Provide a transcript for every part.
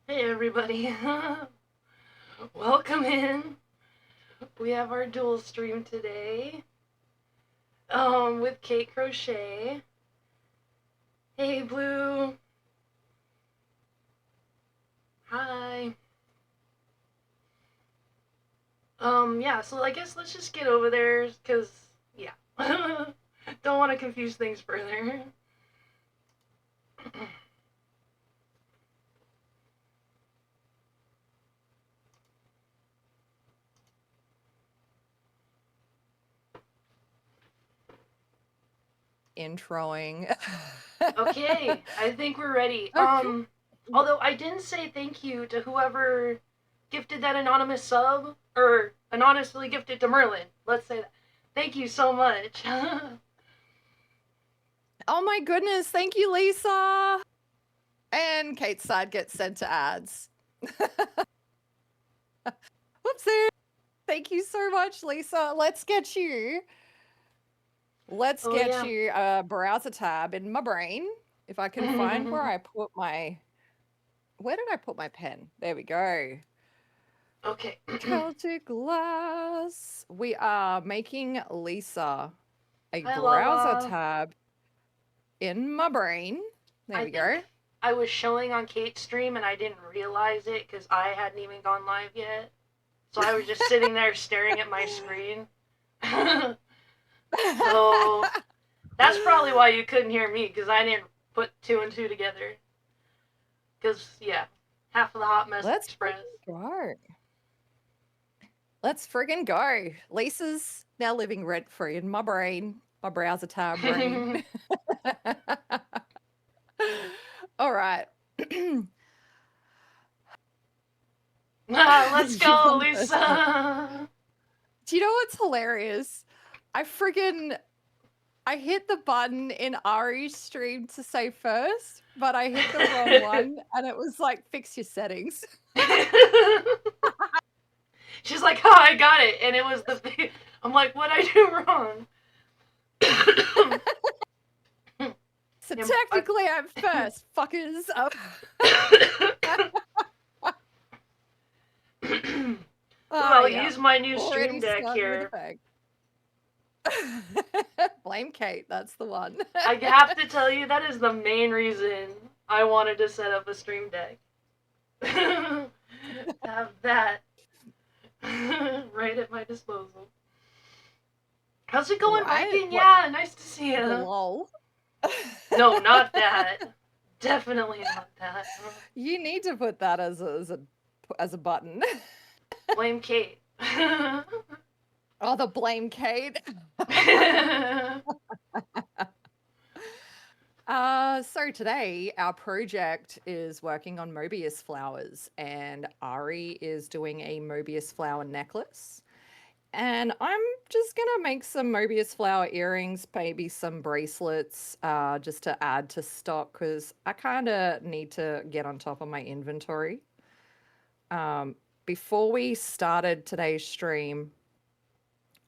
Hey everybody, welcome in. We have our dual stream today, with Kate Crochet. Hey Blue, hi. Yeah, so I guess let's just get over there, cause yeah, don't want to confuse things further. Introing. Okay, I think we're ready. Okay. Although I didn't say thank you to whoever gifted that anonymous sub, or anonymously gifted to Merlin. Let's say that. Thank you so much. Oh my goodness. Thank you, Lisa. And Kate's side gets sent to ads. Whoopsie. Thank you so much, Lisa. Let's Oh get yeah. you a browser tab in my brain. If I can find where did I put my pen? There we go. Okay. Celtic glass. We are making Lisa a Hi browser Lala. tab in my brain. There I we go. think I was showing on Kate's stream and I didn't realize it because I hadn't even gone live yet. So I was just sitting there staring at my screen. So that's probably why you couldn't hear me because I didn't put two and two together. Because, yeah, half of the hot mess Let's express. go. Let's friggin' go. Lisa's now living rent free in my brain, my browser tab brain. All right. Let's You go, won the first one. Lisa. Do you know what's hilarious? I hit the button in Ari's stream to say first, but I hit the wrong one and it was like fix your settings. She's like, oh, I got it. And it was I'm like, what'd I do wrong? So technically I'm first, fuckers. Ooh, Oh I'll yeah. use my new stream Already deck starting with a here. bang. Blame Kate, that's the one. I have to tell you, that is the main reason I wanted to set up a stream deck. Have that right at my disposal. How's it going, Right? Viking? What Yeah, nice to see you. lol. No, not that. Definitely not that. You need to put that as a button. Blame Kate. Oh, the blame Kate. So today our project is working on Mobius flowers, and Ari is doing a Mobius flower necklace. And I'm just gonna make some Mobius flower earrings, maybe some bracelets, just to add to stock because I kind of need to get on top of my inventory. Before we started today's stream,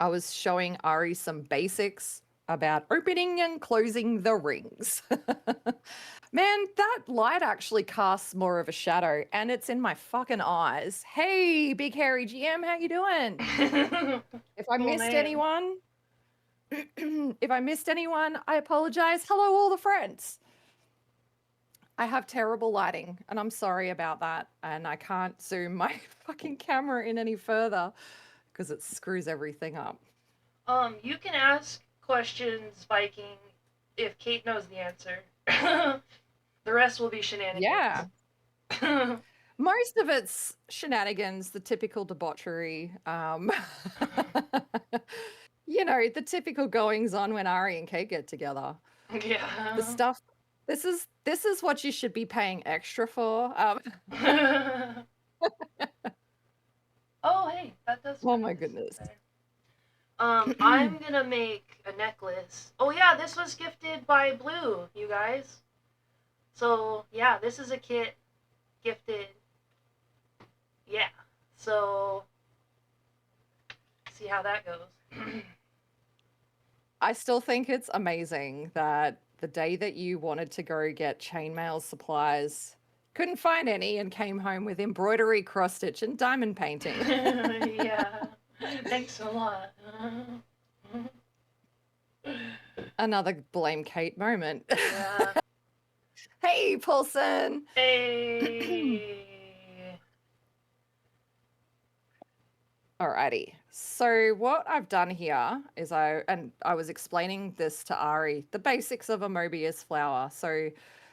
I was showing Ari some basics about opening and closing the rings. Man, that light actually casts more of a shadow and it's in my fucking eyes. Hey, big hairy GM, how you doing? If I Cool missed name. anyone, if I missed anyone, I apologize. Hello all the friends. I have terrible lighting and I'm sorry about that and I can't zoom my fucking camera in any further because it screws everything up. You can ask questions, Viking, if Kate knows the answer. The rest will be shenanigans. Yeah. Most of it's shenanigans, the typical debauchery. The typical goings on when Ari and Kate get together. The Yeah. stuff. This is what you should be paying extra for. Oh, hey, that does Oh kind my of sit goodness. there. I'm gonna make a necklace. Oh yeah, this was gifted by Blue, you guys. So yeah, this is a kit gifted. Yeah. So see how that goes. I still think it's amazing that the day that you wanted to go get chainmail supplies couldn't find any and came home with embroidery, cross stitch, and diamond painting. Yeah. Thanks a lot. Another blame Kate moment. Yeah. Hey, Paulson. Hey. Alrighty. So what I've done here is I was explaining this to Ari, the basics of a Mobius flower. So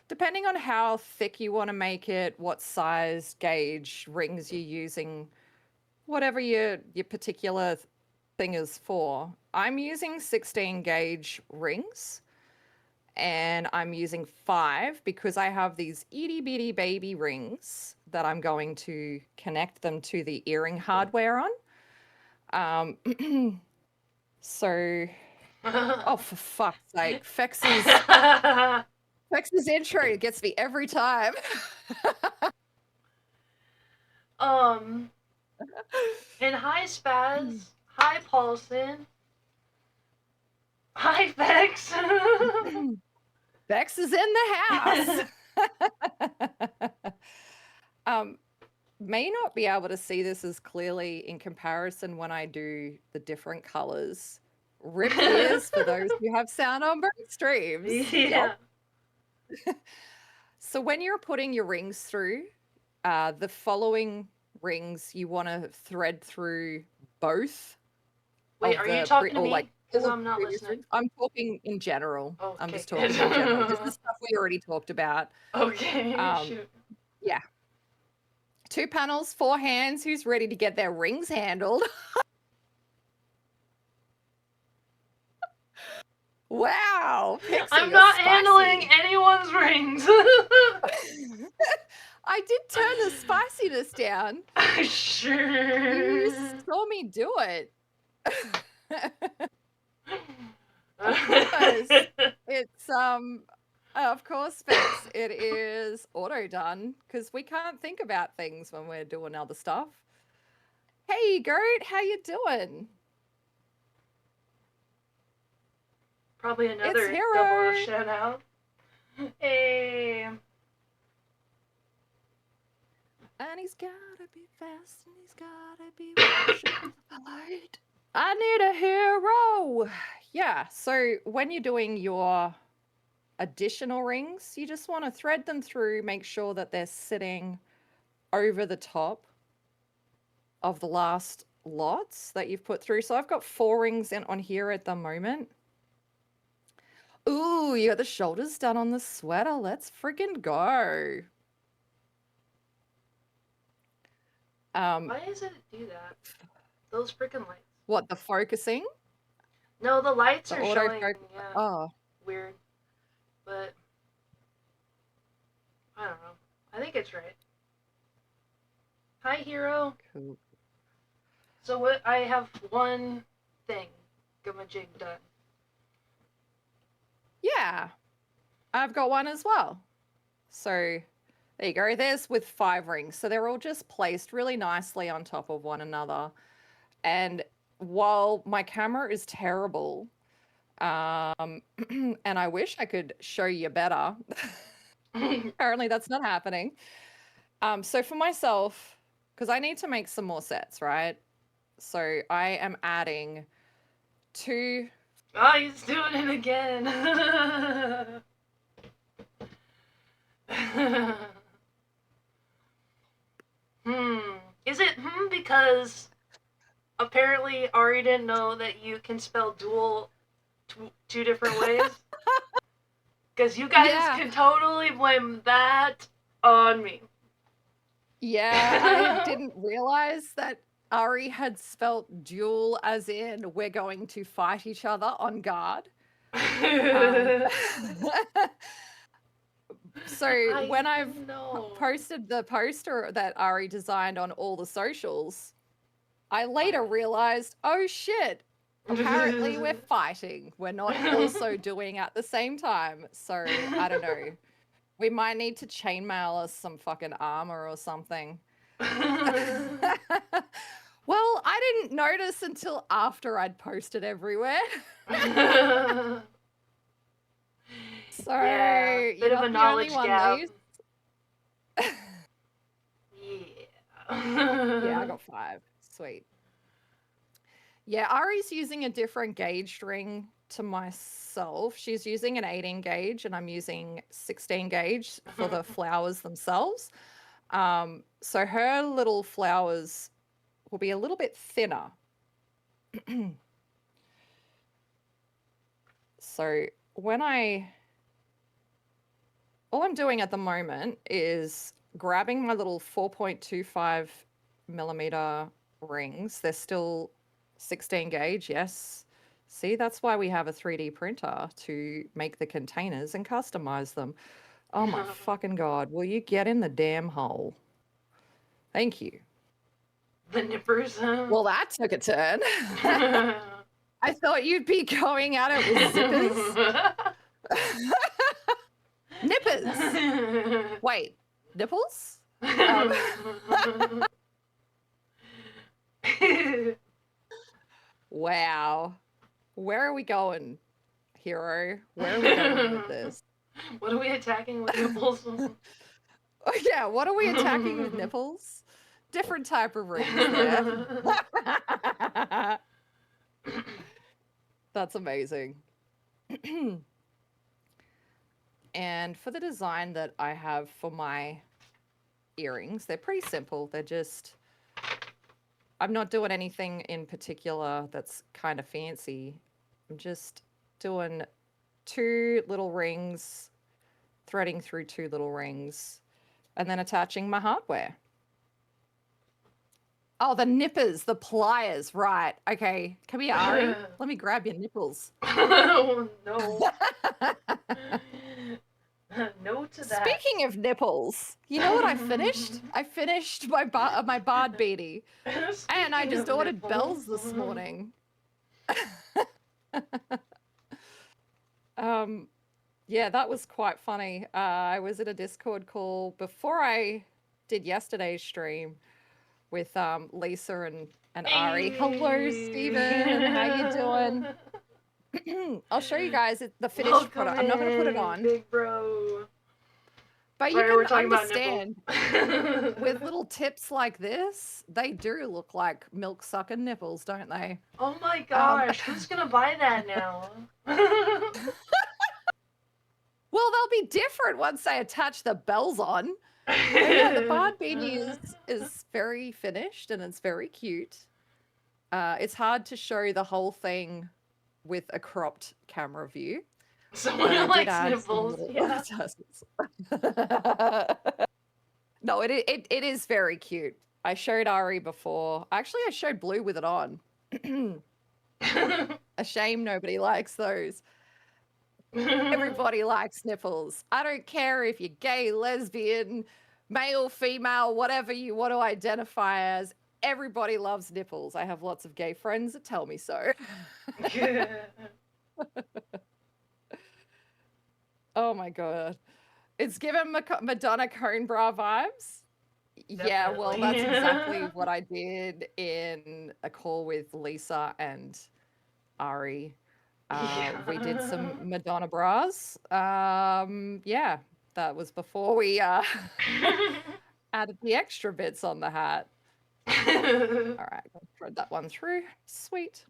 depending on how thick you want to make it, what size, gauge, rings you're using, whatever your particular thing is for. I'm using 16 gauge rings and I'm using 5 because I have these itty bitty baby rings that I'm going to connect them to the earring hardware on. So, oh, for fuck's sake, Fex's intro gets me every time. And hi Spaz, hi Paulson, hi Vex. Vex is in the house. May not be able to see this as clearly in comparison when I do the different colors. Rip ears for those who have sound on both streams. Yeah. Yep. So when you're putting your rings through, the following rings you want to thread through both. Wait, are you talking to me? Like, Because I'm not listening. I'm talking in general. Okay. I'm just talking in general. This is stuff we already talked about. Okay. Shoot. Yeah. 2 panels, 4 hands. Who's ready to get their rings handled? Wow. Pixie, I'm not spicy. handling anyone's rings. I did turn the spiciness down. Sure. You saw me do it. Of course. It's of course, Fix, it is auto done because we can't think about things when we're doing other stuff. Hey, Goat, how you doing? Probably another Hero. double shout out. Hey. And he's gotta be fast and he's gotta be followed. I need a hero. Yeah, so when you're doing your additional rings, you just want to thread them through, make sure that they're sitting over the top of the last lots that you've put through. So I've got 4 rings on here at the moment. Ooh, you got the shoulders done on the sweater. Let's friggin' go. Why does it do that? Those freaking lights. What, the focusing? No, the lights The are showing. Yeah. Oh. Weird. But I don't know. I think it's right. Hi, Hero. Cool. So what? I have one thing. Jig done. Yeah, I've got one as well. So there you go. There's with 5 rings. So they're all just placed really nicely on top of one another. And while my camera is terrible, and I wish I could show you better, apparently that's not happening. So for myself, because I need to make some more sets, right? So I am adding 2. Oh, he's doing it again. Is it because apparently Ari didn't know that you can spell dual 2 different ways? Because you guys can totally blame that on me. Yeah, I didn't realize that Ari had spelt duel as in we're going to fight each other on guard. So when I've posted the poster that Ari designed on all the socials, I later realized, oh shit, apparently we're fighting. We're not also doing at the same time. So I don't know. We might need to chainmail us some fucking armor or something. Well, I didn't notice until after I'd posted everywhere. So, yeah, bit of a knowledge gap. Yeah, I got 5. Sweet. Yeah, Ari's using a different gauge ring to myself. She's using an 18 gauge and I'm using 16 gauge for the flowers themselves. So her little flowers will be a little bit thinner. So when all I'm doing at the moment is grabbing my little 4.25 millimeter rings. They're still 16 gauge, yes. See, that's why we have a 3D printer to make the containers and customize them. Oh my fucking God, will you get in the damn hole? Thank you. The nippers. Well, that took a turn. I thought you'd be going at it with zippers. Nippers. Wait, nipples? Wow. Where are we going, hero? Where are we going with this? What are we attacking with nipples? Oh, yeah, what are we attacking with nipples? Different type of rings there. That's amazing. And for the design that I have for my earrings, they're pretty simple. They're just, I'm not doing anything in particular that's kind of fancy. I'm just doing 2 little rings, threading through 2 little rings, and then attaching my hardware. Oh, the nippers, the pliers, right. Okay, come here, Ari. Let me grab your nipples. Oh, no. No to that. Speaking of nipples, you know what I finished? I finished my bard beanie. And I just ordered bells this morning. Yeah, that was quite funny. I was at a Discord call before I did yesterday's stream with Lisa and Ari. Hello, Steven. How you doing? I'll show you guys the finished product. I'm not going to put it on. Big bro. But Sorry, you we're can talking understand about with little tips like this, they do look like milk sucking nipples, don't they? Oh my gosh, who's gonna buy that now? Well, they'll be different once I attach the bells on. But yeah, the bard beanie is very finished and it's very cute. It's hard to show the whole thing with a cropped camera view. Someone likes nipples, yeah. No, it is very cute. I showed Ari before. Actually, I showed Blue with it on. A shame nobody likes those. Everybody likes nipples. I don't care if you're gay, lesbian, male, female, whatever you want to identify as. Everybody loves nipples. I have lots of gay friends that tell me so. Oh my God. It's given Madonna cone bra vibes. Yeah, well, that's exactly what I did in a call with Lisa and Ari. We did some Madonna bras. Yeah, that was before we added the extra bits on the hat. All right, I'll thread that one through. Sweet.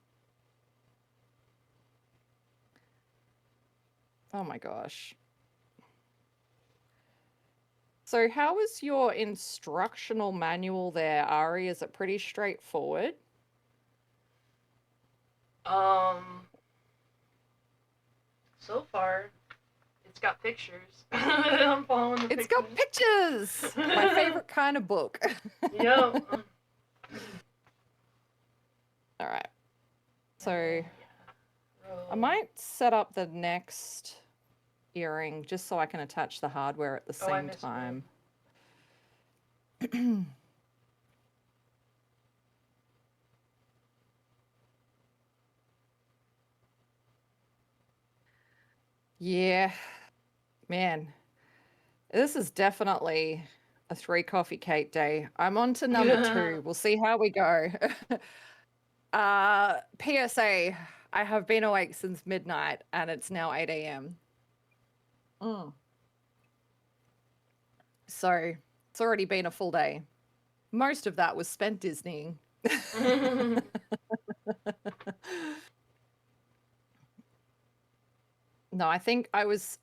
Oh my gosh. So how is your instructional manual there, Ari? Is it pretty straightforward? So far, it's got pictures. I'm following the It's got pictures! My favorite kind of book. Yep. All right. So I might set up the next earring just so I can attach the hardware at the same time. Yeah, man, this is definitely a 3 coffee cake day. I'm on to number 2. We'll see how we go. PSA, I have been awake since midnight and it's now 8 a.m. So it's already been a full day. Most of that was spent Disneying. No, I think I was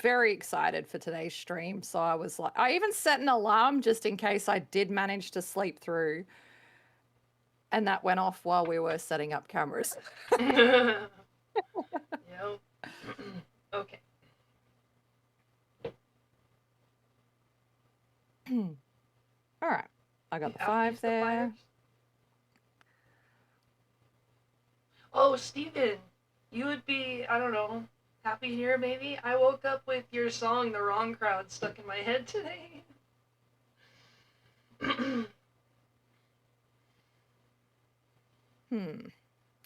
very excited for today's stream. So I was like, I even set an alarm just in case I did manage to sleep through. And that went off while we were setting up cameras. Yep. Okay. All right. I got the Yeah, 5 use the there. fires. Oh, Steven, you would be, I don't know, happy here maybe? I woke up with your song, The Wrong Crowd, stuck in my head today.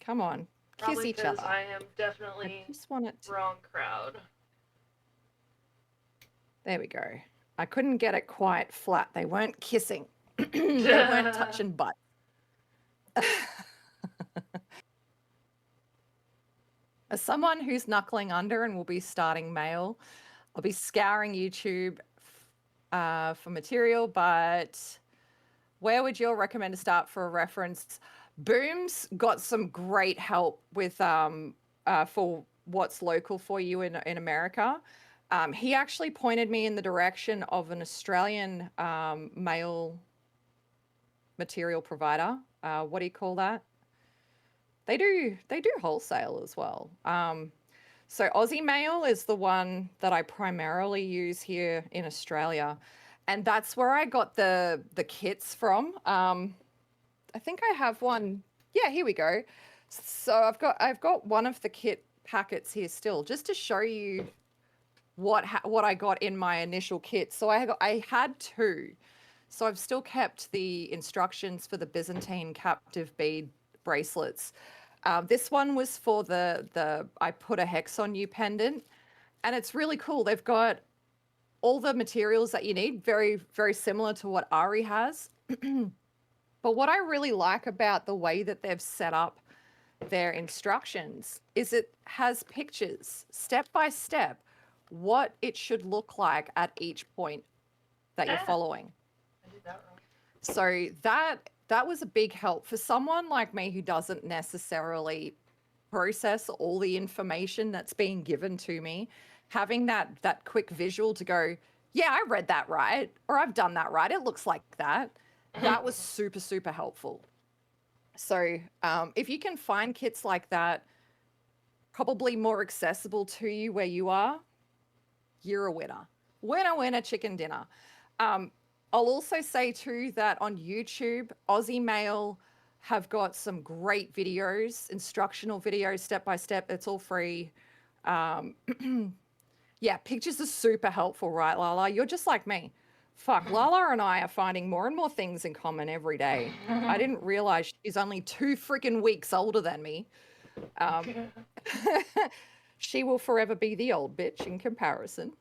Come on. Kiss Probably each because other. I am I definitely just want it to... wrong crowd. There we go. I couldn't get it quite flat. They weren't kissing. They weren't touching butt. As someone who's knuckling under and will be starting mail, I'll be scouring YouTube for material, but where would you recommend to start for a reference? Boom's got some great help with for what's local for you in America. He actually pointed me in the direction of an Australian mail material provider. What do you call that? They do wholesale as well. So Aussie Mail is the one that I primarily use here in Australia, and that's where I got the kits from. I think I have one. Yeah, here we go. So I've got one of the kit packets here still, just to show you what I got in my initial kit. So I had two. So I've still kept the instructions for the Byzantine captive bead bracelets. This one was for the I put a hex on you pendant, and it's really cool. They've got all the materials that you need, very very similar to what Ari has. But what I really like about the way that they've set up their instructions is it has pictures step by step what it should look like at each point that you're following. I did that wrong. So that was a big help for someone like me who doesn't necessarily process all the information that's being given to me. Having that quick visual to go, yeah, I read that right, or I've done that right. It looks like that. That was super super helpful. So if you can find kits like that, probably more accessible to you where you are, you're a winner. Winner, winner, chicken dinner. I'll also say too that on YouTube, Aussie Mail have got some great videos, instructional videos, step by step. It's all free. Yeah, pictures are super helpful, right, Lala? You're just like me. Fuck, Lala and I are finding more and more things in common every day. I didn't realize she's only 2 freaking weeks older than me. She will forever be the old bitch in comparison.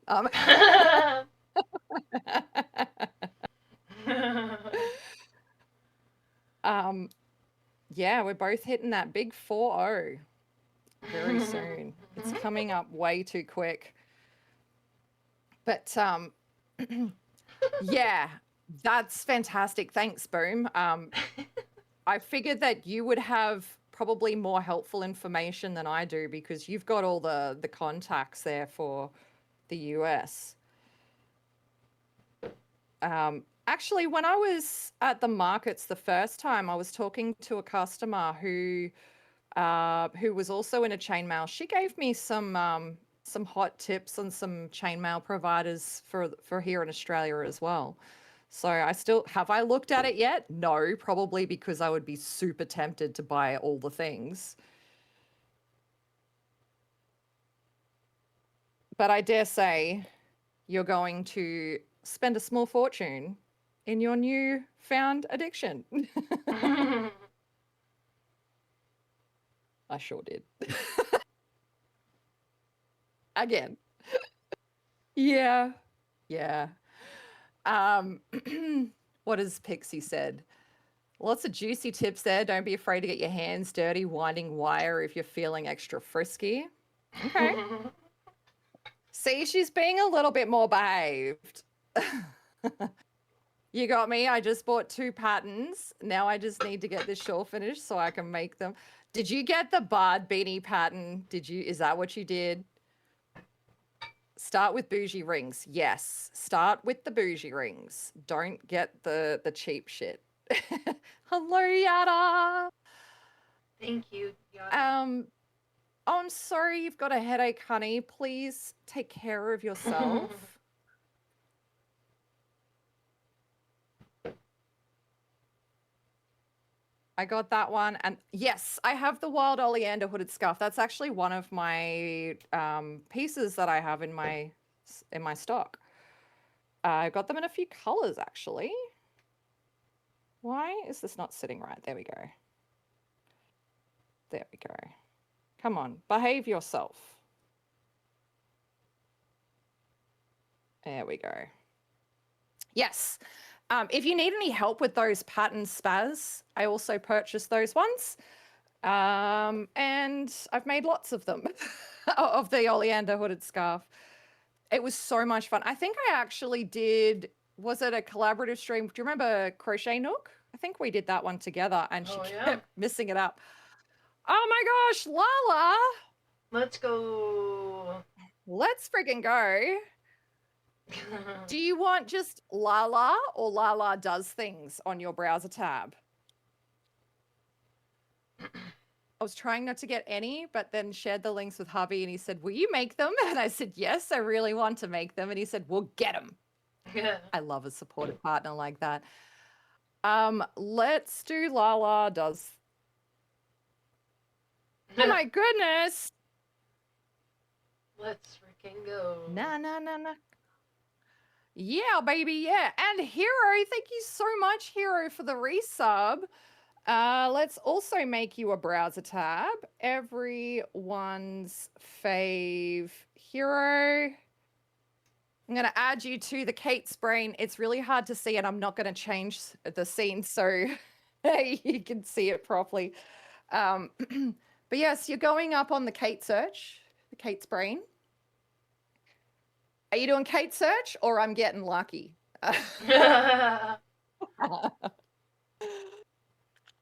Yeah, we're both hitting that big 4-0 very soon. It's coming up way too quick. But yeah, that's fantastic. Thanks, Boom. I figured that you would have probably more helpful information than I do because you've got all the contacts there for the US. Actually, when I was at the markets the first time, I was talking to a customer who was also in a chainmail. She gave me some hot tips on some chainmail providers for here in Australia as well. So have I looked at it yet? No, probably because I would be super tempted to buy all the things. But I dare say you're going to spend a small fortune in your new found addiction. I sure did. Again. Yeah. Yeah. What has Pixie said? Lots of juicy tips there. Don't be afraid to get your hands dirty winding wire if you're feeling extra frisky. Okay. See, she's being a little bit more behaved. You got me. I just bought 2 patterns. Now I just need to get this shawl finished so I can make them. Did you get the barred beanie pattern? Is that what you did? Start with bougie rings. Yes. Start with the bougie rings. Don't get the cheap shit. Hello, Yada. Thank you, Yada. Oh, I'm sorry you've got a headache, honey. Please take care of yourself. I got that one. And yes, I have the wild oleander hooded scarf. That's actually one of my pieces that I have in my stock. I got them in a few colors, actually. Why is this not sitting right? There we go. There we go. Come on, behave yourself. There we go. Yes. If you need any help with those pattern spaz, I also purchased those ones. And I've made lots of them of the oleander hooded scarf. It was so much fun. I think I actually did, was it a collaborative stream? Do you remember Crochet Nook? I think we did that one together and she kept messing it up. Oh my gosh, Lala! Let's go. Let's friggin' go. Do you want just Lala or Lala does things on your browser tab? I was trying not to get any, but then shared the links with hubby and he said, will you make them? And I said, yes, I really want to make them. And he said, well, get them. Yeah. I love a supportive partner like that. Let's do Lala does. Oh my goodness. Let's freaking go. Nah. Yeah, baby, yeah. And Hero, thank you so much, Hero, for the resub. Let's also make you a browser tab. Everyone's fave Hero. I'm going to add you to the Kate's brain. It's really hard to see, and I'm not going to change the scene so you can see it properly. But yes, you're going up on the Kate search, the Kate's brain. Are you doing Kate search or I'm getting lucky?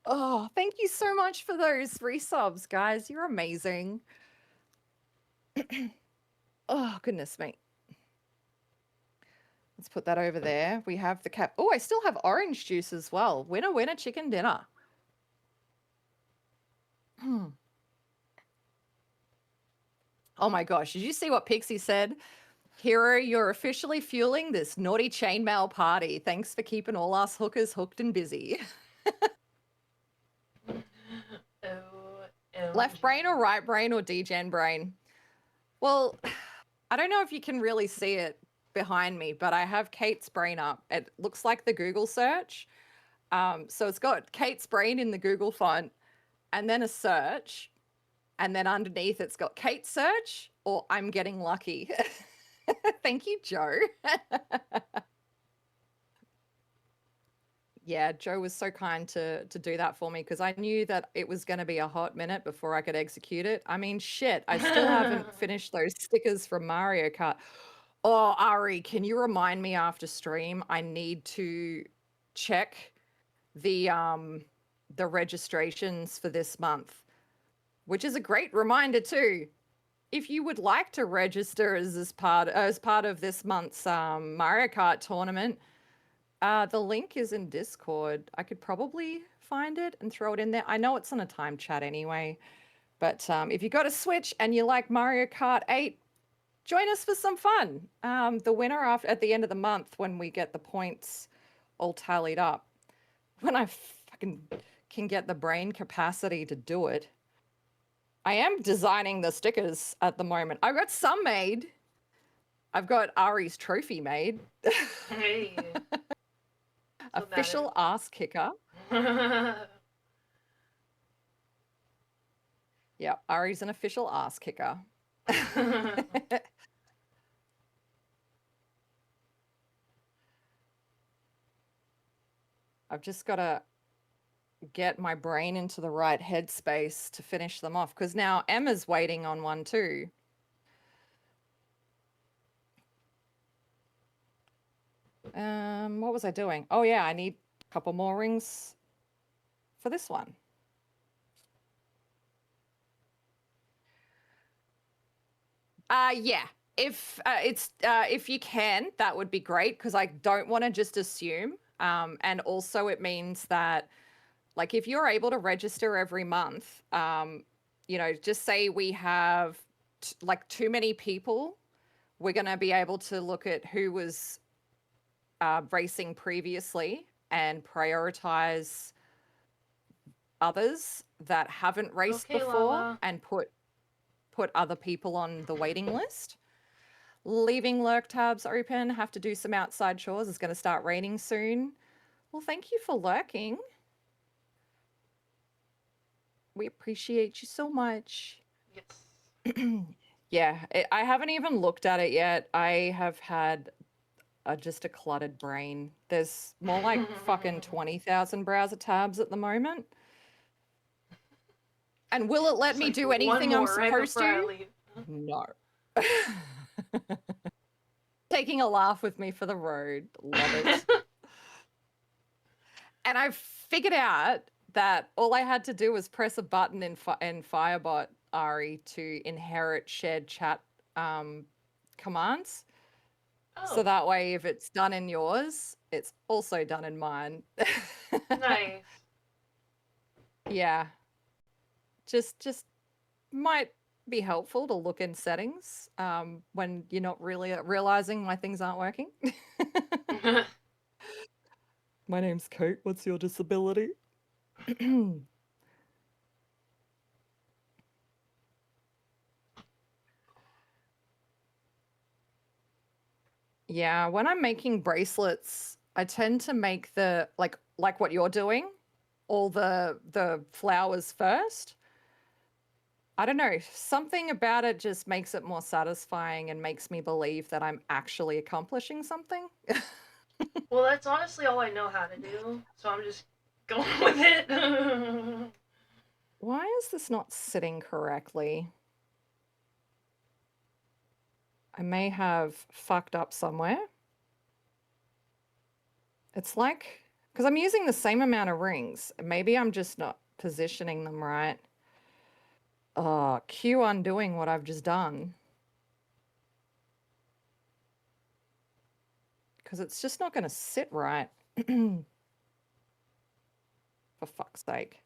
Oh, thank you so much for those resubs, guys. You're amazing. Oh, goodness me. Let's put that over there. We have the cap. Oh, I still have orange juice as well. Winner, winner, chicken dinner. Oh my gosh, did you see what Pixie said? Hero, you're officially fueling this naughty chainmail party. Thanks for keeping all us hookers hooked and busy. Left brain or right brain or degen brain? Well, I don't know if you can really see it behind me, but I have Kate's brain up. It looks like the Google search. So it's got Kate's brain in the Google font and then a search. And then underneath it's got Kate search or I'm getting lucky. Thank you, Joe. Yeah, Joe was so kind to do that for me because I knew that it was going to be a hot minute before I could execute it. I mean, shit, I still haven't finished those stickers from Mario Kart. Oh, Ari, can you remind me after stream? I need to check the registrations for this month, which is a great reminder too. If you would like to register as part of this month's Mario Kart tournament, the link is in Discord. I could probably find it and throw it in there. I know it's on a time chat anyway, but if you got a Switch and you like Mario Kart 8, join us for some fun. The winner at the end of the month when we get the points all tallied up, when I fucking can get the brain capacity to do it. I am designing the stickers at the moment. I've got some made. I've got Ari's trophy made. Hey. Official ass kicker. Yeah, Ari's an official ass kicker. I've just got to get my brain into the right headspace to finish them off because now Emma's waiting on one too. What was I doing? Oh yeah, I need a couple more rings for this one. Yeah. If you can, that would be great because I don't want to just assume. And also it means that like if you're able to register every month, just say we have like too many people, we're going to be able to look at who was racing previously and prioritize others that haven't raced Okay, before Lava. and put other people on the waiting list. Leaving lurk tabs open, have to do some outside chores. It's going to start raining soon. Well, thank you for lurking. We appreciate you so much. Yes. Yeah, I haven't even looked at it yet. I have had just a cluttered brain. There's more like fucking 20,000 browser tabs at the moment. And will it let Just me like do one anything I'm more right supposed before I to? leave. No. Taking a laugh with me for the road. Love it. And I figured out that all I had to do was press a button in Firebot Ari to inherit shared chat commands. So Oh, that way, if it's done in yours, it's also done in mine. nice. Yeah, just might be helpful to look in settings when you're not really realizing why things aren't working. My name's Kate. What's your disability? Yeah, when I'm making bracelets, I tend to make the like what you're doing, all the flowers first. I don't know, something about it just makes it more satisfying and makes me believe that I'm actually accomplishing something. Well, that's honestly all I know how to do, so I'm just going with it. Why is this not sitting correctly? I may have fucked up somewhere. It's like, because I'm using the same amount of rings. Maybe I'm just not positioning them right. Oh, cue undoing what I've just done. Because it's just not going to sit right. For fuck's sake.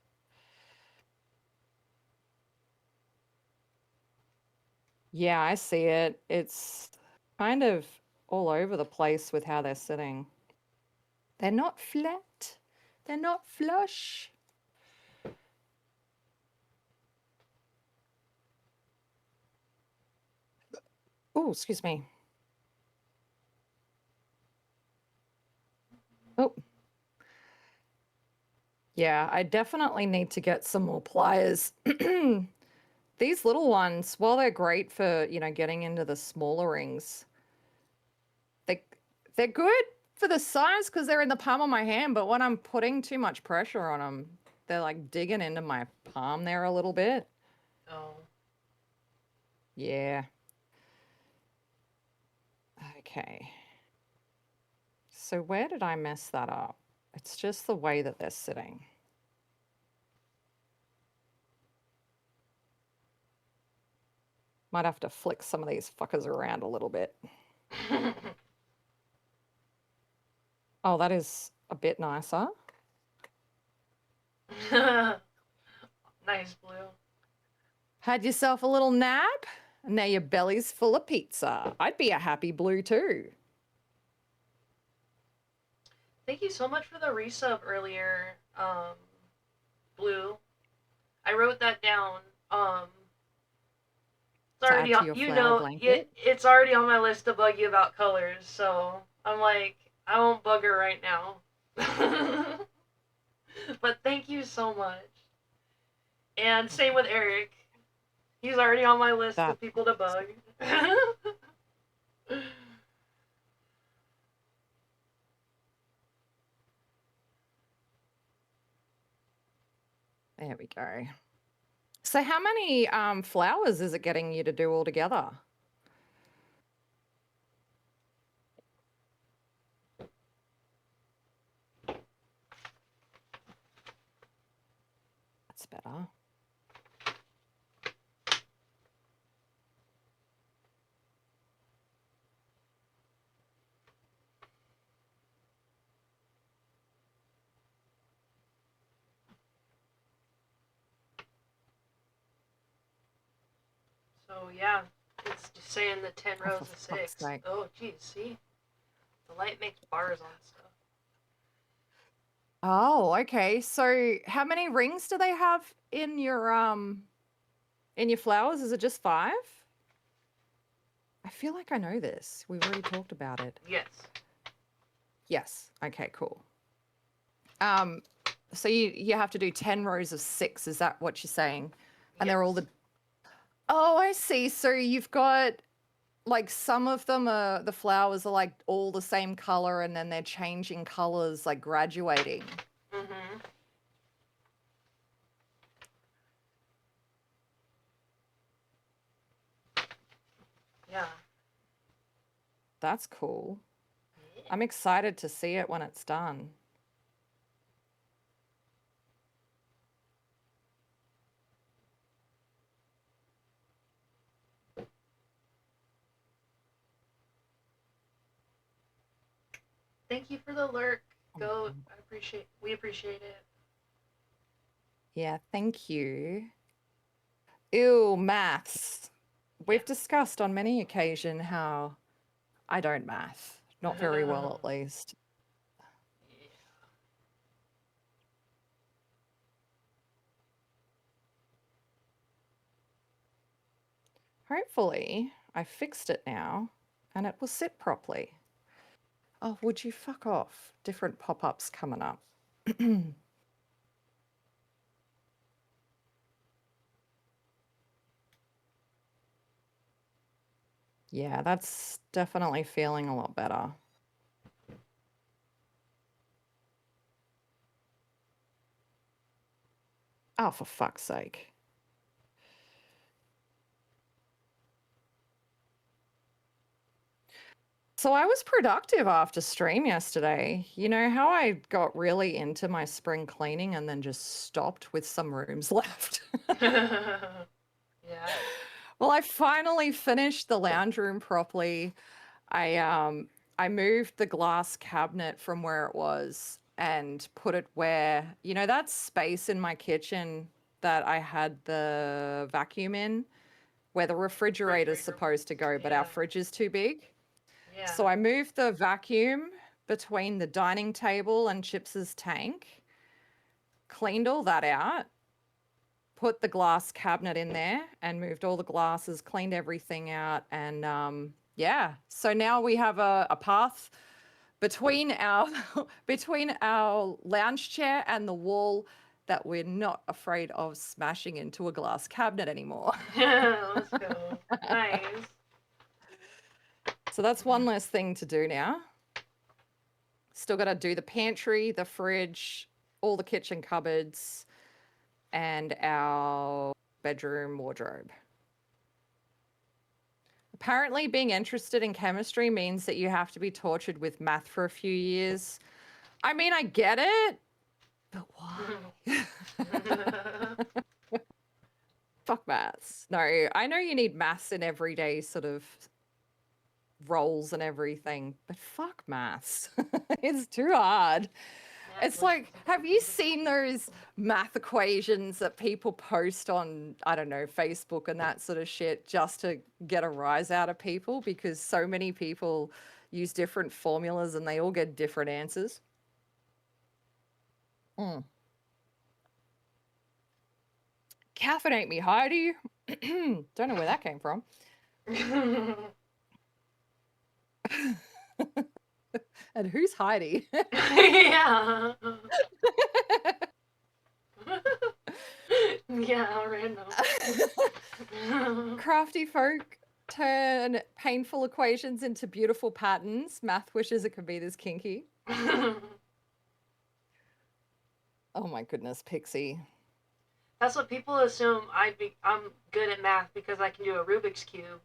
Yeah, I see it. It's kind of all over the place with how they're sitting. They're not flat. They're not flush. Oh, excuse me. Oh, yeah, I definitely need to get some more pliers. These little ones, while they're great for, getting into the smaller rings, they they're good for the size because they're in the palm of my hand, but when I'm putting too much pressure on them, they're like digging into my palm there a little bit. Oh. Yeah. Okay. So where did I mess that up? It's just the way that they're sitting. Might have to flick some of these fuckers around a little bit. Oh, that is a bit nicer. Nice, Blue. Had yourself a little nap? And now your belly's full of pizza. I'd be a happy Blue too. Thank you so much for the resub earlier, Blue. I wrote that down. It's To already add to on, your flower blanket. it's already on my list to bug you about colors, so I'm like, I won't bug her right now. But thank you so much. And same with Eric. He's already on my list That of people to bug. There we go. So how many flowers is it getting you to do all together? better. So yeah, it's just saying the 10 Oh, for rows of fuck's 6. sake. Oh, geez, see? The light makes bars on stuff. Oh, okay. So how many rings do they have in your flowers? Is it just 5? I feel like I know this. We've already talked about it. Yes. Yes. Okay, cool. So you have to do 10 rows of 6, is that what you're saying? And they're all Yes. the Oh, I see. So you've got like some of them are the flowers are like all the same color and then they're changing colors, like graduating. Mm-hmm. Yeah. That's cool. Yeah. I'm excited to see it when it's done. Thank you for the lurk, Oh my Goat. God. We appreciate it. Yeah, thank you. Ew, maths. We've discussed on many occasions how I don't math. Not very well, at least. Hopefully, I fixed it now and it will sit properly. Oh, would you fuck off? Different pop-ups coming up. Yeah, that's definitely feeling a lot better. Oh, for fuck's sake. So I was productive after stream yesterday. You know how I got really into my spring cleaning and then just stopped with some rooms left? Yeah. Well, I finally finished the lounge room properly. I moved the glass cabinet from where it was and put it where, you know, that space in my kitchen that I had the vacuum in, where the refrigerator's supposed to go, but our Yeah. fridge is too big. Yeah. So I moved the vacuum between the dining table and Chips's tank, cleaned all that out, put the glass cabinet in there and moved all the glasses, cleaned everything out. And yeah, so now we have a path between our between our lounge chair and the wall that we're not afraid of smashing into a glass cabinet anymore. Let's go. Nice. So that's one less thing to do now. Still got to do the pantry, the fridge, all the kitchen cupboards, and our bedroom wardrobe. Apparently, being interested in chemistry means that you have to be tortured with math for a few years. I mean, I get it, but why? Fuck maths. No, I know you need maths in everyday sort of roles and everything, but fuck maths. It's too hard. It's like, have you seen those math equations that people post on, I don't know, Facebook and that sort of shit just to get a rise out of people because so many people use different formulas and they all get different answers? Mm. Caffeinate me, Heidi. Don't know where that came from. And who's Heidi? Yeah. Yeah, random. Crafty folk turn painful equations into beautiful patterns. Math wishes it could be this kinky. Oh my goodness, Pixie. That's what people assume. I'm good at math because I can do a Rubik's cube.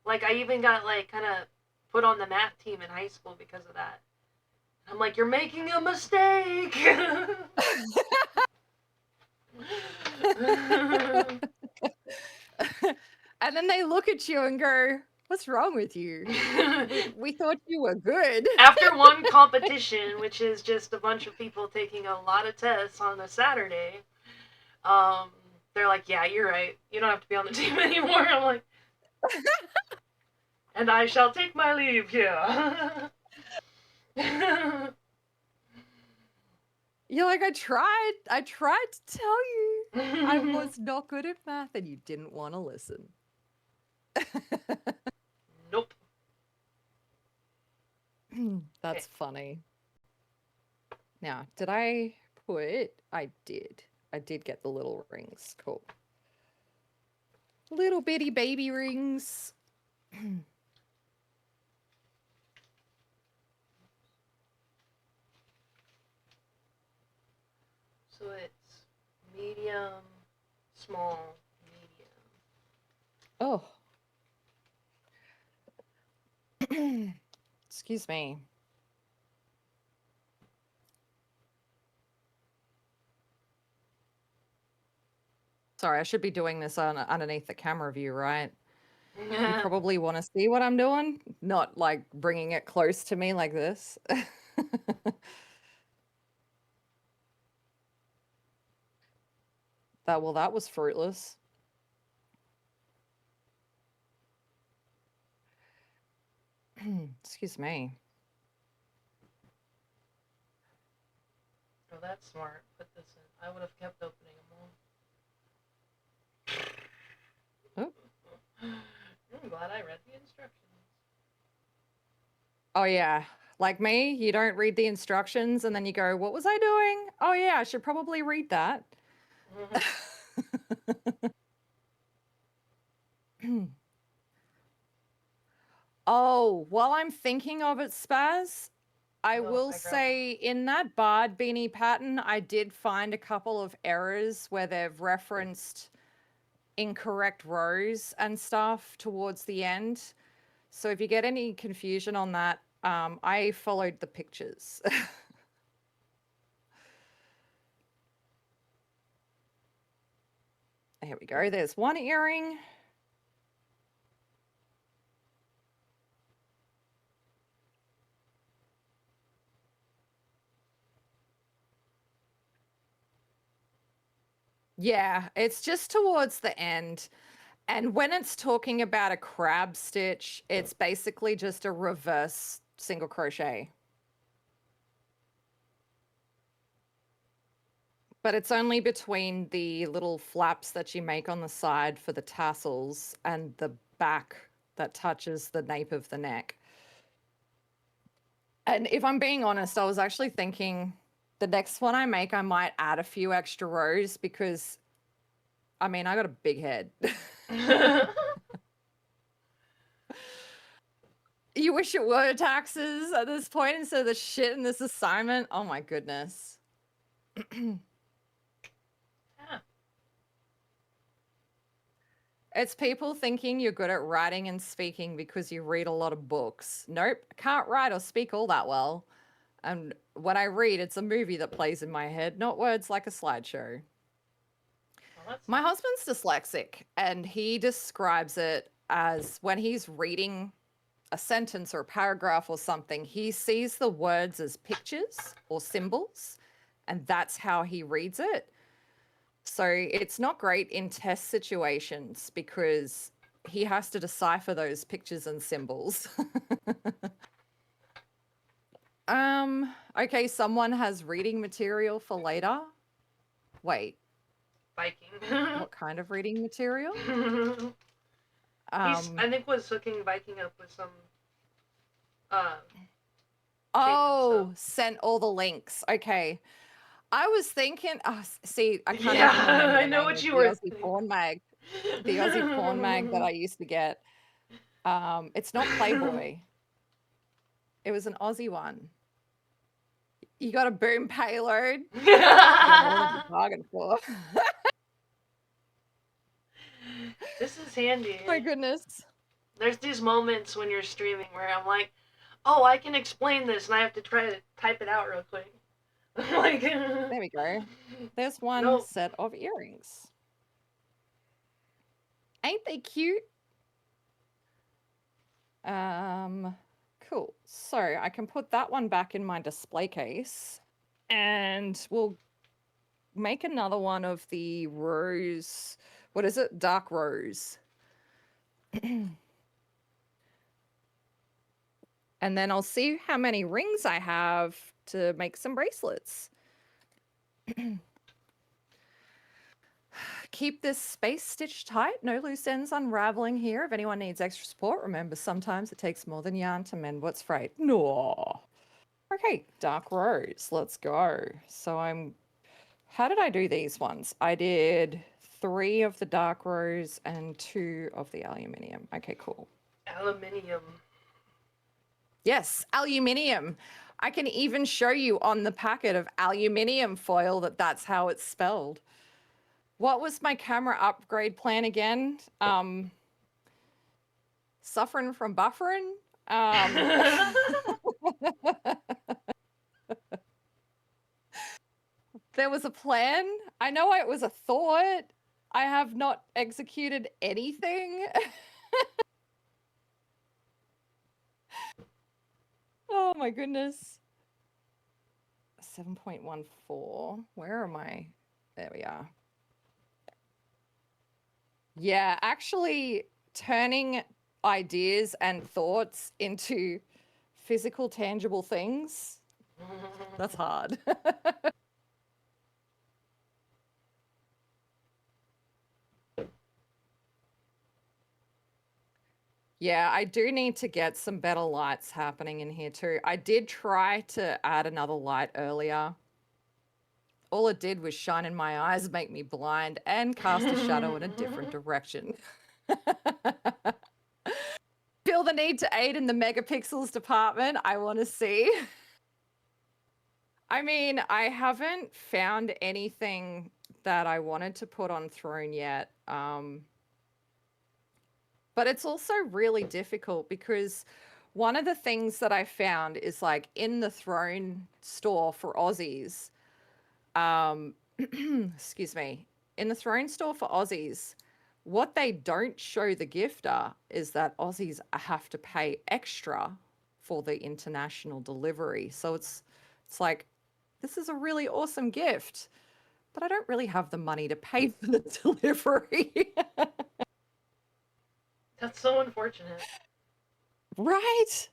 Like I even got like kind of put on the math team in high school because of that. I'm like, you're making a mistake. And then they look at you and go, "What's wrong with you? We thought you were good." After one competition, which is just a bunch of people taking a lot of tests on a Saturday, um, they're like, "Yeah, you're right. You don't have to be on the team anymore." I'm like, "And I shall take my leave here." You're like, I tried to tell you I was not good at math and you didn't want to listen. Nope. That's funny. Now, did I put? I did. I did get the little rings. Cool. Little bitty baby rings. So it's medium, small, medium. Oh. Excuse me. Sorry, I should be doing this underneath the camera view, right? You probably want to see what I'm doing, not like bringing it close to me like this. That was fruitless. Excuse me. Oh, that's smart. Put this in. I would have kept opening them all. Oh. I'm glad I read the instructions. Oh yeah. Like me, you don't read the instructions and then you go, "What was I doing? Oh yeah, I should probably read that." Oh, while I'm thinking of it, Spaz, I will say in that barred beanie pattern, I did find a couple of errors where they've referenced incorrect rows and stuff towards the end. So if you get any confusion on that, I followed the pictures. Here we go. There's one earring. Yeah, it's just towards the end. And when it's talking about a crab stitch, it's basically just a reverse single crochet. But it's only between the little flaps that you make on the side for the tassels and the back that touches the nape of the neck. And if I'm being honest, I was actually thinking the next one I make, I might add a few extra rows because, I mean, I got a big head. You wish it were taxes at this point instead of the shit in this assignment? Oh my goodness. It's people thinking you're good at writing and speaking because you read a lot of books. Nope, I can't write or speak all that well. And when I read, it's a movie that plays in my head, not words like a slideshow. My husband's dyslexic, and he describes it as when he's reading a sentence or a paragraph or something, he sees the words as pictures or symbols, and that's how he reads it. So it's not great in test situations because he has to decipher those pictures and symbols. Okay, someone has reading material for later. Wait. Viking. What kind of reading material? I think was hooking Viking up with some oh, sent all the links. Okay. I was thinking, see, I can't yeah, even remember the I know name what of you the were Aussie porn mag. The Aussie porn mag that I used to get. It's not Playboy. It was an Aussie one. You got a boom payload. Bargain for. This is handy. My goodness. There's these moments when you're streaming where I'm like, oh, I can explain this, and I have to try to type it out real quick. Like, There we go. There's one nope. set of earrings. Ain't they cute? Cool. So I can put that one back in my display case, and we'll make another one of the rose. What is it? Dark rose. And then I'll see how many rings I have to make some bracelets. Keep this space stitched tight. No loose ends unraveling here. If anyone needs extra support, remember sometimes it takes more than yarn to mend what's frayed. No. Okay, dark rose. Let's go. So how did I do these ones? I did 3 of the dark rose and 2 of the aluminium. Okay, cool. Aluminium. Yes, aluminium. I can even show you on the packet of aluminium foil that that's how it's spelled. What was my camera upgrade plan again? Suffering from buffering? There was a plan. I know it was a thought. I have not executed anything. Oh my goodness. 7.14. Where am I? There we are. Yeah, actually turning ideas and thoughts into physical, tangible things, that's hard. Yeah, I do need to get some better lights happening in here too. I did try to add another light earlier. All it did was shine in my eyes, make me blind, and cast a shadow in a different direction. Feel the need to aid in the megapixels department. I want to see. I mean, I haven't found anything that I wanted to put on Throne yet. But it's also really difficult because one of the things that I found is like in the Throne store for Aussies, excuse me, in the Throne store for Aussies, what they don't show the gifter is that Aussies have to pay extra for the international delivery. So it's like, this is a really awesome gift, but I don't really have the money to pay for the delivery. That's so unfortunate. Right?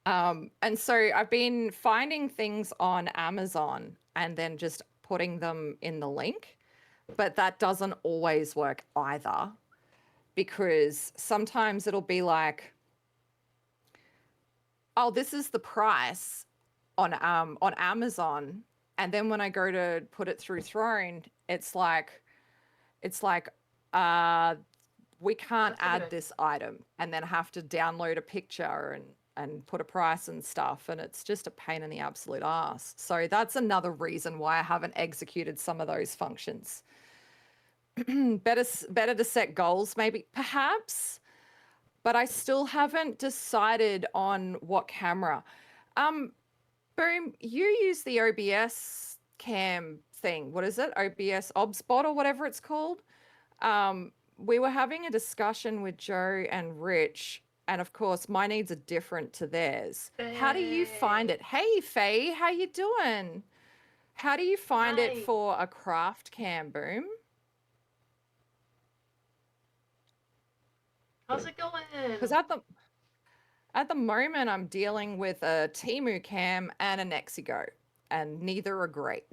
And so I've been finding things on Amazon and then just putting them in the link, but that doesn't always work either because sometimes it'll be like, oh, this is the price on Amazon, and then when I go to put it through Throne, it's like uh we can't add this item, and then have to download a picture and put a price and stuff, and it's just a pain in the absolute ass. So that's another reason why I haven't executed some of those functions. better to set goals maybe, perhaps, but I still haven't decided on what camera. Boom, you use the OBS cam thing. What is it? OBS OBSBot or whatever it's called. We were having a discussion with Joe and Rich, and of course my needs are different to theirs. How do you find it? Hey Faye, how you doing? How do you find it for a craft cam, Boom? How's it going? Because at the moment I'm dealing with a Temu cam and a Nexigo, and neither are great.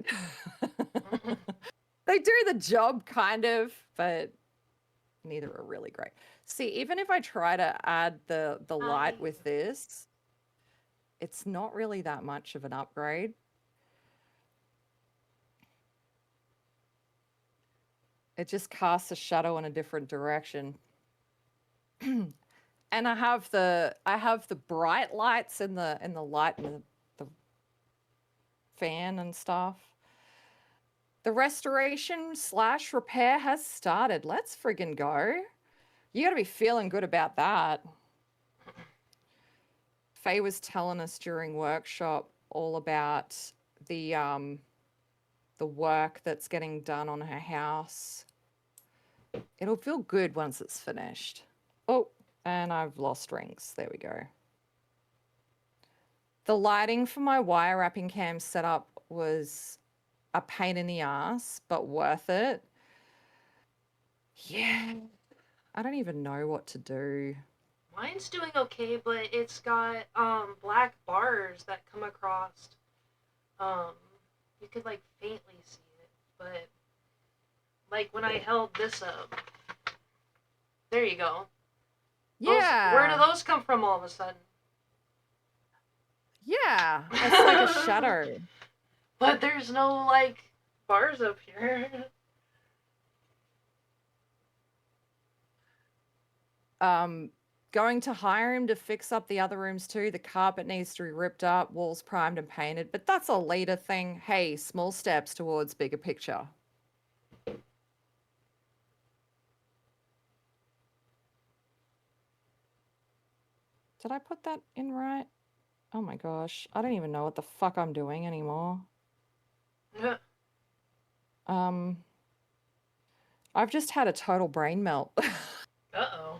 They do the job kind of, but neither are really great. See, even if I try to add the light with this, it's not really that much of an upgrade. It just casts a shadow in a different direction. And I have the bright lights in the light and the fan and stuff. The restoration / repair has started. Let's friggin' go. You gotta be feeling good about that. Faye was telling us during workshop all about the work that's getting done on her house. It'll feel good once it's finished. Oh, and I've lost rings. There we go. The lighting for my wire wrapping cam setup was a pain in the ass, but worth it. Yeah. I don't even know what to do. Mine's doing okay, but it's got black bars that come across. Um, you could like faintly see it, but like when I held this up, there you go. Where do Yeah. those come from all of a sudden? Yeah. It's like a shadow. But there's no like bars up here. Going to hire him to fix up the other rooms too. The carpet needs to be ripped up, walls primed and painted, but that's a later thing. Hey, small steps towards bigger picture. Did I put that in right? Oh my gosh, I don't even know what the fuck I'm doing anymore. I've just had a total brain melt. Uh-oh.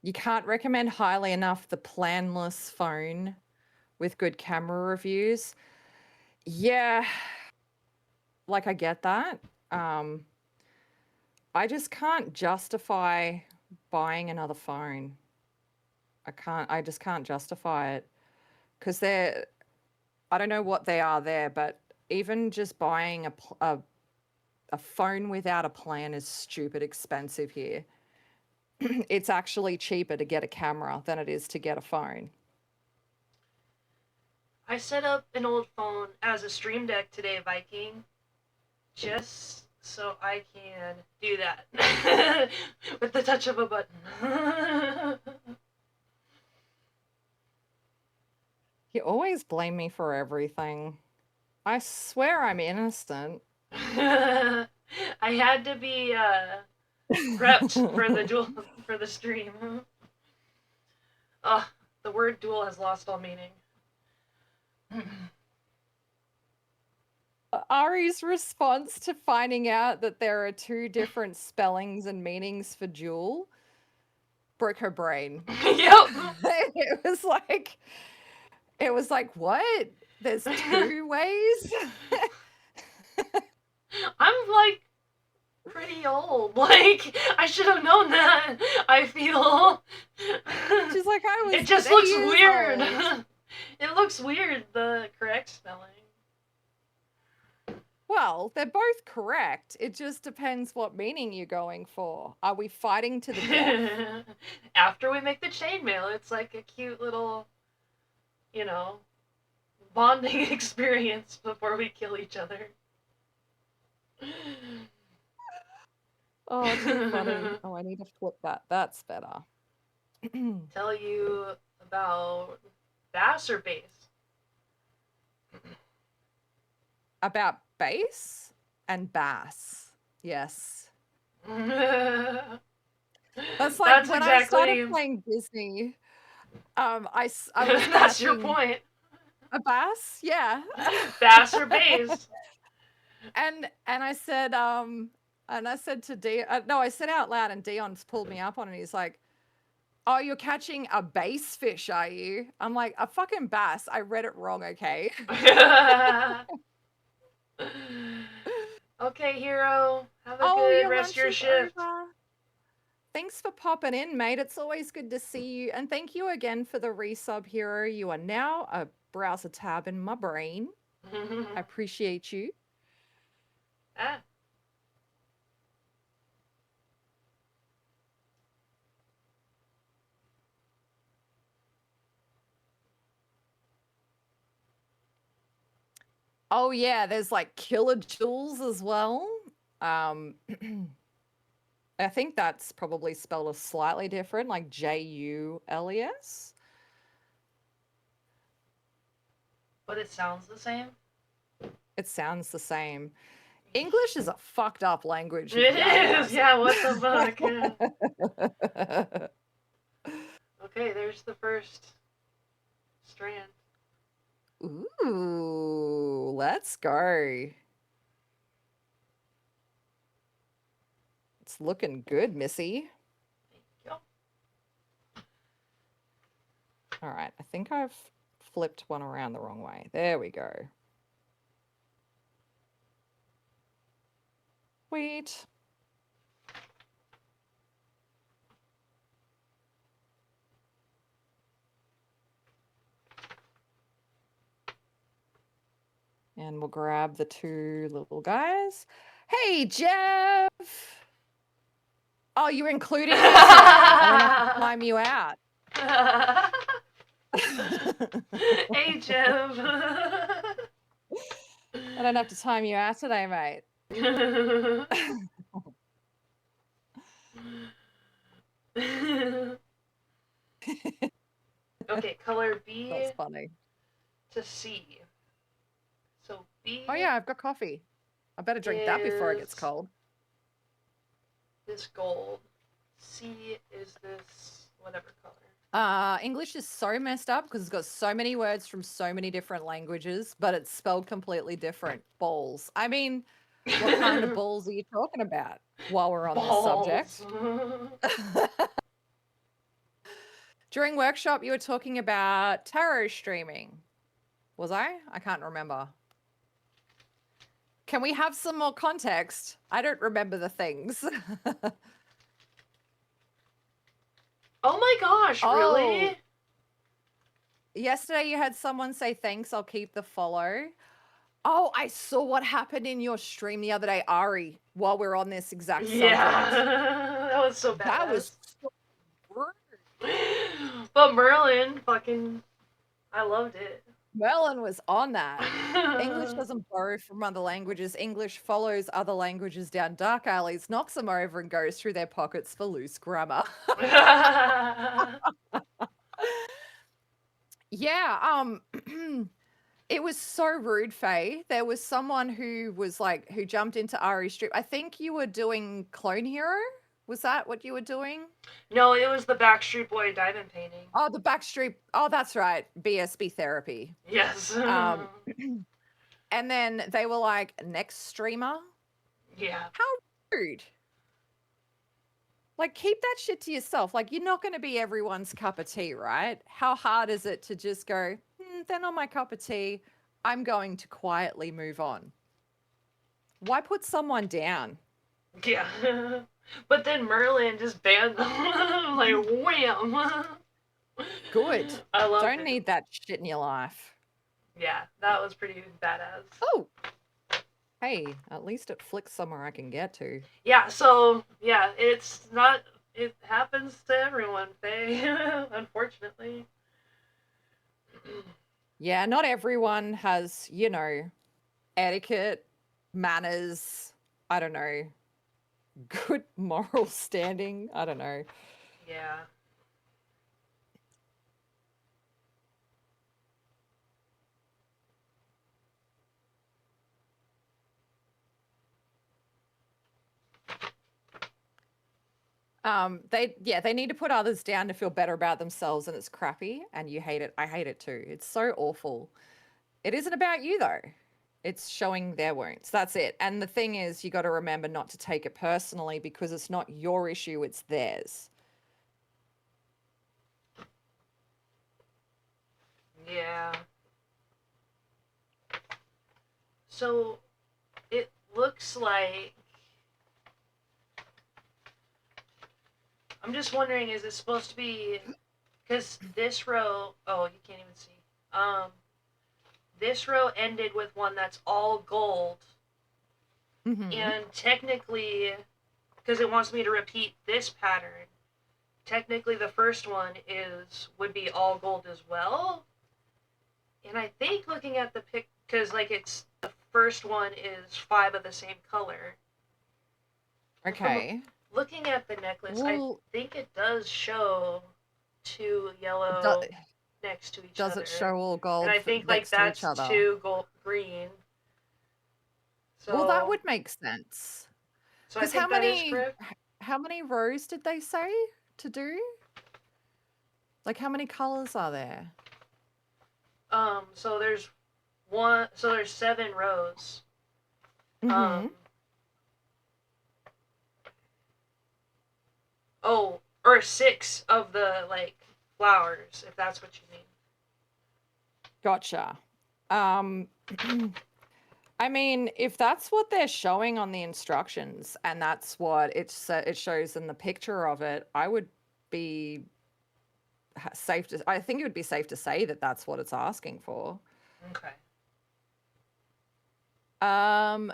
You can't recommend highly enough the planless phone with good camera reviews. Yeah, like I get that. I just can't justify buying another phone. I just can't justify it because I don't know what they are there, but even just buying a phone without a plan is stupid expensive here. It's actually cheaper to get a camera than it is to get a phone. I set up an old phone as a stream deck today, Viking, just so I can do that with the touch of a button. You always blame me for everything. I swear I'm innocent. I had to be prepped for the duel for the stream. Oh, the word duel has lost all meaning. Ari's response to finding out that there are two different spellings and meanings for jewel broke her brain. Yep. It was like, what? There's two ways? I'm like pretty old. Like I should have known that. I feel. She's like, I was. It just looks weird. It looks weird. The correct spelling. Well, they're both correct. It just depends what meaning you're going for. Are we fighting to the death? After we make the chainmail, it's like a cute little, you know, bonding experience before we kill each other. Oh, too funny. Oh, I need to flip that. That's better. Tell you about bass or bass? About bass and bass. Yes. That's like That's when exactly... I started playing Disney. I was That's your point. A bass, yeah. Bass or bass? And I said to Dion, no, I said out loud, and Dion's pulled me up on it. He's like, "Oh, you're catching a bass fish, are you?" I'm like, "A fucking bass." I read it wrong, okay? Okay, hero. Have a good rest of your shift. Over. Thanks for popping in, mate. It's always good to see you. And thank you again for the resub, hero. You are now a browser tab in my brain. I appreciate you. Ah. Oh yeah, there's like killer jewels as well. I think that's probably spelled a slightly different, like Jules. But it sounds the same. It sounds the same. English is a fucked up language if It you ask is, yeah, what the fuck? Yeah. us. Okay, there's the first strand. Ooh, let's go. It's looking good, Missy. Thank you. All right, I think I've flipped one around the wrong way. There we go. Sweet. And we'll grab the two little guys. Hey, Jeff! Oh, you're including me today. I don't have to time you out. Hey, Jeff. I don't have to time you out today, mate. Okay, color B That's funny. to C. So B Oh, yeah, I've got coffee. I better drink that before it gets is cold. this gold. C is this whatever color. English is so messed up because it's got so many words from so many different languages, but it's spelled completely different. Balls. I mean, what kind of balls are you talking about while we're on this subject? During workshop, you were talking about tarot streaming. Was I? I can't remember. Can we have some more context? I don't remember the things. Oh my gosh, really? Oh, yesterday you had someone say thanks, I'll keep the follow. Oh, I saw what happened in your stream the other day, Ari, while we're on this exact subject. Yeah, that was so badass. That was so rude. But Merlin, fucking, I loved it. Merlin was on that. English doesn't borrow from other languages. English follows other languages down dark alleys, knocks them over, and goes through their pockets for loose grammar. Yeah, it was so rude, Faye. There was someone who was like, who jumped into Ari's stream. I think you were doing Clone Hero. Was that what you were doing? No, it was the Backstreet Boy diamond painting. Oh, the Backstreet. Oh, that's right. BSB therapy. Yes. And then they were like, next streamer. Yeah. How rude. Like, keep that shit to yourself. Like, you're not going to be everyone's cup of tea, right? How hard is it to just go, they're not my cup of tea. I'm going to quietly move on. Why put someone down? Yeah. But then Merlin just banned them. Like, wham! Good. I love Don't it. need that shit in your life. Yeah, that was pretty badass. Oh. Hey, at least it flicks somewhere I can get to. Yeah, so, yeah, it's not. It happens to everyone, Faye. Unfortunately. Yeah, not everyone has, etiquette, manners, I don't know, good moral standing. I don't know. Yeah. They need to put others down to feel better about themselves, and it's crappy and you hate it. I hate it too. It's so awful. It isn't about you though. It's showing their wounds. That's it. And the thing is, you got to remember not to take it personally because it's not your issue, it's theirs. Yeah. So, it looks like. I'm just wondering, is it supposed to be. Because this row. Oh, you can't even see. This row ended with one that's all gold. Mm-hmm. And technically, because it wants me to repeat this pattern, technically the first one would be all gold as well. And I think looking at the pic, because like it's the first one is 5 of the same color. Okay. Looking at the necklace, Well, I think it does show 2 yellow next to each Does it other. show all And gold I think like next to each that's other? two gold green. Well, that So would make sense. so I Because think that is correct. how many rows did they say to do? Like, how many colors are there? So there's seven rows. Um Mm-hmm. oh, or six of the like flowers, if that's what you mean. Gotcha. Um, I mean, if that's what they're showing on the instructions and that's what it shows in the picture of it, I would be safe to. I think it would be safe to say that that's what it's asking for. Okay.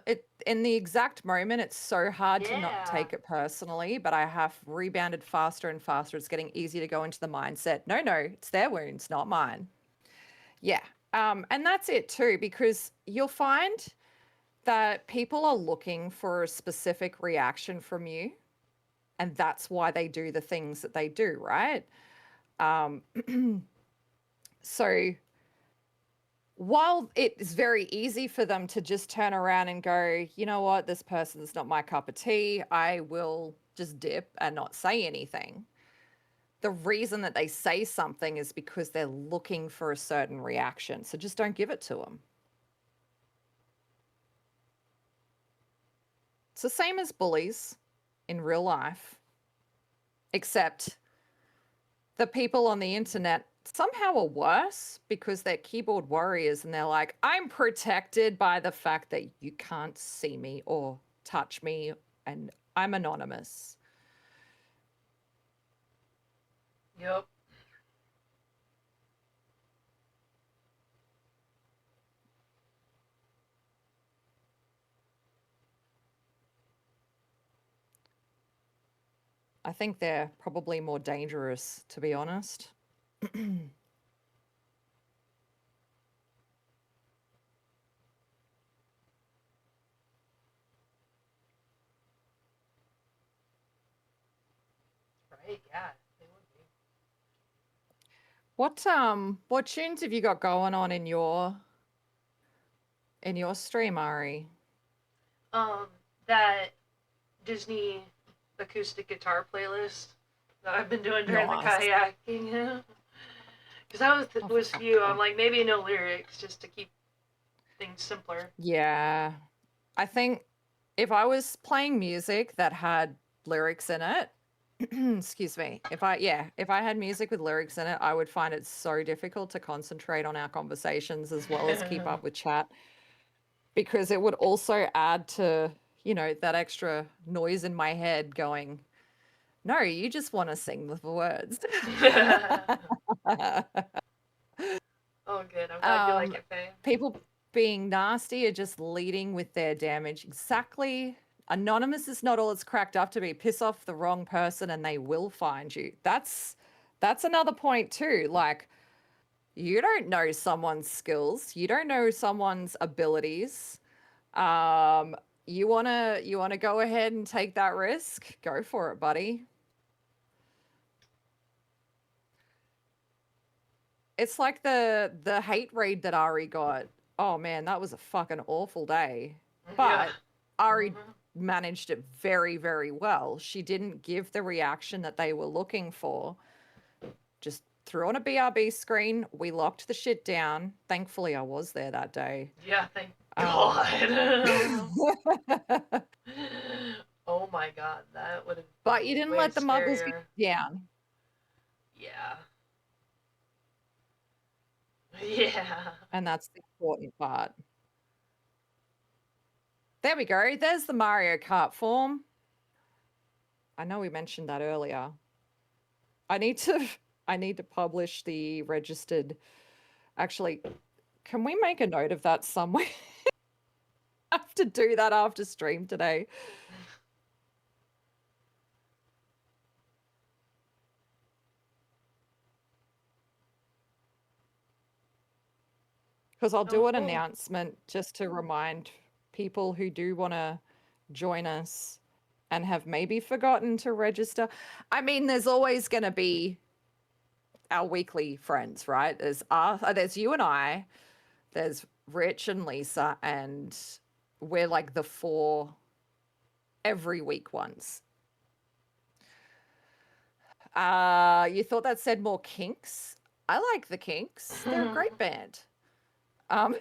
It in the exact moment, it's so hard to not Yeah. take it personally, but I have rebounded faster and faster. It's getting easier to go into the mindset. No, no, it's their wounds, not mine. Yeah. And that's it too, because you'll find that people are looking for a specific reaction from you, and that's why they do the things that they do, right? Um, so while it is very easy for them to just turn around and go, you know what, this person's not my cup of tea, I will just dip and not say anything. The reason that they say something is because they're looking for a certain reaction. So just don't give it to them. It's the same as bullies in real life, except the people on the internet somehow are worse because they're keyboard warriors and they're like, I'm protected by the fact that you can't see me or touch me and I'm anonymous. Yep. I think they're probably more dangerous, to be honest. Right. Yeah. They would be. What tunes have you got going on in your stream, Ari? Um, that Disney acoustic guitar playlist that I've been doing during the Nice. kayaking. Because I Oh, for was fuck's few. I'm sake. like maybe no lyrics just to keep things simpler. Yeah. I think if I was playing music that had lyrics in it, excuse me, if I had music with lyrics in it, I would find it so difficult to concentrate on our conversations as well as keep up with chat because it would also add to, that extra noise in my head going, no, you just want to sing the words. Oh, good. I'm glad you like um, it, Faye. People being nasty are just leading with their damage. Exactly. Anonymous is not all it's cracked up to be. Piss off the wrong person and they will find you. That's another point too. Like, you don't know someone's skills, you don't know someone's abilities. Um, you wanna go ahead and take that risk? Go for it, buddy. It's like the hate raid that Ari got. Oh man, that was a fucking awful day. Yeah. But Ari Hmm. managed it very, very well. She didn't give the reaction that they were looking for. Just threw on a BRB screen. We locked the shit down. Thankfully, I was there that day. Yeah. Thank Um, God. Oh my God, that would have but you been didn't way let the muggles scarier. get down. Yeah. Yeah. And that's the important part. There we go. There's the Mario Kart form. I know we mentioned that earlier. I need to I need to publish the registered. Actually, can we make a note of that somewhere? I have to do that after stream today because I'll Oh, do an cool. announcement just to remind people who do want to join us and have maybe forgotten to register. I mean, there's always going to be our weekly friends, right? There's you and I, there's Rich and Lisa, and we're like the 4 every week ones. You thought that said more Kinks? I like the Kinks. They're a great band. Um,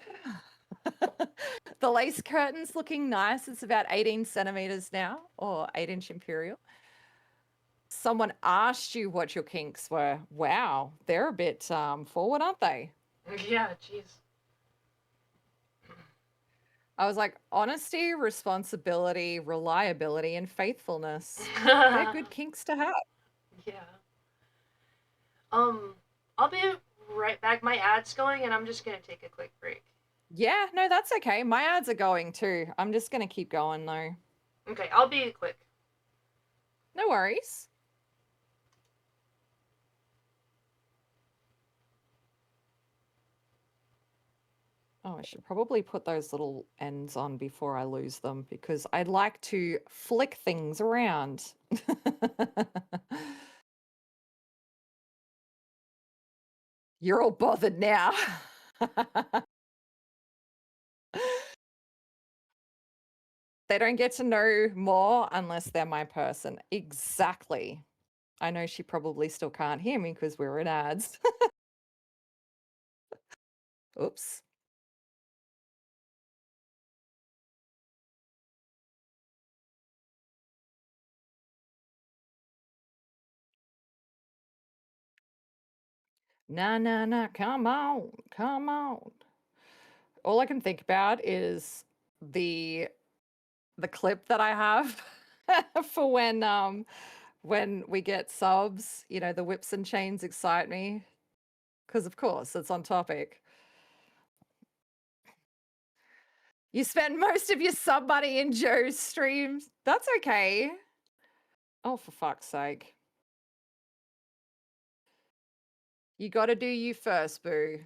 the lace curtain's looking nice. It's about 18 centimeters now, or 8-inch imperial. Someone asked you what your kinks were. Wow, they're a bit forward, aren't they? Yeah, jeez. I was like, honesty, responsibility, reliability, and faithfulness. They're good kinks to have. Yeah. I'll be right back. My ad's going, and I'm just gonna take a quick break. Yeah, no, that's okay. My ads are going too. I'm just going to keep going though. Okay, I'll be quick. No worries. Oh, I should probably put those little ends on before I lose them because I'd like to flick things around. You're all bothered now. They don't get to know more unless they're my person. Exactly. I know she probably still can't hear me because we're in ads. Oops. Nah, come on, come on. All I can think about is the clip that I have for when we get subs, you know, the whips and chains excite me because of course it's on topic. You spend most of your sub money in Joe's streams. That's okay. Oh, for fuck's sake. You got to do you first, boo.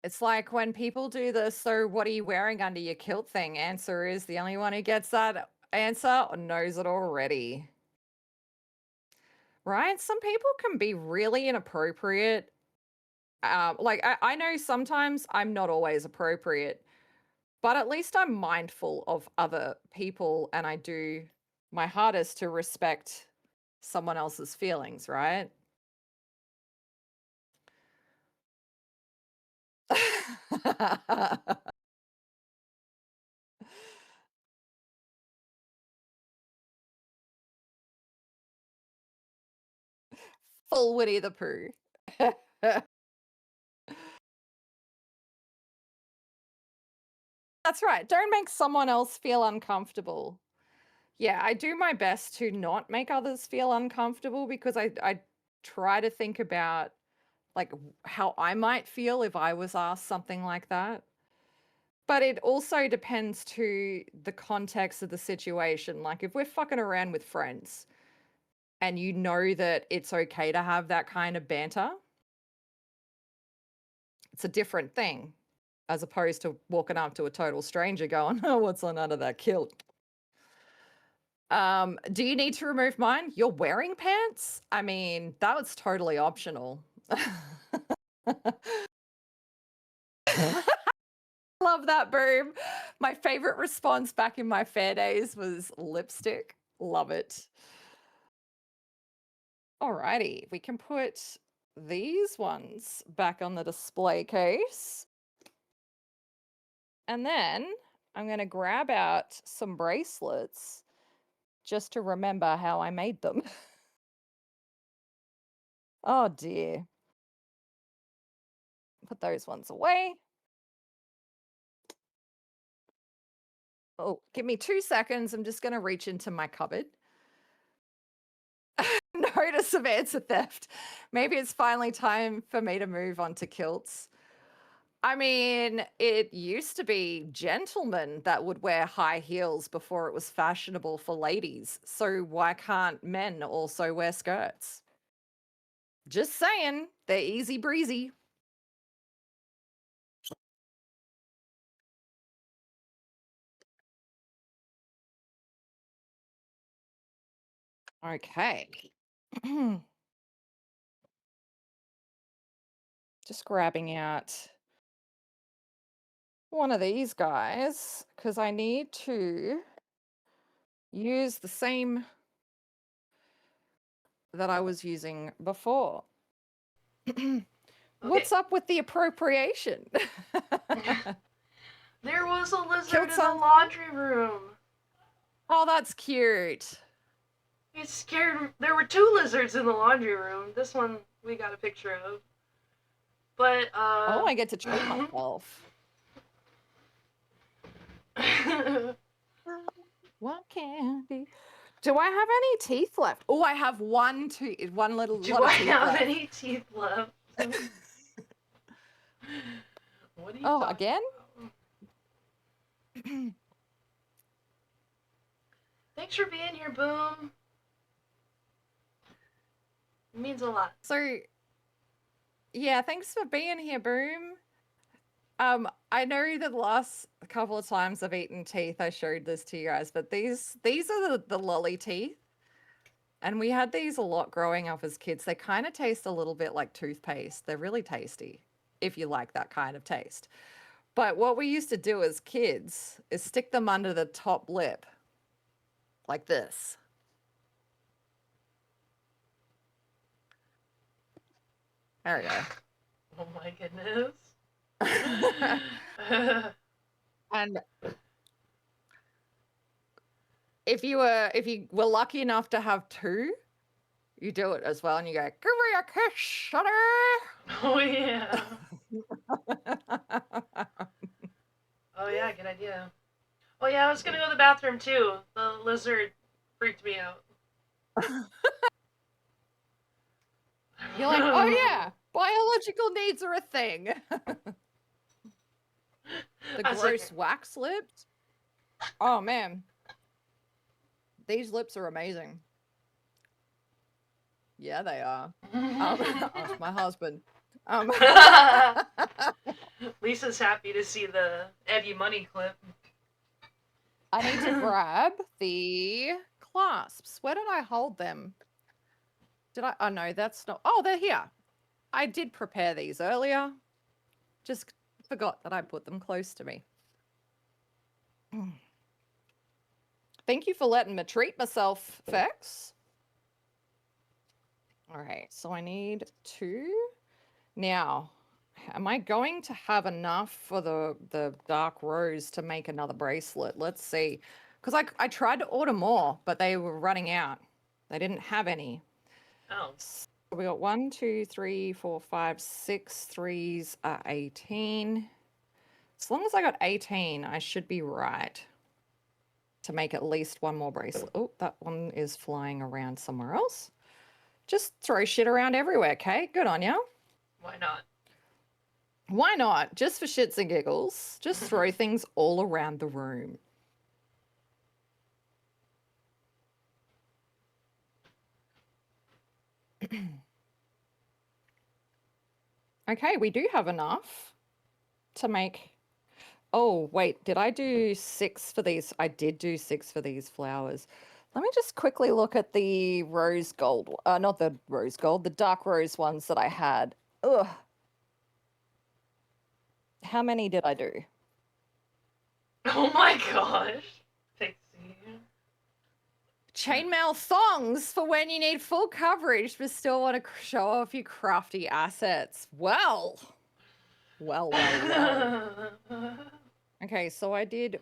It's like when people do the "so what are you wearing under your kilt" thing. Answer is the only one who gets that answer knows it already. Right? Some people can be really inappropriate. Like I know sometimes I'm not always appropriate, but at least I'm mindful of other people and I do my hardest to respect someone else's feelings, right? Full Winnie the Pooh. That's right. Don't make someone else feel uncomfortable. Yeah, I do my best to not make others feel uncomfortable because I try to think about like how I might feel if I was asked something like that. But it also depends to the context of the situation. Like if we're fucking around with friends and you know that it's okay to have that kind of banter, it's a different thing as opposed to walking up to a total stranger going, "Oh, what's on under that kilt?" Do you need to remove mine? You're wearing pants? I mean, that was totally optional. Love that, boom. My favorite response back in my fair days was lipstick. Love it. Alrighty, we can put these ones back on the display case. And then I'm going to grab out some bracelets just to remember how I made them. Oh dear. Put those ones away. Oh, give me 2 seconds. I'm just going to reach into my cupboard. No, notice of answer theft. Maybe it's finally time for me to move on to kilts. I mean, it used to be gentlemen that would wear high heels before it was fashionable for ladies. So why can't men also wear skirts? Just saying, they're easy breezy. Okay. Just grabbing out one of these guys because I need to use the same that I was using before. What's up with the appropriation? There was a lizard Killed in the some- laundry room. Oh, that's cute. It scared. There were 2 lizards in the laundry room. This one we got a picture of. But Oh, I get to treat myself. What candy? Do I have any teeth left? Oh, I have one tooth. One little. Do lot of I teeth have left. any teeth left? What are you Oh, talking again? about? Thanks for being here, Boom. It means a lot. So, yeah, thanks for being here, Boom. I know that the last couple of times I've eaten teeth, I showed this to you guys, but these are the lolly teeth. And we had these a lot growing up as kids. They kind of taste a little bit like toothpaste. They're really tasty if you like that kind of taste. But what we used to do as kids is stick them under the top lip like this. There we go. Oh my goodness. And if you were lucky enough to have 2, you do it as well, and you go, "Give me a kiss, Sonny." Oh yeah. Oh yeah, good idea. Oh yeah, I was gonna go to the bathroom too. The lizard freaked me out. You're like, "Oh yeah, biological needs are a thing." The gross wax lips. Oh man, these lips are amazing. Yeah, they are. Ask my husband. Lisa's happy to see the Eddie Money clip. I need to grab the clasps. Where did I hold them? Did I? Oh no, that's not. Oh, they're here. I did prepare these earlier. Just forgot that I put them close to me. Thank you for letting me treat myself, Fex. All right, so I need 2. Now, am I going to have enough for the dark rose to make another bracelet? Let's see. Because I tried to order more, but they were running out. They didn't have any. Oh. So we got 1, 2, 3, 4, 5, 6 threes are 18. As long as I got 18, I should be right to make at least one more bracelet. Oh, that one is flying around somewhere else. Just throw shit around everywhere, okay? Good on you. Why not? Why not? Just for shits and giggles. Just throw things all around the room. Okay, we do have enough to make... Oh, wait, did I do 6 for these? I did do 6 for these flowers. Let me just quickly look at the rose gold. Not the rose gold, the dark rose ones that I had. Ugh. How many did I do? Oh my gosh. Pixie. Chainmail thongs for when you need full coverage but still want to show off your crafty assets. Well. Okay, so I did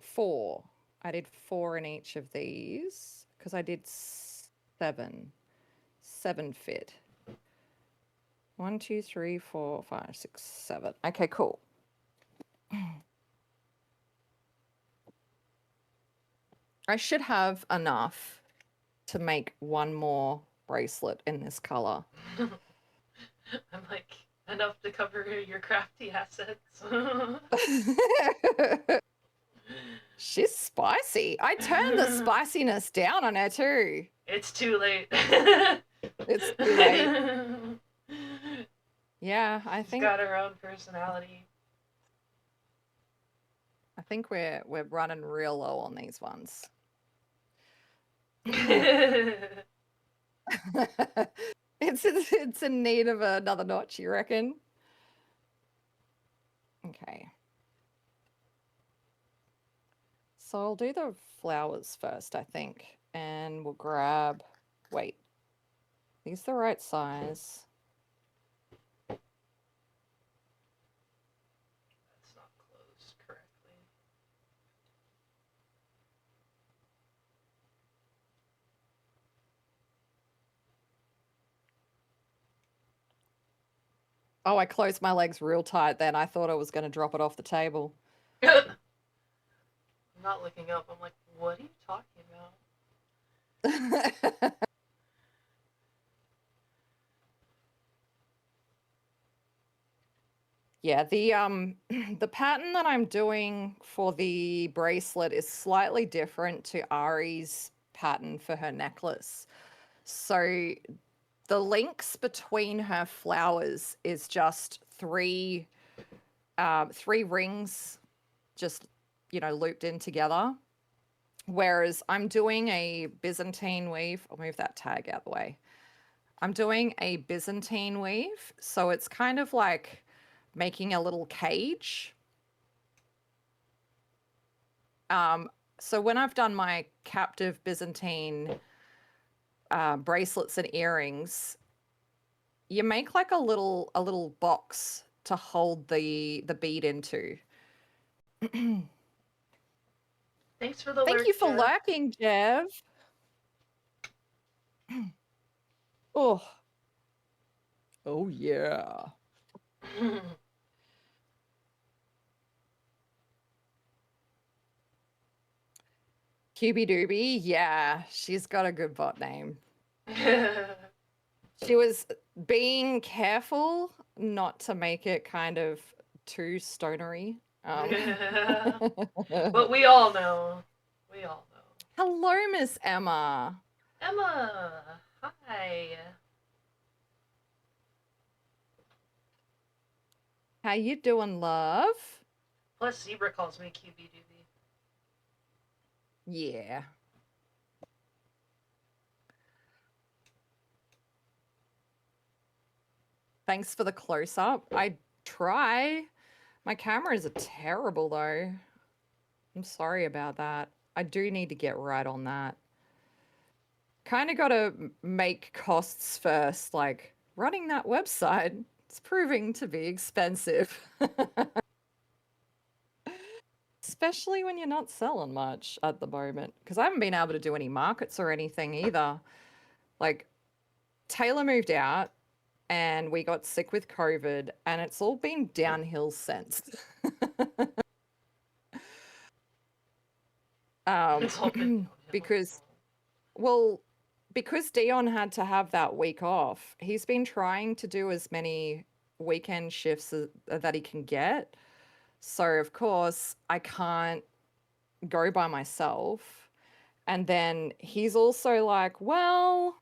4. I did 4 in each of these because I did 7. 7 fit. 1, 2, 3, 4, 5, 6, 7. Okay, cool. I should have enough to make one more bracelet in this color. I'm like, enough to cover your crafty assets. She's spicy. I turned the spiciness down on her too. It's too late. It's too late. Yeah, I She's think got her own personality. we're running real low on these ones. It's in need of another notch, you reckon? Okay. So I'll do the flowers first, I think. And we'll grab, wait, these the right size? That's not closed correctly. Oh, I closed my legs real tight then. I thought I was going to drop it off the table. I'm not looking up. I'm like, what are you talking about? Yeah, the the pattern that I'm doing for the bracelet is slightly different to Ari's pattern for her necklace. So the links between her flowers is just three rings just, looped in together. Whereas I'm doing a Byzantine weave. I'll move that tag out of the way. I'm doing a Byzantine weave, so it's kind of like making a little cage. So when I've done my captive Byzantine bracelets and earrings, you make like a little box to hold the bead into. Thanks for the Thank lurk, you for Jeff. lurking, Jev. Oh. Oh yeah. QB Doobie, yeah, she's got a good bot name. She was being careful not to make it kind of too stonery. But we all know. We all know. Hello, Miss Emma. Emma, hi. How you doing, love? Plus, Zebra calls me QB Doobie. Yeah. Thanks for the close-up. I try. My cameras are terrible, though. I'm sorry about that. I do need to get right on that. Kind of got to make costs first, like running that website. It's proving to be expensive. Especially when you're not selling much at the moment. Because I haven't been able to do any markets or anything either. Like, Taylor moved out and we got sick with COVID, and it's all been downhill since. It's all been because, well, because Dion had to have that week off, he's been trying to do as many weekend shifts that he can get. So, of course, I can't go by myself. And then he's also like, well,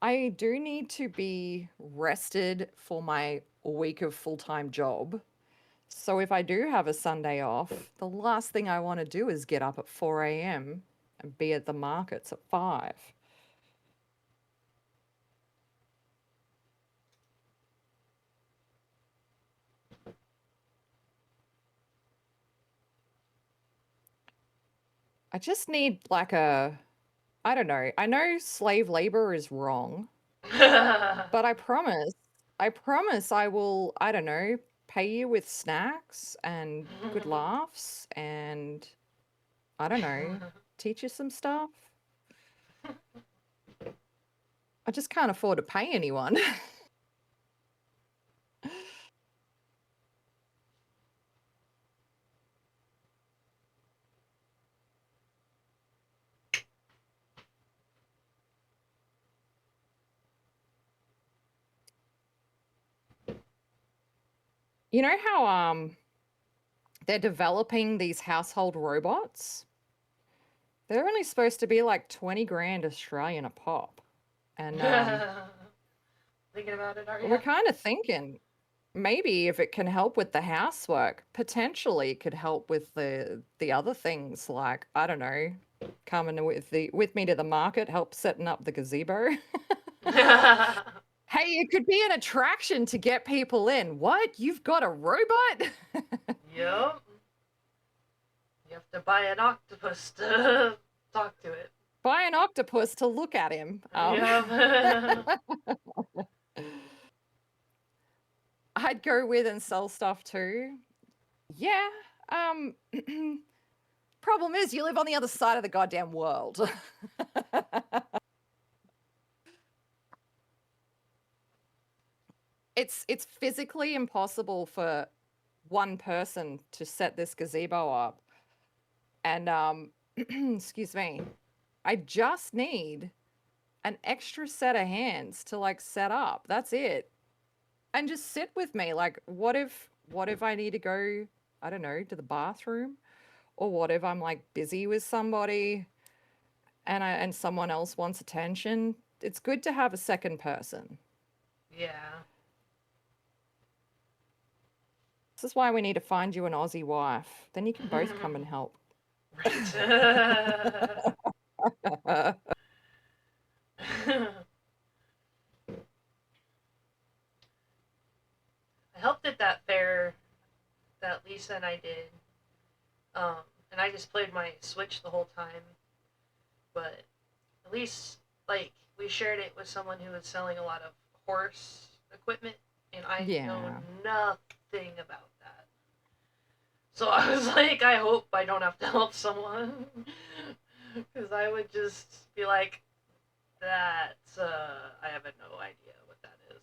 I do need to be rested for my week of full-time job. So if I do have a Sunday off, the last thing I want to do is get up at 4 a.m. and be at the markets at 5. I just need like I don't know. I know slave labor is wrong, but I promise I will, I don't know, pay you with snacks and good laughs and I don't know, teach you some stuff. I just can't afford to pay anyone. You know how they're developing these household robots? They're only supposed to be like 20 grand Australian a pop. And Thinking about it, are we're you? kind of thinking maybe if it can help with the housework, potentially it could help with the other things like, I don't know, coming with me to the market, help setting up the gazebo. Hey, it could be an attraction to get people in. What? You've got a robot? Yep. You have to buy an octopus to talk to it. Buy an octopus to look at him. Yep. I'd go with and sell stuff too. Yeah. Um problem is you live on the other side of the goddamn world. It's physically impossible for one person to set this gazebo up. And excuse me. I just need an extra set of hands to like set up. That's it. And just sit with me. Like what if I need to go, I don't know, to the bathroom? Or what if I'm like busy with somebody and someone else wants attention? It's good to have a second person. Yeah. This is why we need to find you an Aussie wife. Then you can both come and help. Right. I helped at that fair that Lisa and I did. Um, and I just played my Switch the whole time. But at least, like, we shared it with someone who was selling a lot of horse equipment, and I know Yeah. nothing about that. So I was like, I hope I don't have to help someone. Because I would just be like, that's, I have no idea what that is.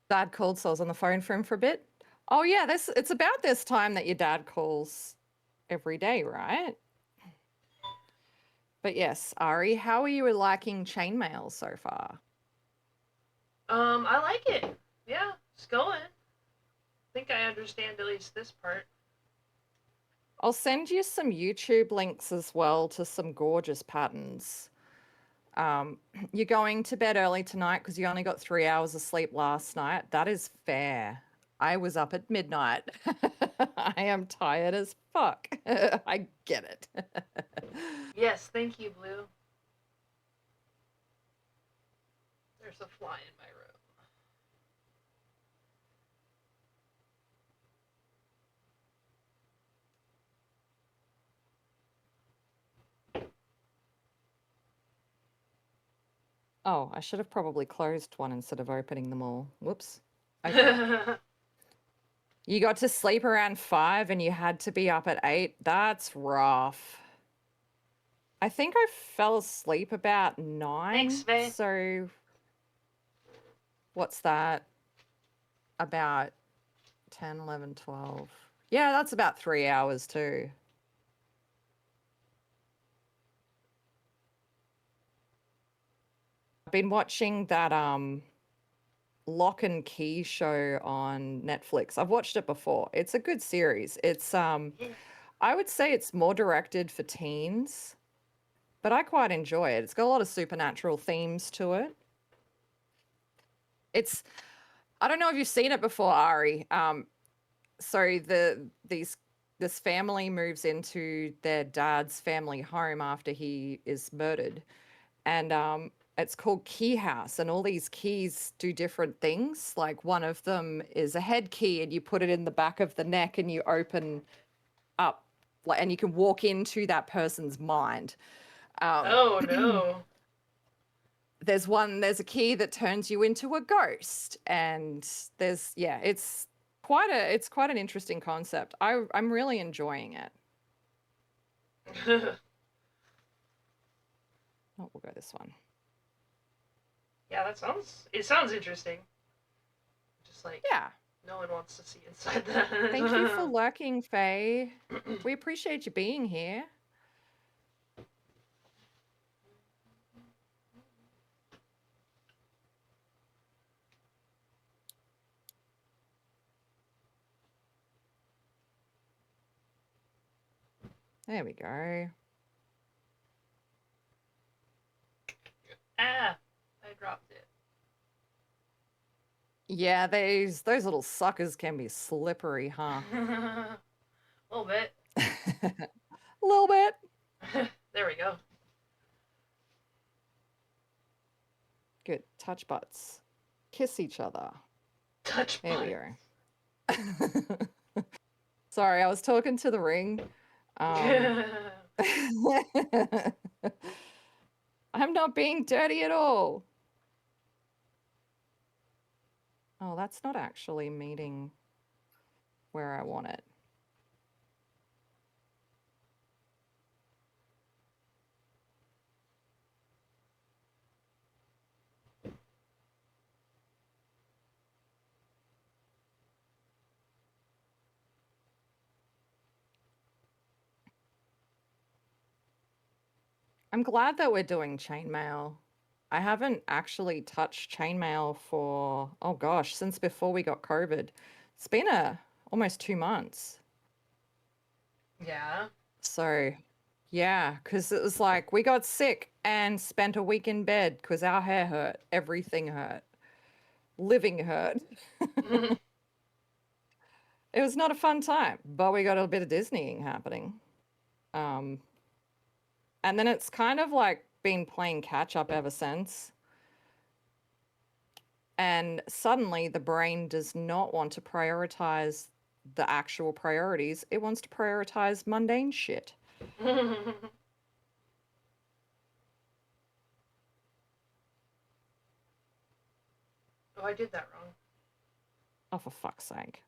Dad called, so I was on the phone for him for a bit. Oh yeah, it's about this time that your dad calls every day, right? But yes, Ari, how are you liking Chainmail so far? I like it. Yeah, it's going. I think I understand at least this part. I'll send you some YouTube links as well to some gorgeous patterns. Um, you're going to bed early tonight because you only got 3 hours of sleep last night. That is fair. I was up at midnight. I am tired as fuck. I get it. Yes, thank you, Blue. There's a fly in my room. Oh, I should have probably closed one instead of opening them all. Whoops. Okay. You got to sleep around 5 and you had to be up at 8. That's rough. I think I fell asleep about 9. Thanks, Faye. So what's that? About 10, 11, 12. Yeah, that's about 3 hours too. I've been watching that Lock and Key show on Netflix. I've watched it before. It's a good series. It's I would say it's more directed for teens, but I quite enjoy it. It's got a lot of supernatural themes to it. It's I don't know if you've seen it before, Ari. So this family moves into their dad's family home after he is murdered, and it's called Key House, and all these keys do different things. Like one of them is a head key, and you put it in the back of the neck, and you open up, like, and you can walk into that person's mind. Oh no. There's a key that turns you into a ghost, and it's quite an interesting concept. I'm really enjoying it. Oh, we'll go this one. Yeah, it sounds interesting. Just like Yeah. no one wants to see inside that. Thank you for lurking, Faye. We appreciate you being here. There we go. Ah, I dropped it. Yeah, those little suckers can be slippery, huh? A little bit. A little bit. There we go. Good. Touch butts. Kiss each other. Touch There we butt. go. Sorry, I was talking to the ring. I'm not being dirty at all. Oh, that's not actually meeting where I want it. I'm glad that we're doing chainmail. I haven't actually touched chainmail for, oh gosh, since before we got COVID. It's been almost 2 months. Yeah. So, yeah, because it was like we got sick and spent a week in bed because our hair hurt, everything hurt, living hurt. It was not a fun time, but we got a bit of Disneying happening. Um, and then it's kind of like been playing catch up ever since. And suddenly the brain does not want to prioritize the actual priorities. It wants to prioritize mundane shit. Oh, I did that wrong. Oh, for fuck's sake.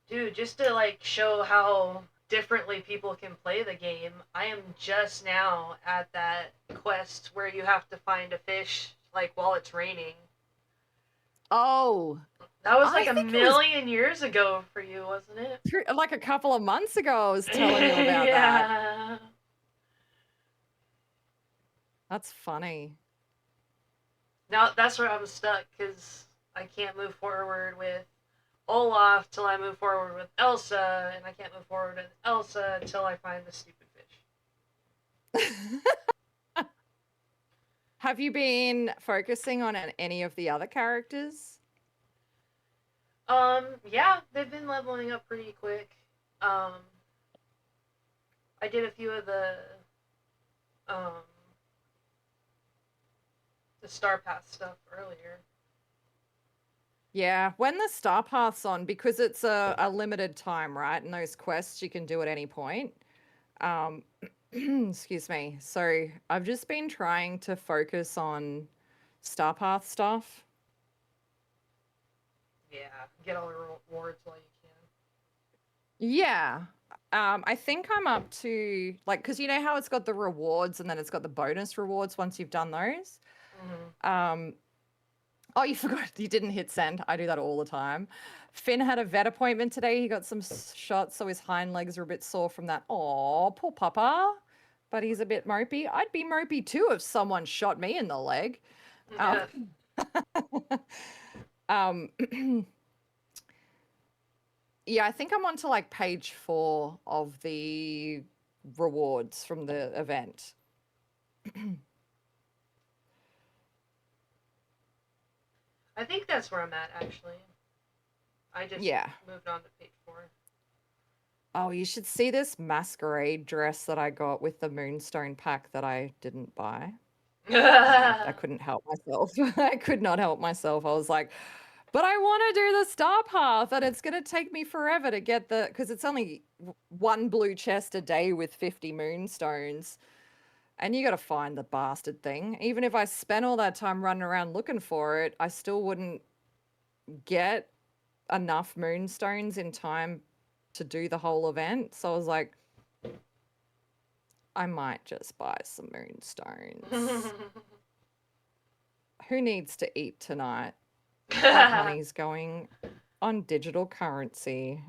Dude, just to like show how differently people can play the game, I am just now at that quest where you have to find a fish like while it's raining. Oh, That was I like a think it was million years ago for you, wasn't it? like a couple of months ago I was telling you about that. Yeah. That's funny. Now that's where I'm stuck because I can't move forward with Olaf till I move forward with Elsa, and I can't move forward with Elsa until I find the stupid fish. Have you been focusing on any of the other characters? Yeah, they've been leveling up pretty quick. Um, I did a few of um the Star Path stuff earlier. Yeah, when the Star Path's on, because it's a limited time, right? And those quests you can do at any point. Um, excuse me. So I've just been trying to focus on Star Path stuff. Yeah, get all the rewards while you Yeah. I think I'm up to like, because you know how it's got the rewards and then it's got the bonus rewards once you've done those. can. Oh, you forgot you didn't hit send. I do that all the time. Finn had a vet appointment today. He got some shots, so his hind legs are a bit sore from that. Oh, poor papa. But he's a bit mopey. I'd be mopey too if someone shot me in the leg. Um, um, yeah, I think I'm on to like page 4 of the rewards from the event. I think that's where I'm at actually. I just Yeah. moved on to page 4. Oh, you should see this masquerade dress that I got with the Moonstone pack that I didn't buy. I couldn't help myself. I could not help myself. I was like, but I want to do the Star Path, and it's going to take me forever to get because it's only one blue chest a day with 50 moonstones. And you got to find the bastard thing. Even if I spent all that time running around looking for it, I still wouldn't get enough moonstones in time to do the whole event. So I was like, I might just buy some moonstones. Who needs to eat tonight? That money's going on digital currency.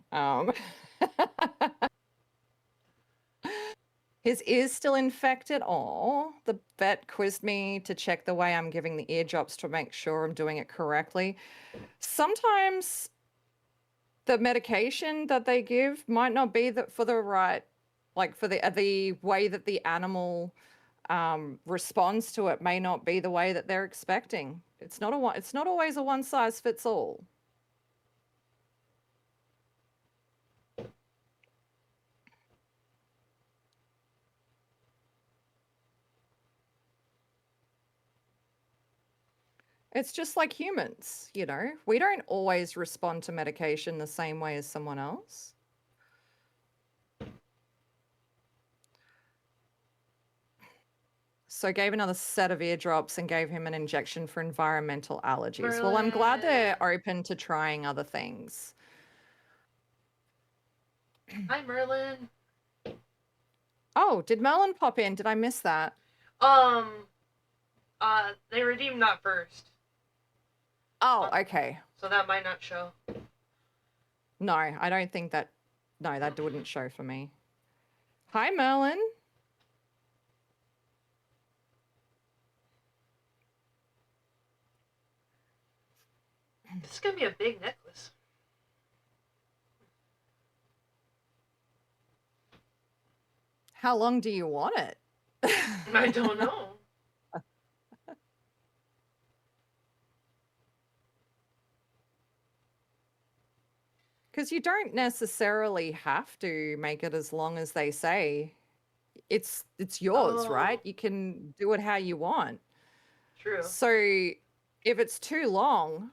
His ear's still infected. Oh, the vet quizzed me to check the way I'm giving the ear drops to make sure I'm doing it correctly. Sometimes the medication that they give might not be for the right Like for the way that the animal responds to it may not be the way that they're expecting. It's not always a one size fits all. It's just like humans, you know. We don't always respond to medication the same way as someone else. So gave another set of eardrops and gave him an injection for environmental allergies. Well, I'm glad they're Merlin. open to trying other things. Hi, Merlin. Oh, did Merlin pop in? Did I miss that? Um, they redeemed that first. Oh, okay. So that might not show. No, I don't think that. No, that wouldn't show for me. Hi, Merlin. This is gonna be a big necklace. How long do you want it? I don't know. Because you don't necessarily have to make it as long as they say. It's yours, right? Oh, You can do it how you want. true. So if it's too long,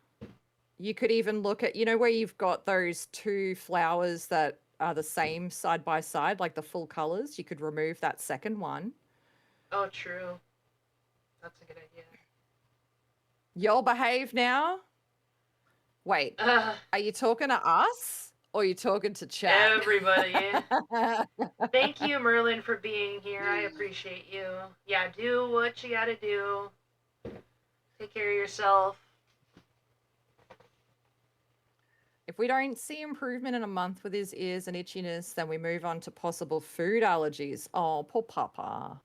you could even look at, you know, where you've got those two flowers that are the same side by side, like the full colors, you could remove that second one. Oh, true. That's a good idea. You'll behave now. Wait, are you talking to us or are you talking to chat? Everybody. Thank you, Merlin, for being here. I appreciate you. Yeah, do what you gotta do. Take care of yourself. If we don't see improvement in a month with his ears and itchiness, then we move on to possible food allergies. Oh, poor Papa.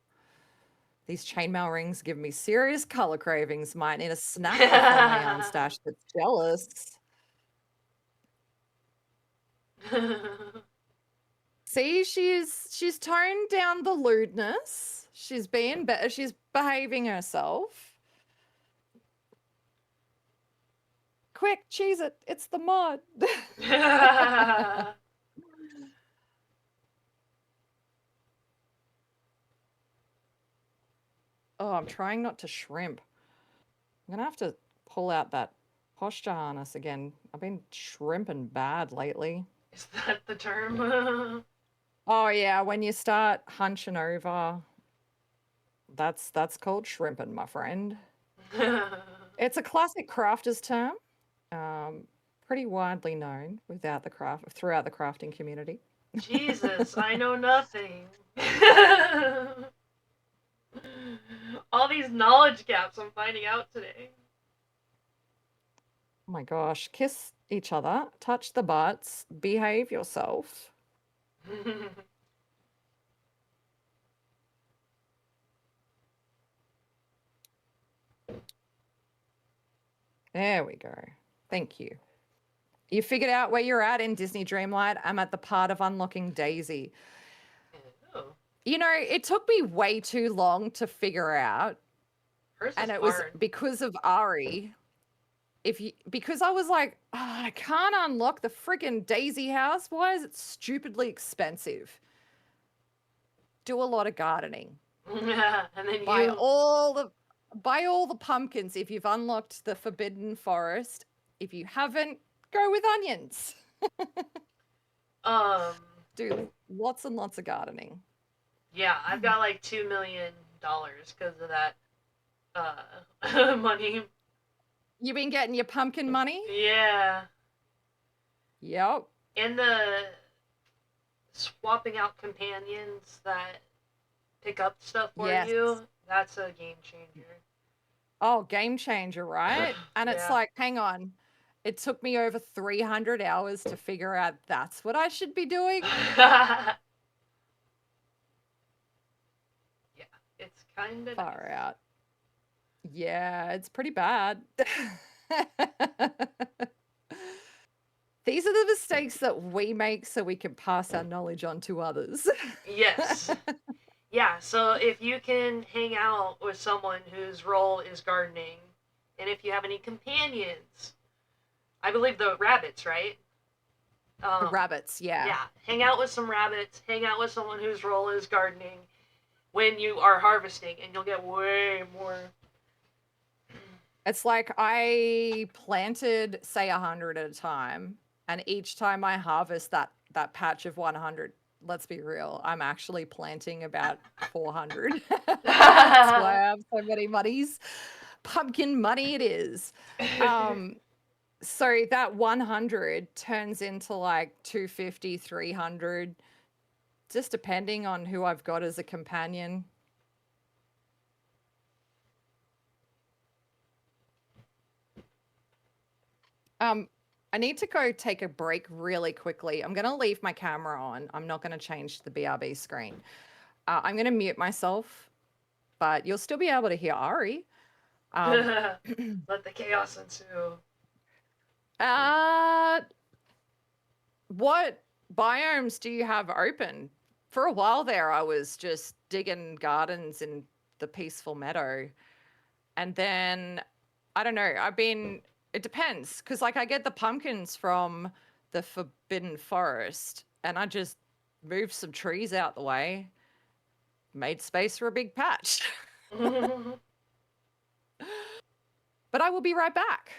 These chainmail rings give me serious color cravings. Might need a snack to fund my yarn stash that's jealous. See, she's toned down the lewdness. She's being better. She's behaving herself. Quick, cheese it. It's the mod. Oh, I'm trying not to shrimp. I'm gonna have to pull out that posture harness again. I've been shrimping bad lately. Is that the term? Oh yeah, when you start hunching over, that's called shrimping, my friend. It's a classic crafter's term, pretty widely known throughout the crafting community. Jesus, I know nothing. All these knowledge gaps I'm finding out today. Oh my gosh, kiss each other, touch the butts, behave yourself. There we go. Thank you. You figured out where you're at in Disney Dreamlight. I'm at the part of unlocking Daisy. Oh, You know, it took me way too long to figure out, hers and is it was hard. because of Ari. Because I was like, oh, I can't unlock the freaking Daisy house. Why is it stupidly expensive? Do a lot of gardening. And then Buy you. all the pumpkins if you've unlocked the Forbidden Forest. If you haven't, go with onions. Um. Do lots and lots of gardening. Yeah, I've got like $2 million because of that money. You been getting your pumpkin money? Yeah. Yep. And the swapping out companions that pick up stuff for Yes. you, that's a game changer. Oh, game changer, right? And it's Yeah. like, hang on. It took me over 300 hours to figure out that's what I should be doing. Yeah, it's kind of Far nice. out. Yeah, it's pretty bad. These are the mistakes that we make so we can pass our knowledge on to others. Yes. Yeah, so if you can hang out with someone whose role is gardening, and if you have any companions, I believe the rabbits, right? The Um, rabbits, yeah. yeah, hang out with some rabbits, hang out with someone whose role is gardening when you are harvesting, and you'll get way more. It's like I planted, say, 100 at a time, and each time I harvest that patch of 100, let's be real, I'm actually planting about 400. That's why I have so many monies. Pumpkin money it is. So that 100 turns into like 250, 300, just depending on who I've got as a companion. I need to go take a break really quickly. I'm going to leave my camera on. I'm not going to change the BRB screen. I'm going to mute myself, but you'll still be able to hear Ari. Let the chaos ensue. Uh, what biomes do you have open? For a while there, I was just digging gardens in the peaceful meadow. And then, I don't know, it depends. Because, like, I get the pumpkins from the Forbidden Forest, and I just moved some trees out the way, made space for a big patch. But I will be right back.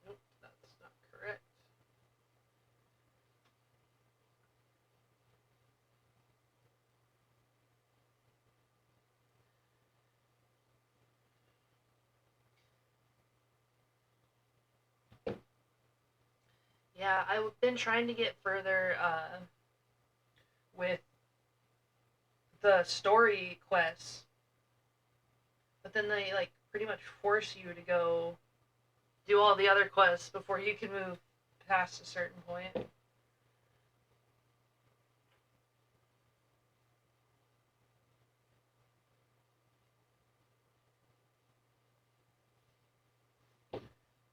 Nope, that's not correct. Yeah, I've been trying to get further with the story quests, but then they like pretty much force you to go do all the other quests before you can move past a certain point.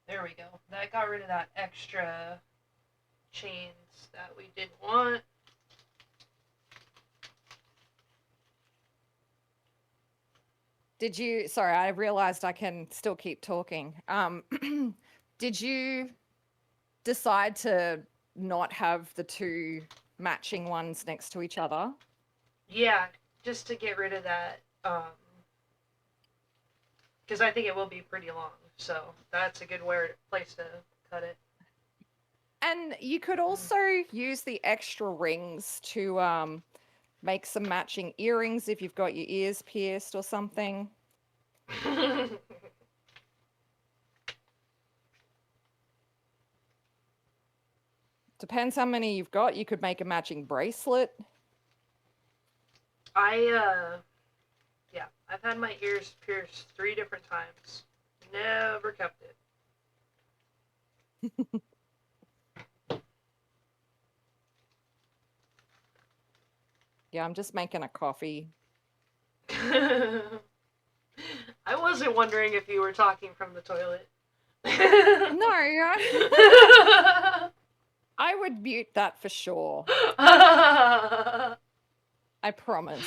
There we go. That got rid of that extra chains that we didn't want. Sorry, I realized I can still keep talking. Did you decide to not have the two matching ones next to each other? Yeah, just to get rid of that. Because I think it will be pretty long. So that's a good place to cut it. And you could also use the extra rings to make some matching earrings if you've got your ears pierced or something. Depends how many you've got. You could make a matching bracelet. Yeah, I've had my ears pierced 3 different times. Never kept it. Yeah, I'm just making a coffee. I wasn't wondering if you were talking from the toilet. No, I would mute that for sure. I promise.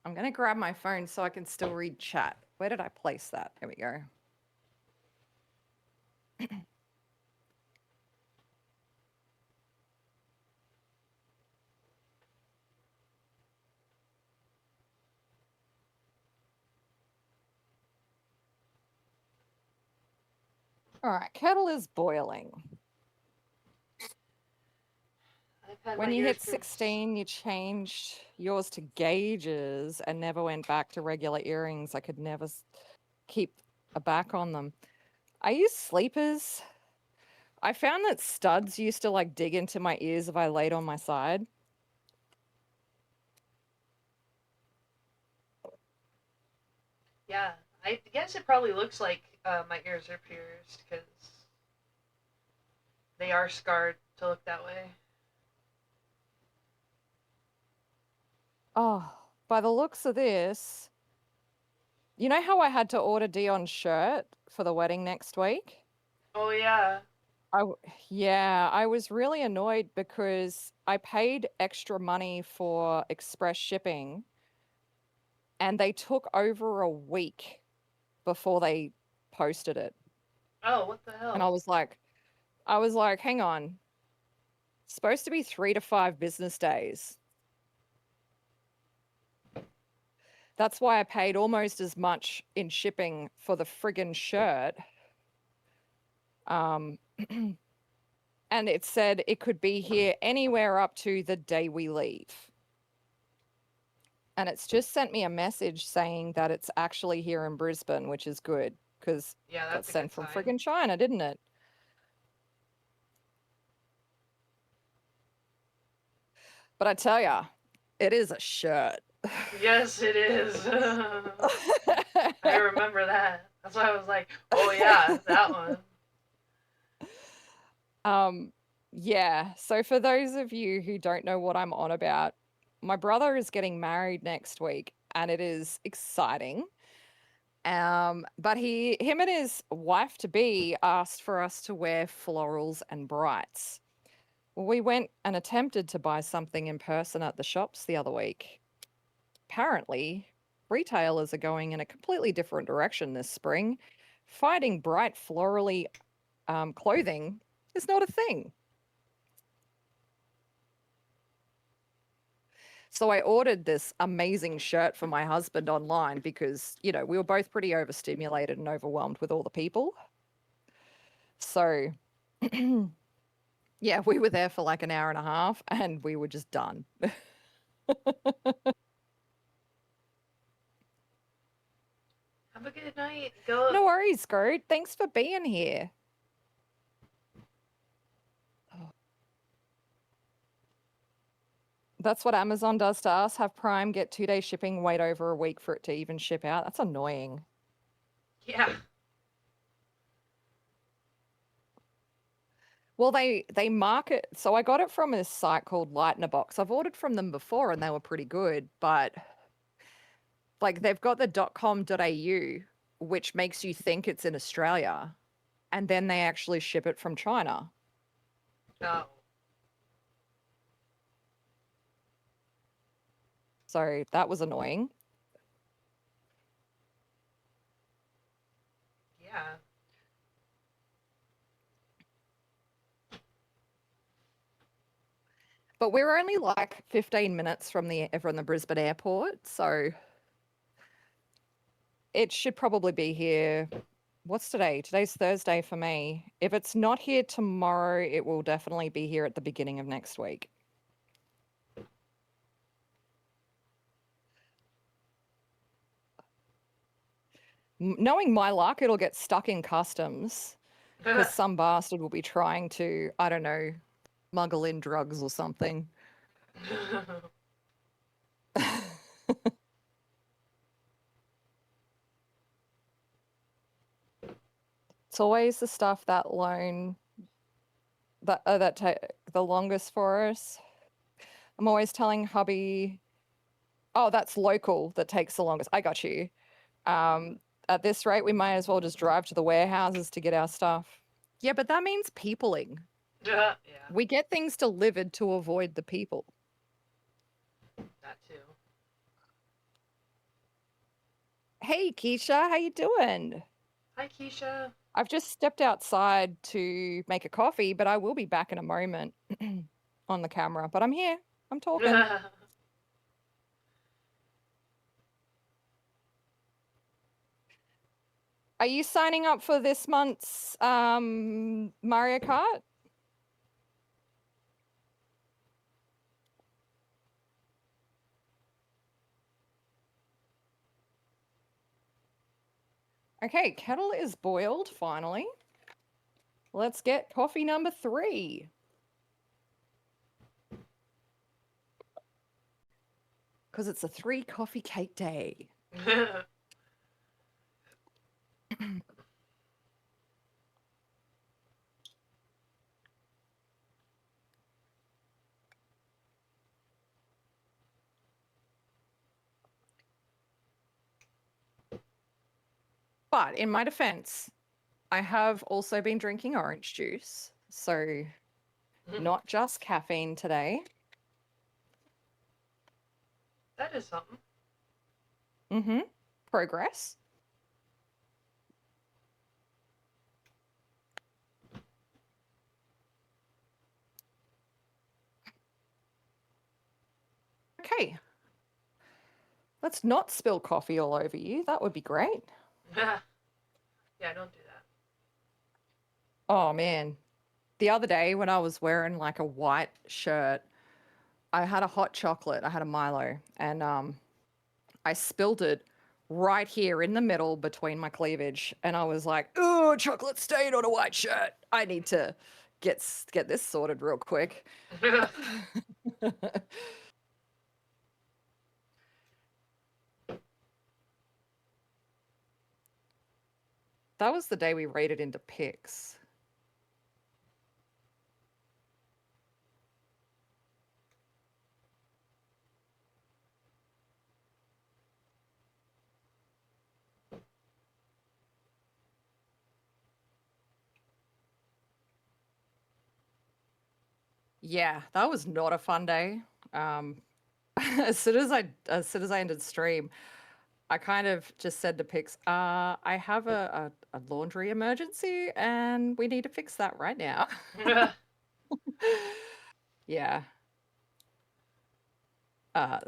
I'm going to grab my phone so I can still read chat. Where did I place that? There we go. All right, kettle is boiling. When you hit 16, you changed yours to gauges and never went back to regular earrings. I could never keep a back on them. I use sleepers. I found that studs used to like dig into my ears if I laid on my side. Yeah, I guess it probably looks like my ears are pierced because they are scarred to look that way. Oh, by the looks of this, you know how I had to order Dion's shirt for the wedding next week? Oh yeah. Yeah, I was really annoyed because I paid extra money for express shipping and they took over a week before they posted it. Oh, what the And hell? I was like, hang on, it's supposed to be 3 to 5 business days. That's why I paid almost as much in shipping for the friggin' shirt. Um, and it said it could be here anywhere up to the day we leave. And it's just sent me a message saying that it's actually here in Brisbane, which is good because Yeah, it got that's a good sent from sign. friggin' China, didn't it? But I tell ya, it is a shirt. Yes, it is. I remember that. That's why I was like, oh yeah, that one. Um, yeah. So for those of you who don't know what I'm on about, my brother is getting married next week, and it is exciting. But him and his wife to be asked for us to wear florals and brights. Well, we went and attempted to buy something in person at the shops the other week. Apparently, retailers are going in a completely different direction this spring. Finding bright florally clothing is not a thing. So I ordered this amazing shirt for my husband online because, you know, we were both pretty overstimulated and overwhelmed with all the people. So, yeah, we were there for like an hour and a half and we were just done. Have a good night. Go. No worries, Groot. Thanks for being here. That's what Amazon does to us. Have Prime, get 2 day shipping, wait over a week for it to even ship out. That's annoying. Yeah. Well, they market. So I got it from a site called Light in a Box. I've ordered from them before and they were pretty good, but like they've got the .com.au, which makes you think it's in Australia, and then they actually ship it from China. Oh. So that was annoying. Yeah. But we're only like 15 minutes from the Brisbane airport, so it should probably be here. What's today? Today's Thursday for me. If it's not here tomorrow, it will definitely be here at the beginning of next week. Knowing my luck, it'll get stuck in customs because some bastard will be trying to, I don't know, smuggle in drugs or something. It's always the stuff that take the longest for us. I'm always telling hubby, oh, that's local that takes the longest. I got you. At this rate, we might as well just drive to the warehouses to get our stuff. Yeah, but that means peopling. Yeah. We get things delivered to avoid the people. That too. Hey, Keisha, how you doing? Hi, Keisha. I've just stepped outside to make a coffee, but I will be back in a moment on the camera. But I'm here. I'm talking. Are you signing up for this month's Mario Kart? Okay, kettle is boiled finally. Let's get coffee number 3. Because it's a 3 coffee cake day. But in my defense, I have also been drinking orange juice. So not just caffeine today. That is something. Mm-hmm. Progress. Okay. Let's not spill coffee all over you. That would be great. Yeah, don't do that. Oh, man. The other day when I was wearing like a white shirt, I had a hot chocolate. I had a Milo, and I spilled it right here in the middle between my cleavage, and I was like, "Oh, chocolate stain on a white shirt. I need to get this sorted real quick." That was the day we raided into pics. Yeah, that was not a fun day. As soon as I ended stream, I kind of just said to Pix, I have a laundry emergency and we need to fix that right now. Yeah. Uh,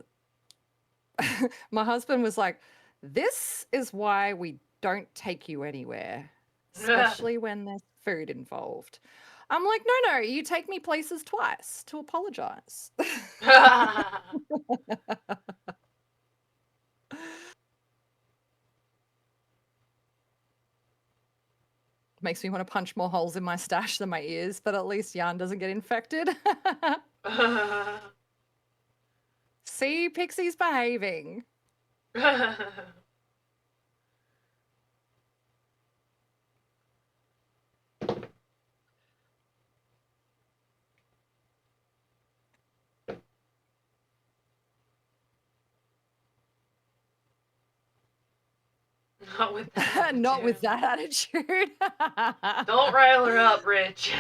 my husband was like, this is why we don't take you anywhere, especially when there's food involved. I'm like, no, you take me places twice to apologize. Makes me want to punch more holes in my stash than my ears, but at least Jan doesn't get infected. See, Pixie's behaving. Not with that attitude. Not with that attitude. Don't rile her up, Rich.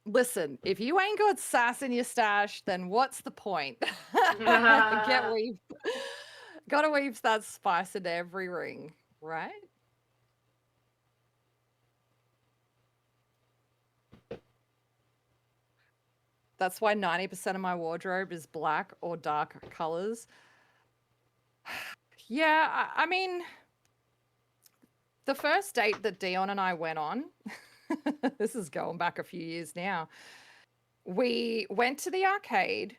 Listen, if you ain't got sass in your stash, then what's the point? Gotta weave that spice into every ring, right? That's why 90% of my wardrobe is black or dark colors. Yeah, I mean, the first date that Dion and I went on, this is going back a few years now, we went to the arcade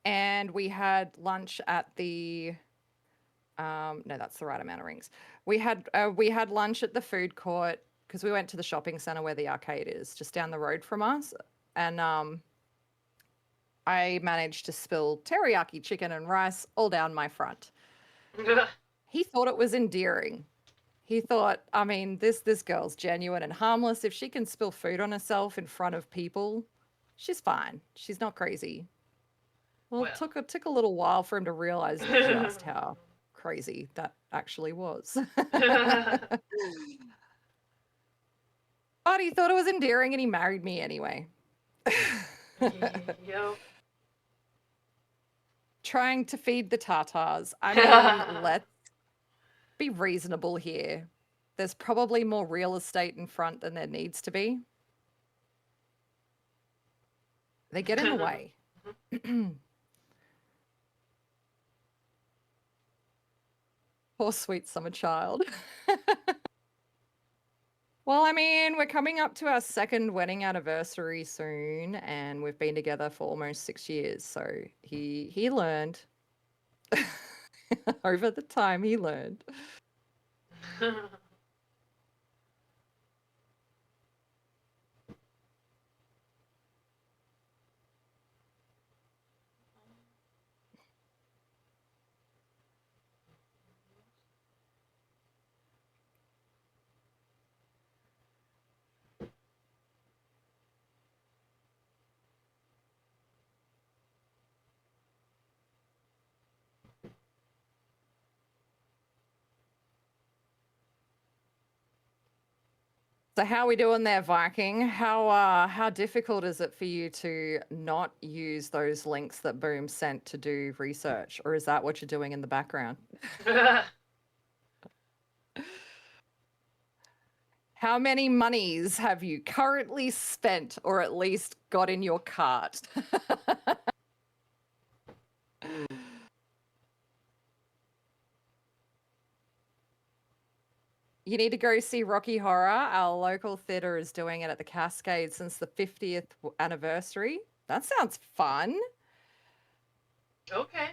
and we had lunch at the no, that's the right amount of rings. We had lunch at the food court because we went to the shopping center where the arcade is, just down the road from us. And I managed to spill teriyaki chicken and rice all down my front. He thought it was endearing. He thought, I mean, this girl's genuine and harmless. If she can spill food on herself in front of people, she's fine. She's not crazy. Well, it took a little while for him to realize just how crazy that actually was. But he thought it was endearing and he married me anyway. Yo. Trying to feed the Tartars. I mean, let's be reasonable here. There's probably more real estate in front than there needs to be. They get in the way. Poor sweet summer child. Well, I mean, we're coming up to our second wedding anniversary soon, and we've been together for almost 6 years. So he learned over the time he learned. So how are we doing there, Viking? How difficult is it for you to not use those links that Boom sent to do research, or is that what you're doing in the background? How many monies have you currently spent, or at least got in your cart? You need to go see Rocky Horror. Our local theatre is doing it at the Cascade since the 50th anniversary. That sounds fun. Okay.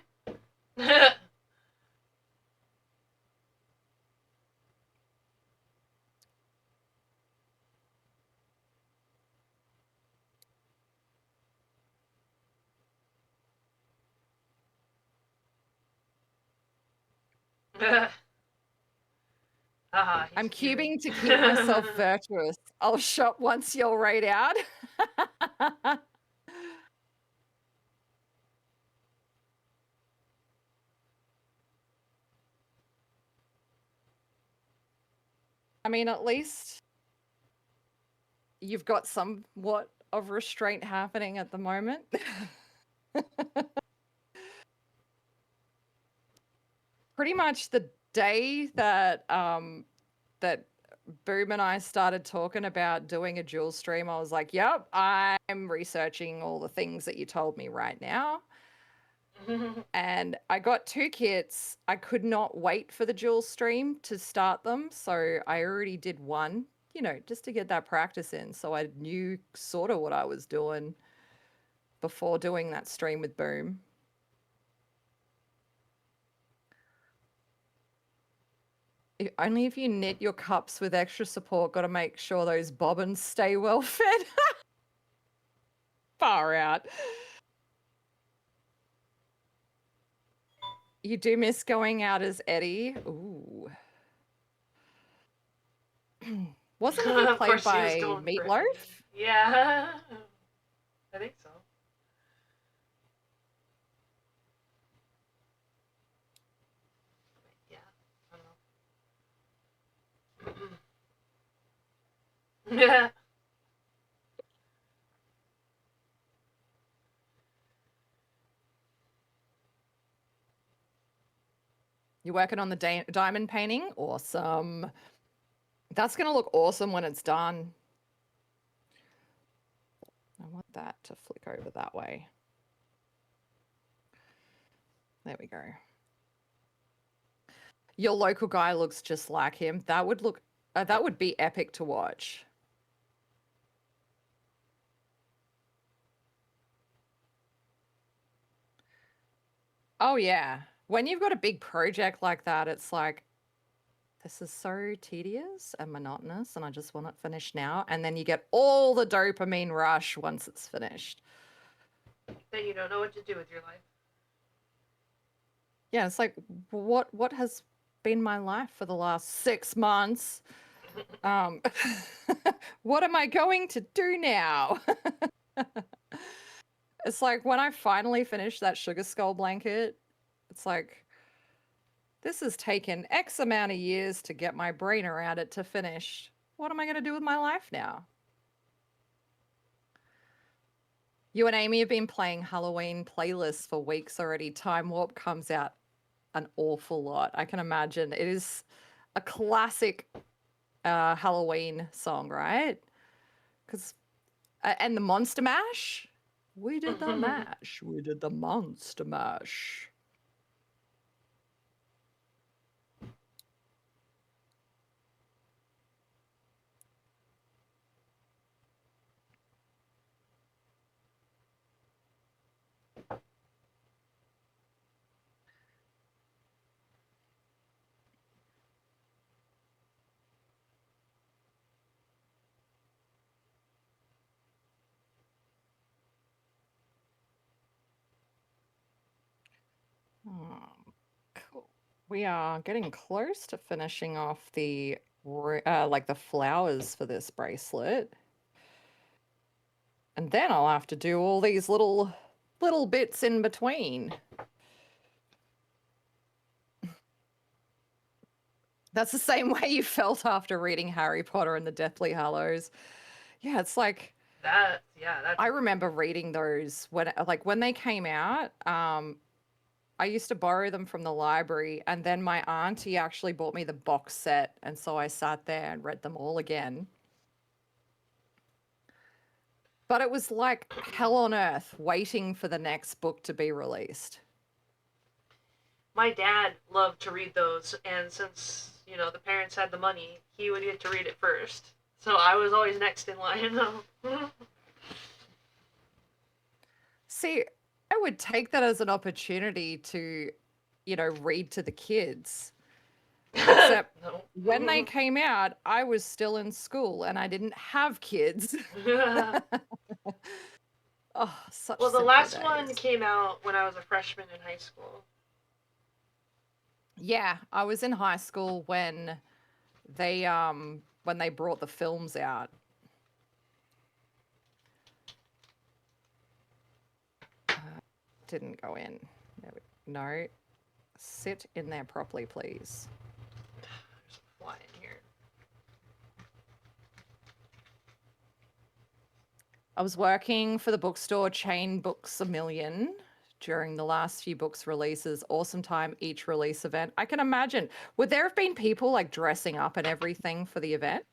Haha, he's I'm cubing. cubing to keep myself virtuous. I'll shop once you're raid out. I mean, at least you've got somewhat of restraint happening at the moment. Pretty much the day that that Boom and I started talking about doing a dual stream, I was like, yep, I'm researching all the things that you told me right now. And I got 2 kits. I could not wait for the dual stream to start them. So I already did one, just to get that practice in. So I knew sort of what I was doing before doing that stream with Boom. Only if you knit your cups with extra support, got to make sure those bobbins stay well fed. Far out. You do miss going out as Eddie. Ooh. Wasn't he Of played course, she was by going for it. Meatloaf? Yeah, I think so. Yeah, I don't know. Yeah. You're working on the diamond painting? Awesome. That's going to look awesome when it's done. I want that to flick over that way. There we go. Your local guy looks just like him. That would be epic to watch. Oh yeah. When you've got a big project like that, it's like, this is so tedious and monotonous and I just want it finished now. And then you get all the dopamine rush once it's finished. Then you don't know what to do with your life. Yeah, it's like, what has been my life for the last 6 months? What am I going to do now? It's like when I finally finished that sugar skull blanket, it's like, this has taken X amount of years to get my brain around it to finish. What am I going to do with my life now? You and Amy have been playing Halloween playlists for weeks already. Time Warp comes out an awful lot. I can imagine. It is a classic Halloween song, right? Because and the Monster Mash. We did the mash. We did the Monster Mash. Cool. We are getting close to finishing off the like the flowers for this bracelet. And then I'll have to do all these little bits in between. That's the same way you felt after reading Harry Potter and the Deathly Hallows. Yeah, it's like That's I remember reading those when they came out. I used to borrow them from the library, and then my auntie actually bought me the box set, and so I sat there and read them all again. But it was like hell on earth waiting for the next book to be released. my dad loved to read those, and since the parents had the money, he would get to read it first. So I was always next in line. See, I would take that as an opportunity to, read to the kids. Except No. when they came out, I was still in school and I didn't have kids. Oh, such Well, the simpler last one days. came out when I was a freshman in high school. Yeah, I was in high school when they brought the films out. Didn't go in. No. Sit in there properly, please. There's a fly in here. I was working for the bookstore Chain Books a Million during the last few books releases. Awesome time each release event. I can imagine. Would there have been people like dressing up and everything for the event,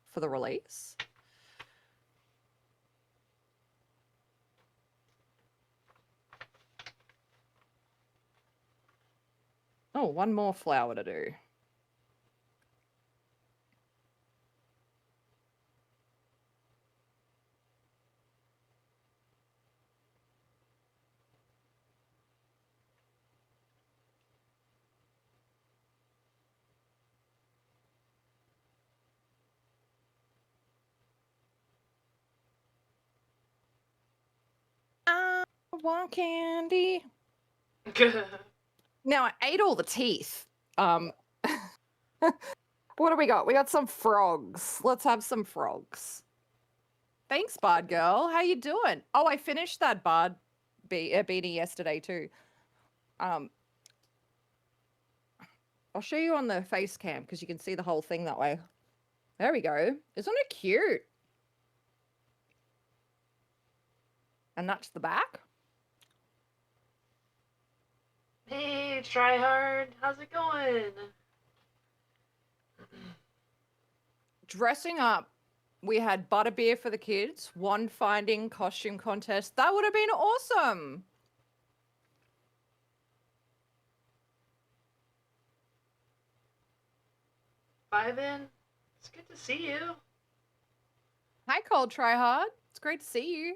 for the release? Oh, one more flower to do. I want candy. Now I ate all the teeth. What do we got? We got some frogs. Let's have some frogs. Thanks, Bard Girl. How you doing? Oh, I finished that Bard beanie yesterday too. I'll show you on the face cam because you can see the whole thing that way. There we go. Isn't it cute? And that's the back. Hey, try hard. How's it going? Dressing up, we had butterbeer for the kids, wand finding, costume contest. That would have been awesome. Vibin, it's good to see you. Hi, Cold Try Hard. It's great to see you.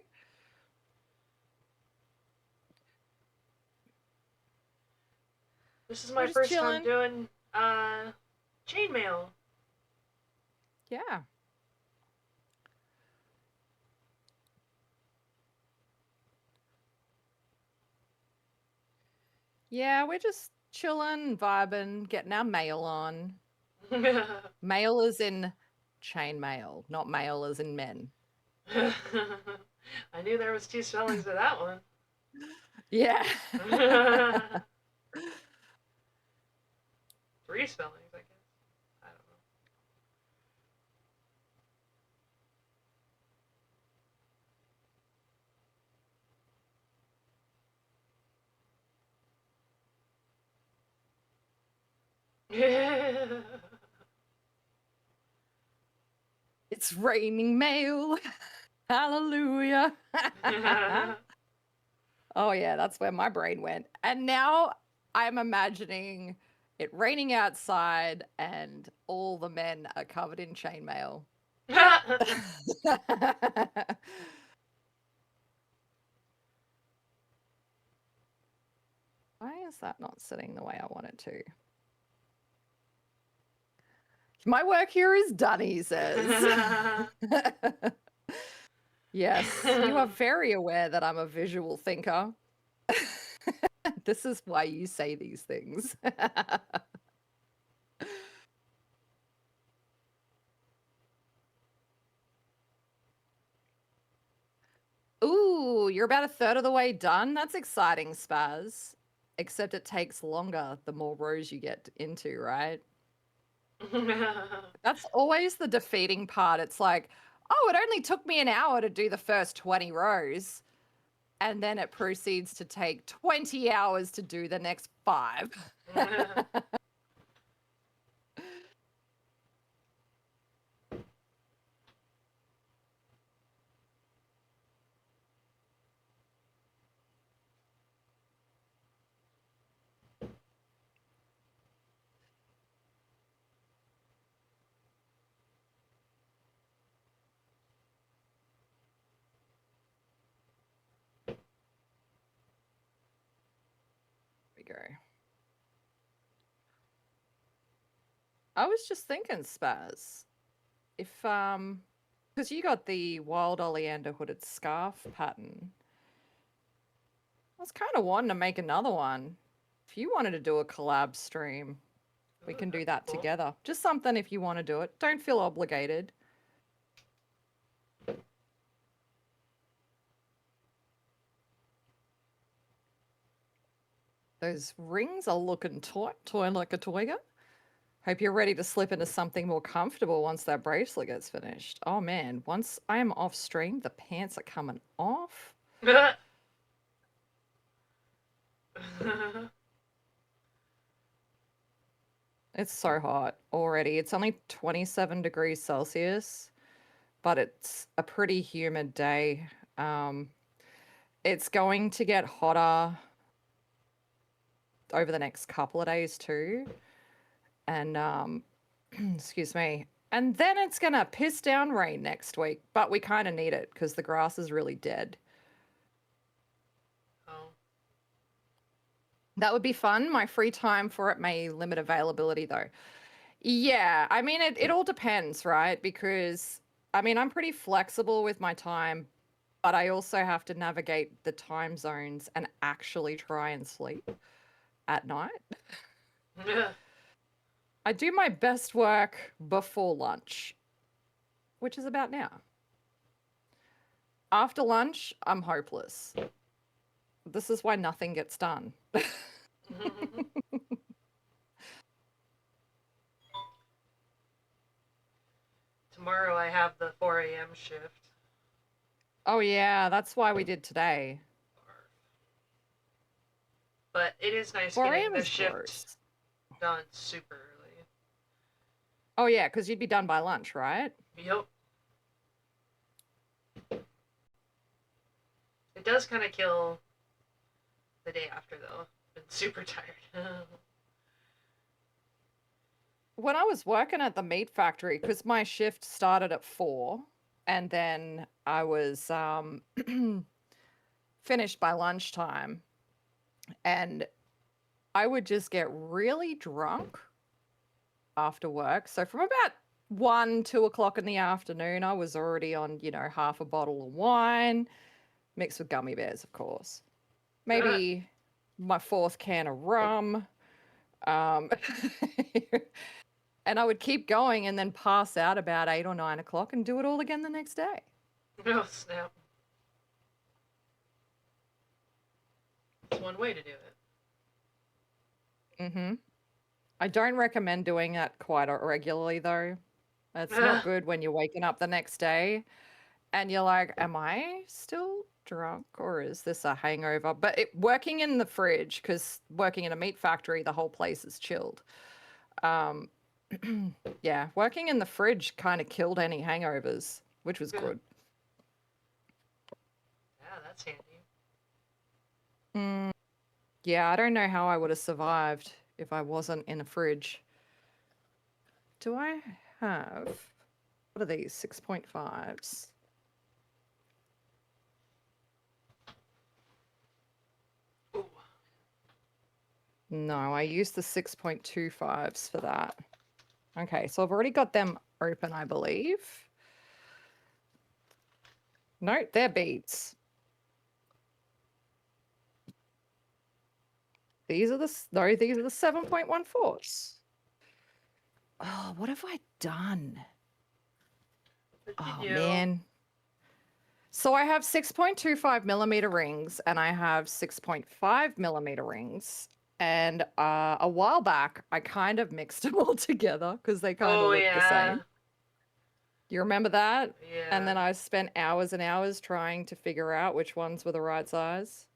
This is my first time chilling. doing chainmail. Yeah. Yeah, we're just chilling, vibing, getting our mail on. Mail is in chainmail, not male as in men. I knew there was two spellings of that one. Yeah. Three spellings, I guess. I don't know. It's raining mail. Hallelujah. Oh, yeah, that's where my brain went. And now I'm imagining it raining outside and all the men are covered in chainmail. Why is that not sitting the way I want it to? My work here is done, he says. Yes, you are very aware that I'm a visual thinker. This is why you say these things. Ooh, you're about a third of the way done. That's exciting, Spaz. Except it takes longer the more rows you get into, right? That's always the defeating part. It's like, oh, it only took me an hour to do the first 20 rows. And then it proceeds to take 20 hours to do the next 5. We go. I was just thinking, Spaz, if because you got the wild oleander hooded scarf pattern, I was kind of wanting to make another one. If you wanted to do a collab stream, we can do that together. Just something if you want to do it. Don't feel obligated. Those rings are looking toy like a toyga. Hope you're ready to slip into something more comfortable once that bracelet gets finished. Oh man, once I am off stream, the pants are coming off. It's so hot already. It's only 27 degrees Celsius, but it's a pretty humid day. It's going to get hotter over the next couple of days too. And excuse me. And then it's going to piss down rain next week, but we kind of need it because the grass is really dead. Oh. That would be fun. My free time for it may limit availability though. Yeah, I mean, it all depends, right? Because, I mean, I'm pretty flexible with my time, but I also have to navigate the time zones and actually try and sleep at night. I do my best work before lunch, which is about now. After lunch, I'm hopeless. This is why nothing gets done. Tomorrow I have the 4 a.m. shift. Oh yeah, that's why we did today. But it is nice 4 getting a.m. the is shift gross. done super early. Oh yeah, because you'd be done by lunch, right? Yep. It does kind of kill the day after though. Been super tired. When I was working at the meat factory, because my shift started at 4, and then I was finished by lunchtime, and I would just get really drunk after work. So from about 1, 2 o'clock in the afternoon, I was already on, half a bottle of wine, mixed with gummy bears, of course. Maybe my 4th can of rum. And I would keep going and then pass out about 8 or 9 o'clock and do it all again the next day. Oh, snap. It's one way to do it. Mm-hmm. I don't recommend doing that quite regularly, though. It's not good when you're waking up the next day and you're like, am I still drunk or is this a hangover? But working in the fridge, because working in a meat factory, the whole place is chilled. Yeah, working in the fridge kind of killed any hangovers, which was good. Yeah, that's handy. Yeah, I don't know how I would have survived if I wasn't in a fridge. Do I have... What are these? 6.5s. Ooh. No, I used the 6.25s for that. Okay, so I've already got them open, I believe. No, they're beads. These are the 7.14s. Oh, what have I done? Oh, man. So I have 6.25 millimeter rings and I have 6.5 millimeter rings. And a while back, I kind of mixed them all together because they kind of Oh look the yeah. same. You remember that? And Yeah. then I spent hours and hours trying to figure out which ones were the right size.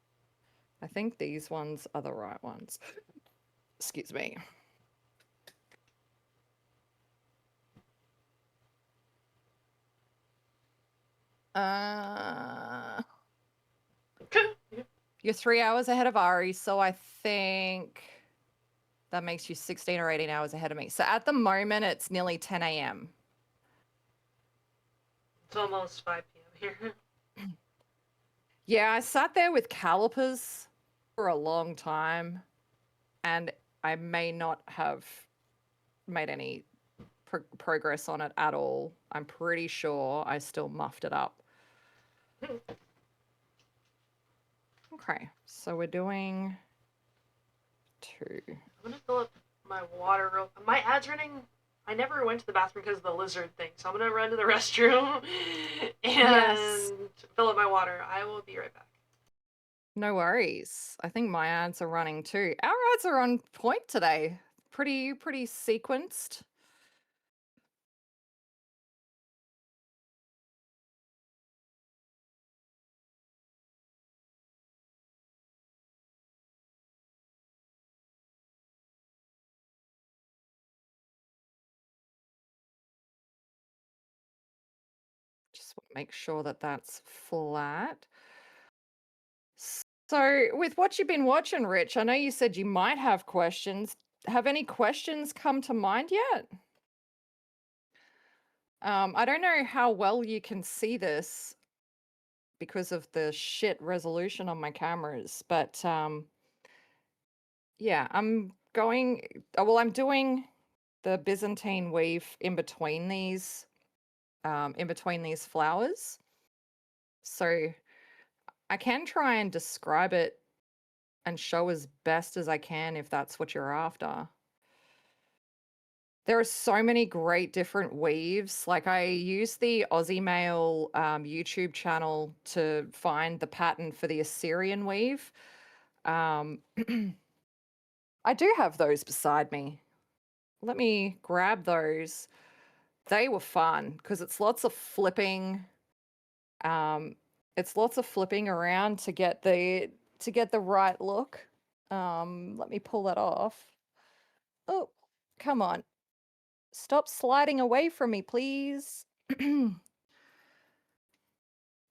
I think these ones are the right ones. Excuse me. Uh, you're 3 hours ahead of Ari, so I think that makes you 16 or 18 hours ahead of me. So at the moment, it's nearly 10 a.m. It's almost 5 p.m. here. Yeah, I sat there with calipers for a long time, and I may not have made any progress on it at all. I'm pretty sure I still muffed it up. Okay, so we're doing 2. I'm gonna fill up my water real. My ad's running. I never went to the bathroom because of the lizard thing, so I'm gonna run to the restroom Yes. and fill up my water. I will be right back. No worries. I think my ads are running too. Our ads are on point today. Pretty sequenced. Just want to make sure that that's flat. So, with what you've been watching, Rich, I know you said you might have questions. Have any questions come to mind yet? I don't know how well you can see this because of the shit resolution on my cameras, but yeah, I'm doing the Byzantine weave in between these flowers. So I can try and describe it and show as best as I can if that's what you're after. There are so many great different weaves. Like I use the Aussie Mail YouTube channel to find the pattern for the Assyrian weave. I do have those beside me. Let me grab those. They were fun because it's lots of flipping. It's lots of flipping around to get the right look. Let me pull that off. Oh, come on. Stop sliding away from me, please.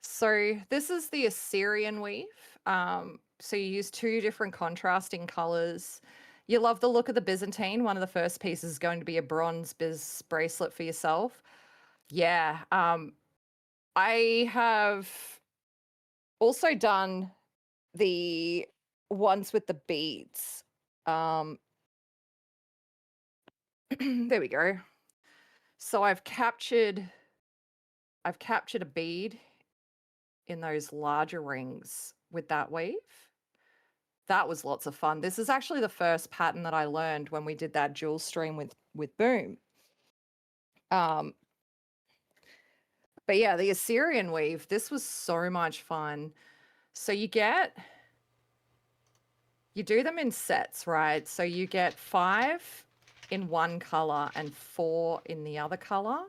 So this is the Assyrian weave. So you use 2 different contrasting colors. You love the look of the Byzantine. One of the first pieces is going to be a bronze biz bracelet for yourself. Yeah. I have also done the ones with the beads. There we go. So I've captured a bead in those larger rings with that weave. That was lots of fun. This is actually the first pattern that I learned when we did that jewel stream with Boom. But yeah, the Assyrian weave, this was so much fun. So you do them in sets, right? So you get 5 in one color and 4 in the other color.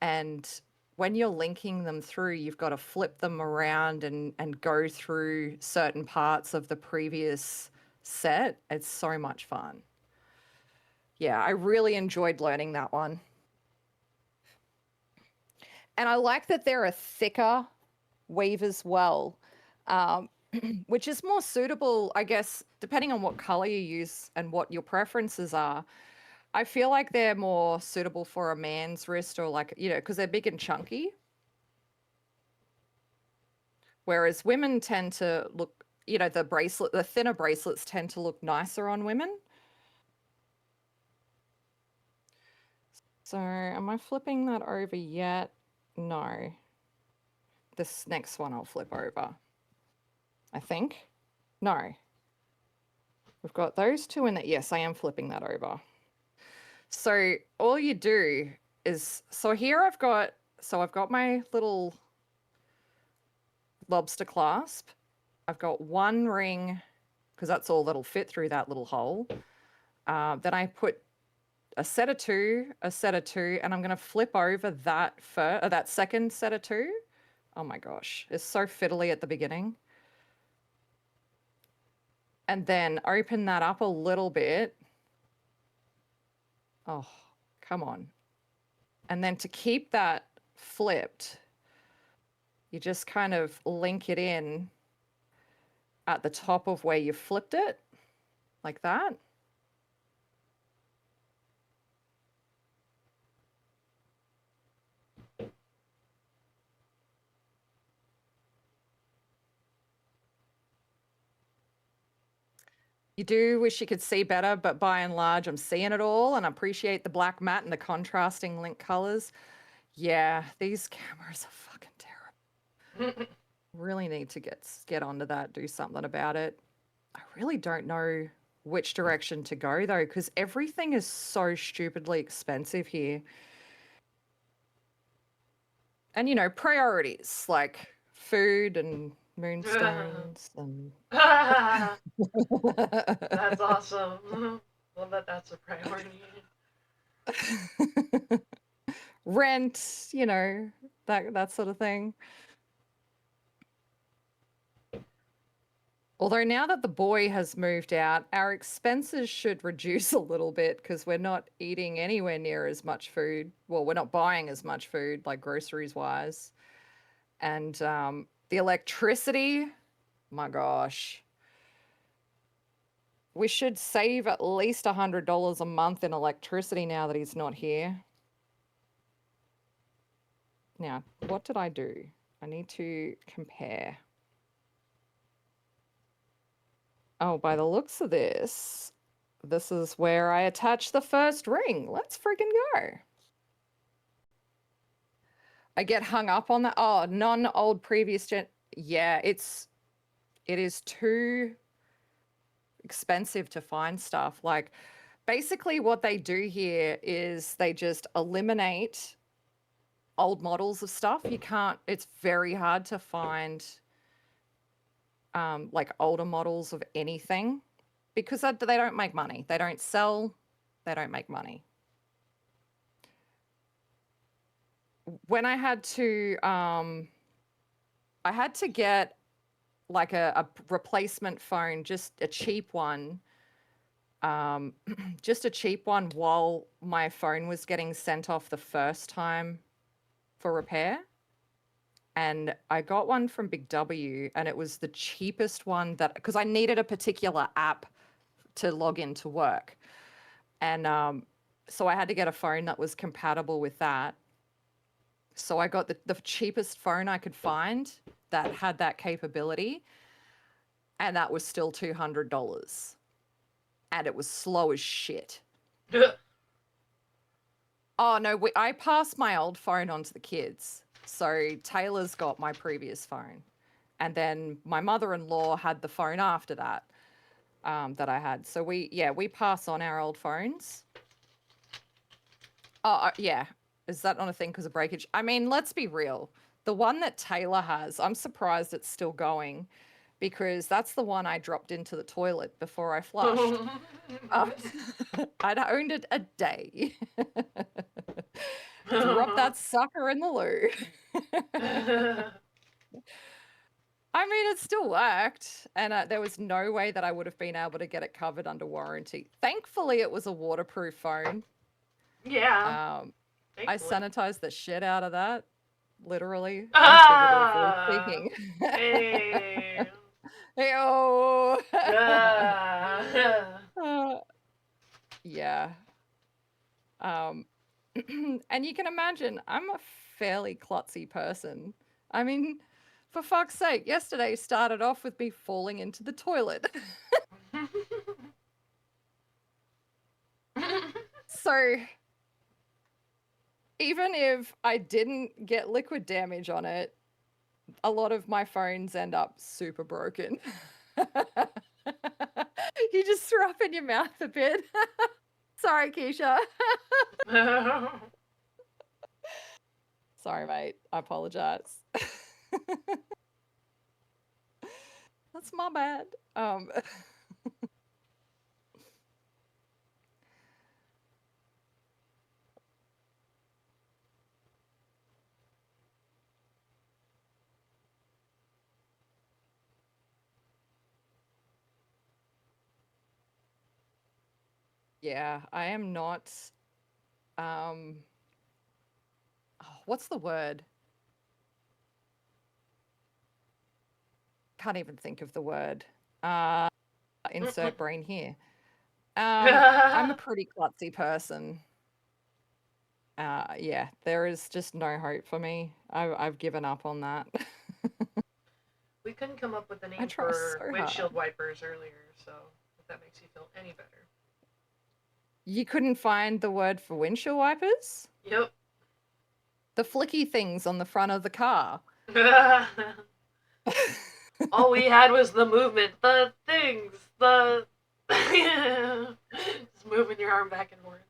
And when you're linking them through, you've got to flip them around and go through certain parts of the previous set. It's so much fun. Yeah, I really enjoyed learning that one. And I like that they're a thicker weave as well, which is more suitable, I guess, depending on what color you use and what your preferences are. I feel like they're more suitable for a man's wrist or like, because they're big and chunky. Whereas women tend to look, the thinner bracelets tend to look nicer on women. So am I flipping that over yet? No. This next one I'll flip over, I think. No. We've got those 2 in that. Yes, I am flipping that over. So all you do is, here I've got my little lobster clasp. I've got 1 ring because that's all that'll fit through that little hole. Then I put a set of two, a set of two, and I'm going to flip over that second set of two. Oh my gosh, it's so fiddly at the beginning. And then open that up a little bit. Oh, come on. And then to keep that flipped, you just kind of link it in at the top of where you flipped it, like that. You do wish you could see better, but by and large, I'm seeing it all and I appreciate the black matte and the contrasting link colors. Yeah, these cameras are fucking terrible. Really need to get onto that, do something about it. I really don't know which direction to go though, because everything is so stupidly expensive here. And you know, priorities like food and moonstones and That's awesome. Well, that's a priority. rent, you know, that sort of thing. Although now that the boy has moved out, our expenses should reduce a little bit because we're not eating anywhere near as much food. Well, we're not buying as much food, like groceries wise. And the electricity, my gosh. We should save at least $100 a month in electricity now that he's not here. Now, what did I do? I need to compare. Oh, by the looks of this, this is where I attach the first ring. Let's freaking go. I get hung up on that. Oh, non-old previous gen. Yeah, it is too expensive to find stuff. Like, basically what they do here is they just eliminate old models of stuff. You can't, it's very hard to find like older models of anything because they don't make money. They don't sell, they don't make money. When I had to get like a replacement phone, just a cheap one, just a cheap one while my phone was getting sent off the first time for repair. And I got one from Big W and it was the cheapest one that, because I needed a particular app to log into work. And so I had to get a phone that was compatible with that. So I got the cheapest phone I could find that had that capability. And that was still $200. And it was slow as shit. Oh, no, I passed my old phone on to the kids. So Taylor's got my previous phone. And then my mother-in-law had the phone after that, that I had. So we pass on our old phones. Oh, yeah. Is that not a thing because of breakage? I mean, let's be real. The one that Taylor has, I'm surprised it's still going because that's the one I dropped into the toilet before I flushed. I'd owned it a day. Drop that sucker in the loo. I mean, it still worked, and there was no way that I would have been able to get it covered under warranty. Thankfully, it was a waterproof phone. Yeah. I sanitized the shit out of that, literally. Ah, Speaking. hey. Hey-oh. Ah. Yeah. And you can imagine, I'm a fairly klutzy person. I mean, for fuck's sake, yesterday started off with me falling into the toilet. So, even if I didn't get liquid damage on it, a lot of my phones end up super broken. You just threw up in your mouth a bit. Sorry, Keisha. Sorry, mate. I apologize. That's my bad. Yeah, I am not. Um, what's the word? Can't even think of the word. Uh, insert brain here. I'm a pretty klutzy person. Yeah, there is just no hope for me. I've given up on that. We couldn't come up with a I name try for so windshield hard. wipers earlier, so if that makes you feel any better. You couldn't find the word for windshield wipers? Yep. The flicky things on the front of the car. All we had was the movement, the things, the just moving your arm back and forth.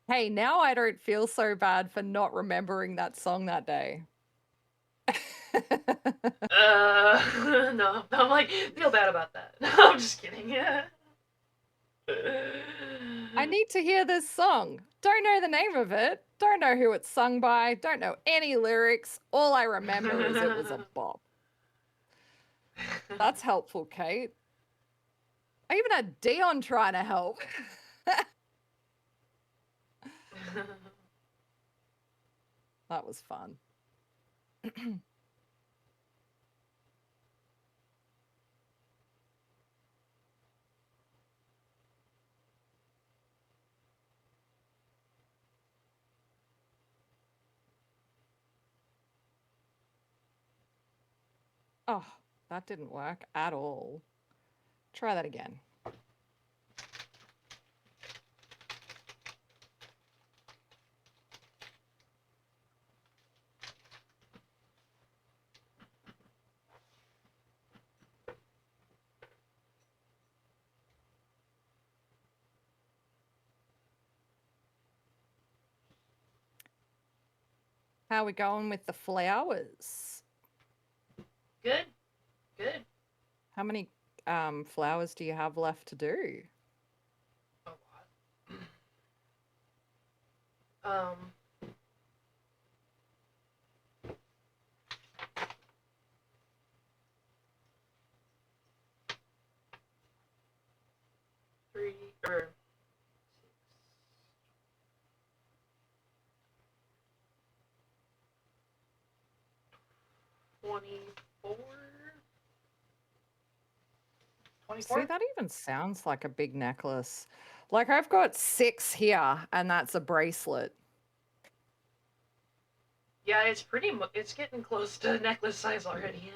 Hey, now I don't feel so bad for not remembering that song that day. No, I'm like feel bad about that. No, I'm just kidding. I need to hear this song. Don't know the name of it. Don't know who it's sung by. Don't know any lyrics. All I remember is it was a bop. That's helpful, Kate. I even had Dion trying to help. That was fun. Oh, that didn't work at all. Try that again. How are we going with the flowers? Good, good. How many flowers do you have left to do? A lot. 3 or 24. 24? See, that even sounds like a big necklace. Like I've got 6 here, and that's a bracelet. Yeah, it's it's getting close to necklace size already.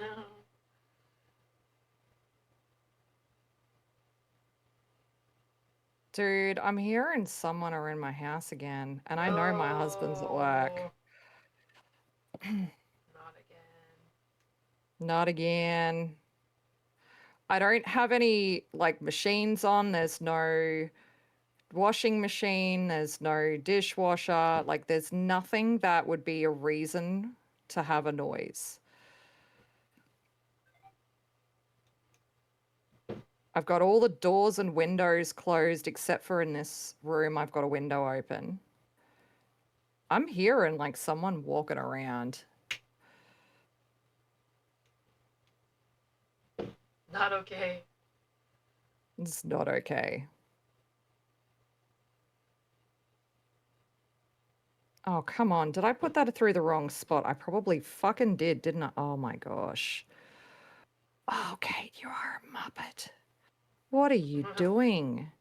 Dude, I'm hearing someone are in my house again, and I know my husband's at work. Not again. Not again. I don't have any like machines on. There's no washing machine, there's no dishwasher. Like there's nothing that would be a reason to have a noise. I've got all the doors and windows closed except for in this room I've got a window open. I'm hearing like someone walking around. Not okay. It's not okay. Oh, come on. Did I put that through the wrong spot? I probably fucking did, didn't I? Oh my gosh. Oh, Kate, you are a muppet. What are you doing?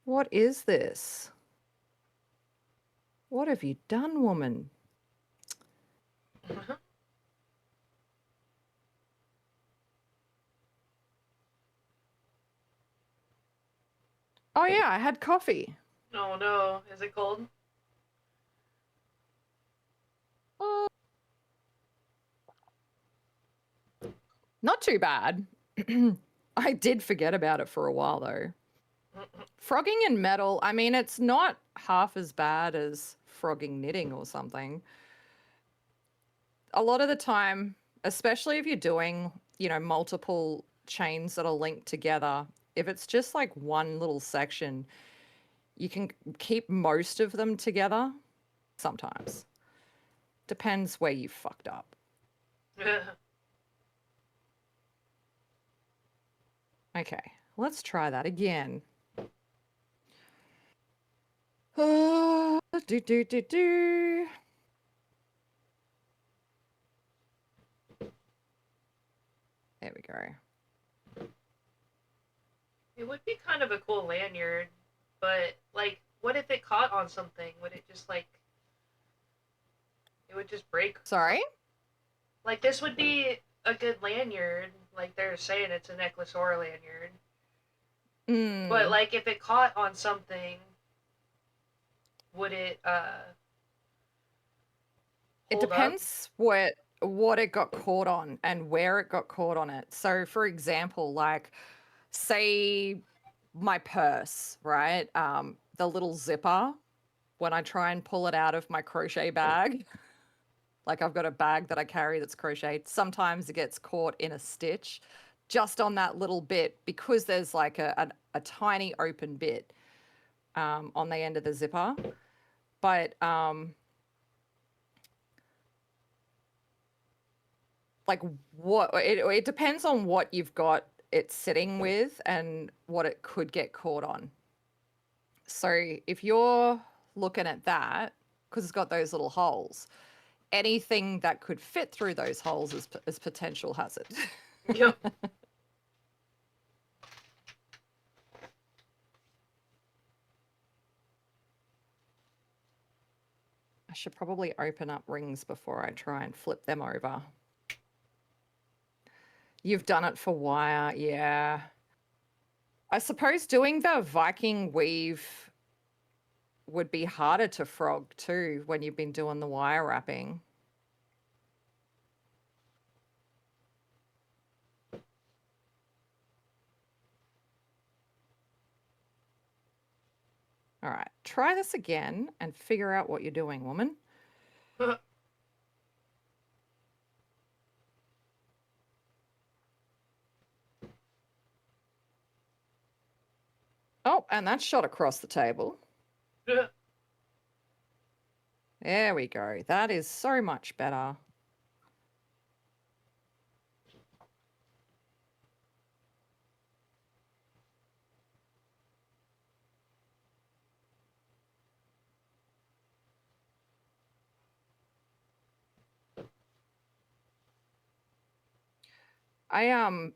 What is this? What have you done, woman? Oh, yeah, I had coffee. Oh no, is it cold? Uh, Not too bad. I did forget about it for a while, though. Frogging in metal, I mean, it's not half as bad as frogging knitting or something. A lot of the time, especially if you're doing, multiple chains that are linked together, if it's just like one little section, you can keep most of them together sometimes. Depends where you fucked up. Okay, let's try that again. Do, do, do, do. There we go. It would be kind of a cool lanyard, but like, what if it caught on something? Would it just like, it would just break? Sorry? Like, this would be a good lanyard. Like, they're saying it's a necklace or a lanyard. But, Mm. like, if it caught on something, would it, It hold up? depends what it got caught on and where it got caught on it. So, for example, like, say my purse, right? The little zipper, when I try and pull it out of my crochet bag, like I've got a bag that I carry that's crocheted, sometimes it gets caught in a stitch just on that little bit because there's like a tiny open bit on the end of the zipper. But like it depends on what you've got it sitting with and what it could get caught on. So if you're looking at that, because it's got those little holes, anything that could fit through those holes is potential hazard. Yep. I should probably open up rings before I try and flip them over. You've done it for wire, yeah. I suppose doing the Viking weave would be harder to frog too when you've been doing the wire wrapping. All right, try this again and figure out what you're doing, woman. Oh, and that shot across the table. There we go. That is so much better.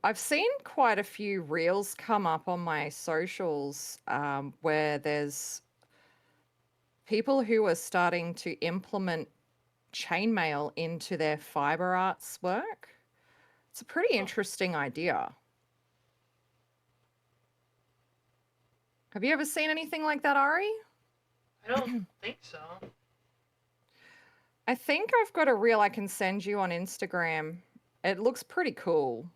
I've seen quite a few reels come up on my socials where there's people who are starting to implement chainmail into their fiber arts work. It's a pretty interesting idea. Have you ever seen anything like that, Ari? I don't think so. I think I've got a reel I can send you on Instagram. It looks pretty cool.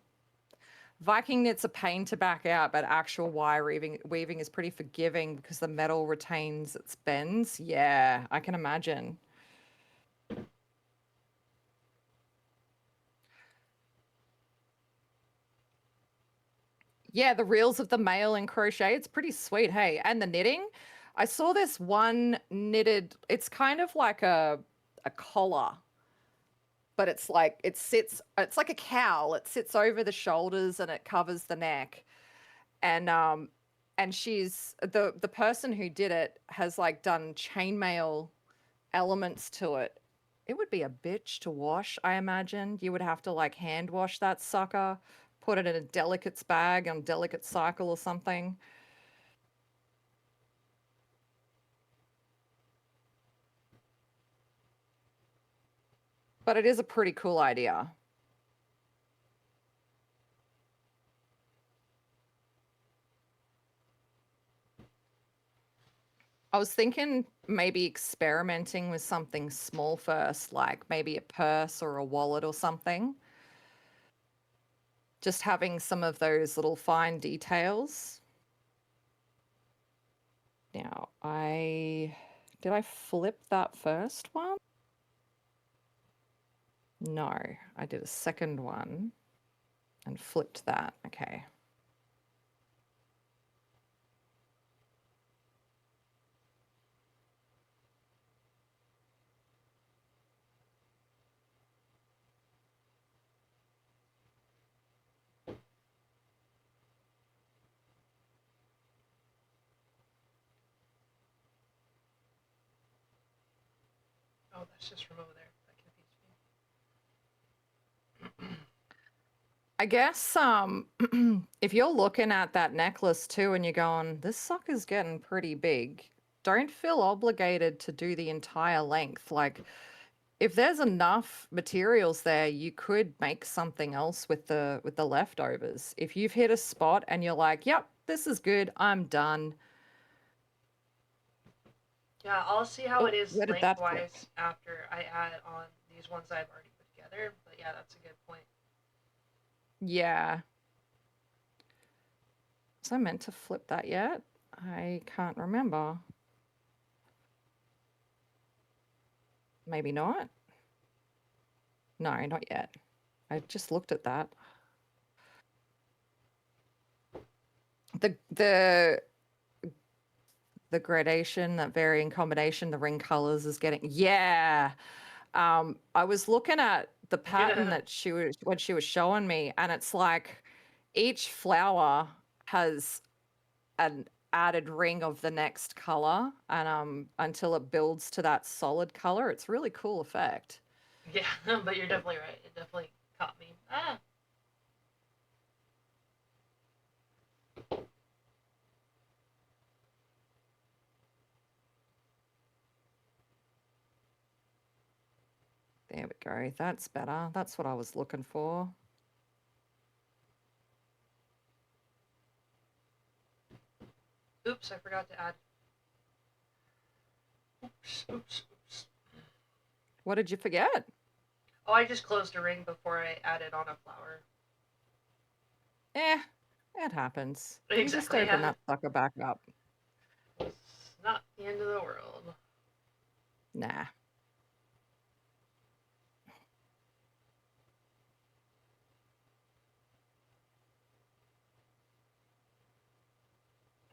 Viking knit's a pain to back out, but actual wire weaving is pretty forgiving because the metal retains its bends. Yeah, I can imagine. Yeah, the reels of the mail and crochet, it's pretty sweet, hey. And the knitting. I saw this one knitted, it's kind of like a collar, but it's like it's like a cowl. It sits over the shoulders and it covers the neck. And she's the person who did it has like done chainmail elements to it. It would be a bitch to wash, I imagine. You would have to like hand wash that sucker, put it in a delicates bag on delicate cycle or something. But it is a pretty cool idea. I was thinking maybe experimenting with something small first, like maybe a purse or a wallet or something. Just having some of those little fine details. Now, did I flip that first one? No, I did a second one and flipped that. Okay. Oh, that's just from over there. That confused me. I guess if you're looking at that necklace too and you're going, this sucker's getting pretty big, don't feel obligated to do the entire length. Like if there's enough materials there, you could make something else with the leftovers. If you've hit a spot and you're like, yep, this is good, I'm done. Yeah, I'll see how Oh, it is where did that flick? lengthwise after I add on these ones I've already put together. But yeah, that's a good point. Yeah. Was I meant to flip that yet? I can't remember. Maybe not. No, not yet. I just looked at that. The gradation, that varying combination, the ring colors is getting, yeah. I was looking at the pattern that she was when she was showing me, and it's like each flower has an added ring of the next color, and until it builds to that solid color. It's really cool effect. Yeah, but you're definitely right. It definitely caught me. Ah. There we go. That's better. That's what I was looking for. Oops, I forgot to add. Oops. What did you forget? Oh, I just closed a ring before I added on a flower. It happens. Exactly, You just open yeah. that sucker back up. It's not the end of the world. Nah.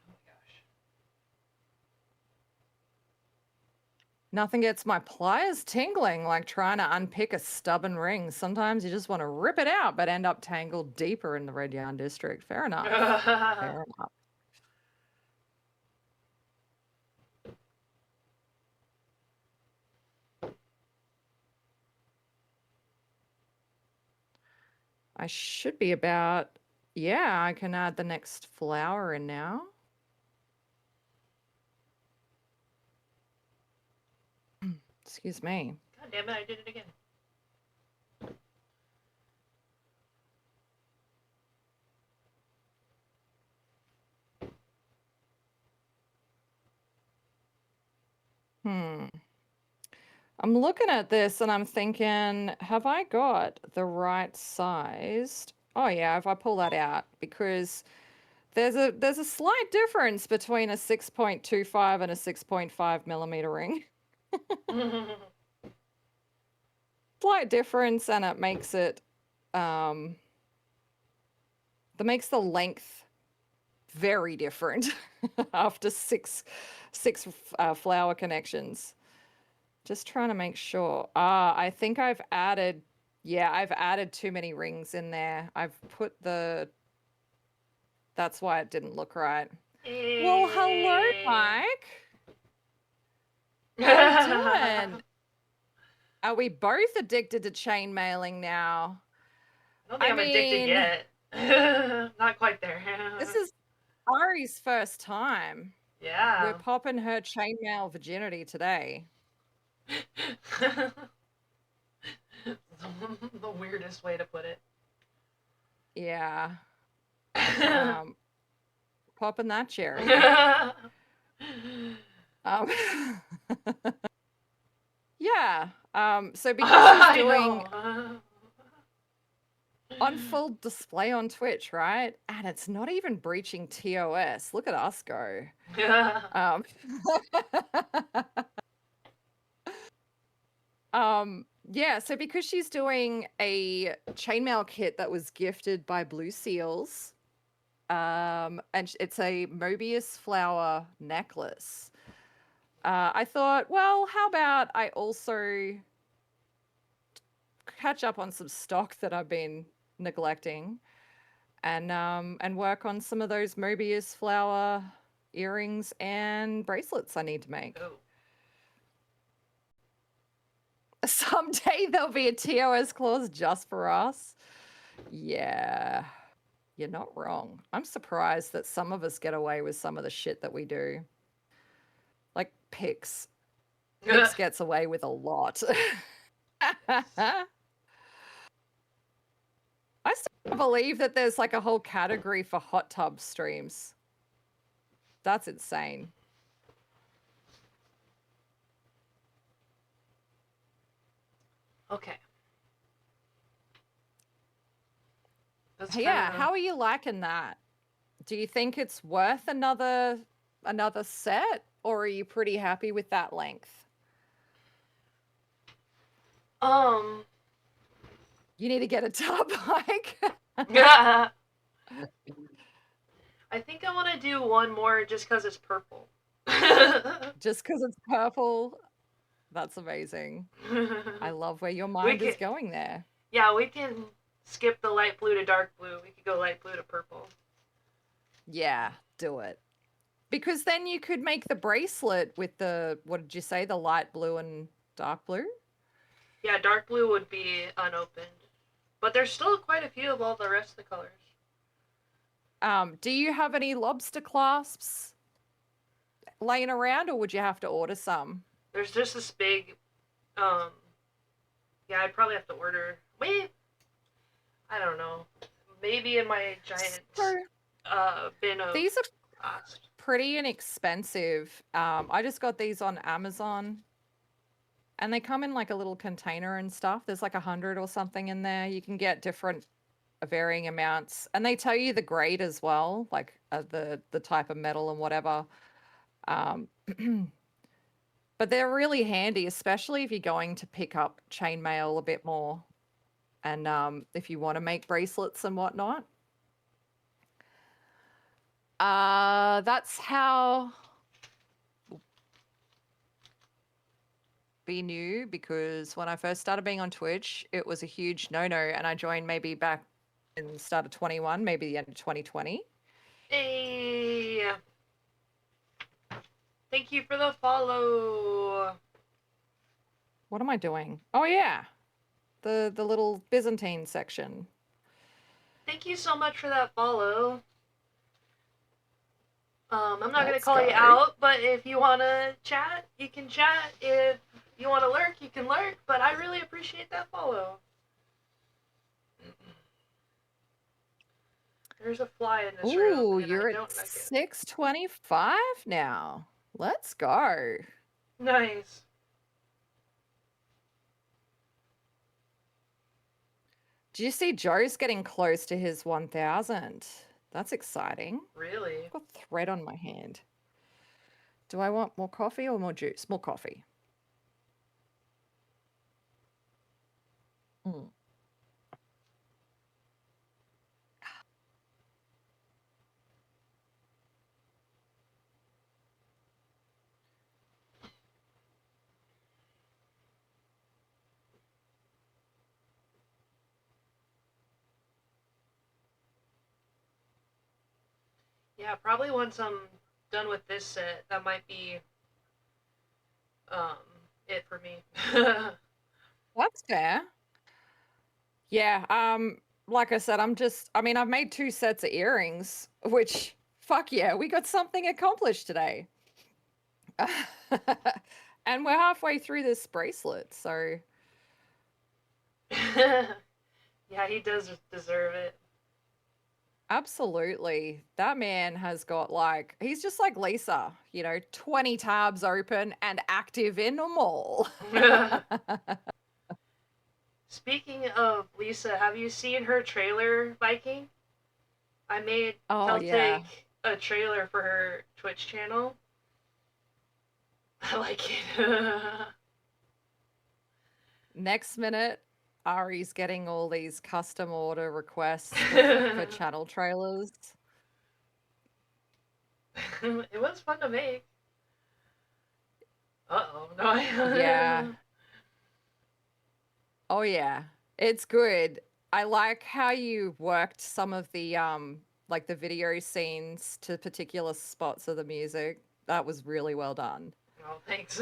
Oh my gosh. Nothing gets my pliers tingling like trying to unpick a stubborn ring. Sometimes you just want to rip it out, but end up tangled deeper in the red yarn district. Fair enough. Fair enough. I should be about, yeah, I can add the next flower in now. Excuse me. God damn it, I did it again. I'm looking at this and I'm thinking, have I got the right sized? Oh yeah, if I pull that out, because there's a slight difference between a 6.25 and a 6.5 millimeter ring. Slight difference, and it makes it that makes the length very different after six flower connections. Just trying to make sure. I think I've added, yeah, I've added too many rings in there. I've put the, that's why it didn't look right. Well, hello, Mike. How you doing? Are we both addicted to chain mailing now? I don't think I'm addicted yet. Not quite there. This is Ari's first time. Yeah. We're popping her chainmail virginity today. The weirdest way to put it. Yeah. Popping that cherry. Yeah. So because she's doing on full display on Twitch, right? And it's not even breaching TOS. Look at us go. Yeah, so because she's doing a chainmail kit that was gifted by Blue Seals, and it's a Mobius flower necklace. I thought, well, how about I also catch up on some stock that I've been neglecting, and work on some of those Mobius flower earrings and bracelets I need to make. Oh. Someday there'll be a TOS clause just for us. Yeah, you're not wrong. I'm surprised that some of us get away with some of the shit that we do. Like Pix. Pix gets away with a lot. I still believe that there's like a whole category for hot tub streams. That's insane. Okay. Yeah, how are you liking that? Do you think it's worth another set, or are you pretty happy with that length? You need to get a tub, Mike. Yeah. I think I want to do one more just because it's purple. Just because it's purple? That's amazing. I love where your mind is going there. Yeah, we can skip the light blue to dark blue. We could go light blue to purple. Yeah, do it. Because then you could make the bracelet with the, what did you say, the light blue and dark blue? Yeah, dark blue would be unopened. But there's still quite a few of all the rest of the colors. Do you have any lobster clasps laying around, or would you have to order some? There's just this big, yeah, I'd probably have to order. Wait, I don't know. Maybe in my giant bin of. These are pretty inexpensive. I just got these on Amazon, and they come in like a little container and stuff. There's like 100 or something in there. You can get different varying amounts, and they tell you the grade as well, like the type of metal and whatever. But they're really handy, especially if you're going to pick up chainmail a bit more, and if you want to make bracelets and whatnot. That's how be new, because when I first started being on Twitch, it was a huge no-no, and I joined maybe back in the start of 21, maybe the end of 2020. Hey, thank you for the follow. What am I doing? Oh yeah, the little Byzantine section. Thank you so much for that follow. I'm not going to call you out, but if you want to chat, you can chat. If you want to lurk, you can lurk, but I really appreciate that follow. There's a fly in this room. Ooh, you're at 625 now. Let's go. Nice. Do you see Joe's getting close to his 1,000? That's exciting. Really? I've got thread on my hand. Do I want more coffee or more juice? More coffee. Mm. Yeah, probably once I'm done with this set, that might be it for me. That's fair. Yeah, like I said, I've made 2 sets of earrings, which, fuck yeah, we got something accomplished today. And we're halfway through this bracelet, so. Yeah, he does deserve it. Absolutely. That man has got he's just like Lisa, 20 tabs open and active in them all. Speaking of Lisa, have you seen her trailer, Viking? I made Celtic a trailer for her Twitch channel. I like it. Next minute, Ari's getting all these custom order requests for channel trailers. It was fun to make. Uh-oh. No, yeah. Oh, yeah. It's good. I like how you worked some of the, like the video scenes to particular spots of the music. That was really well done. Oh, thanks.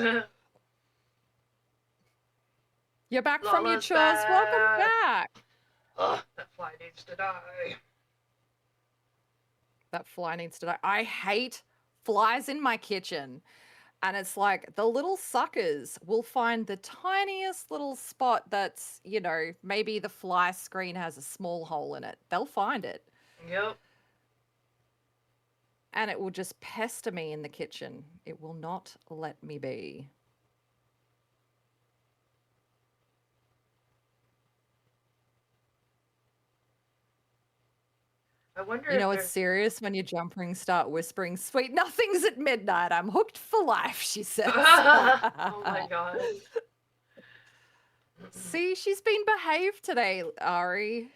You're back from your Lala's chores. Welcome back. back. Ugh, that fly needs to die. That fly needs to die. I hate flies in my kitchen. And it's like the little suckers will find the tiniest little spot that's, maybe the fly screen has a small hole in it. They'll find it. Yep. And it will just pester me in the kitchen. It will not let me be. I wonder You if know, it's there's... serious when your jump rings start whispering, "Sweet nothings at midnight. I'm hooked for life," she says. Oh my god. See, she's been behaved today, Ari.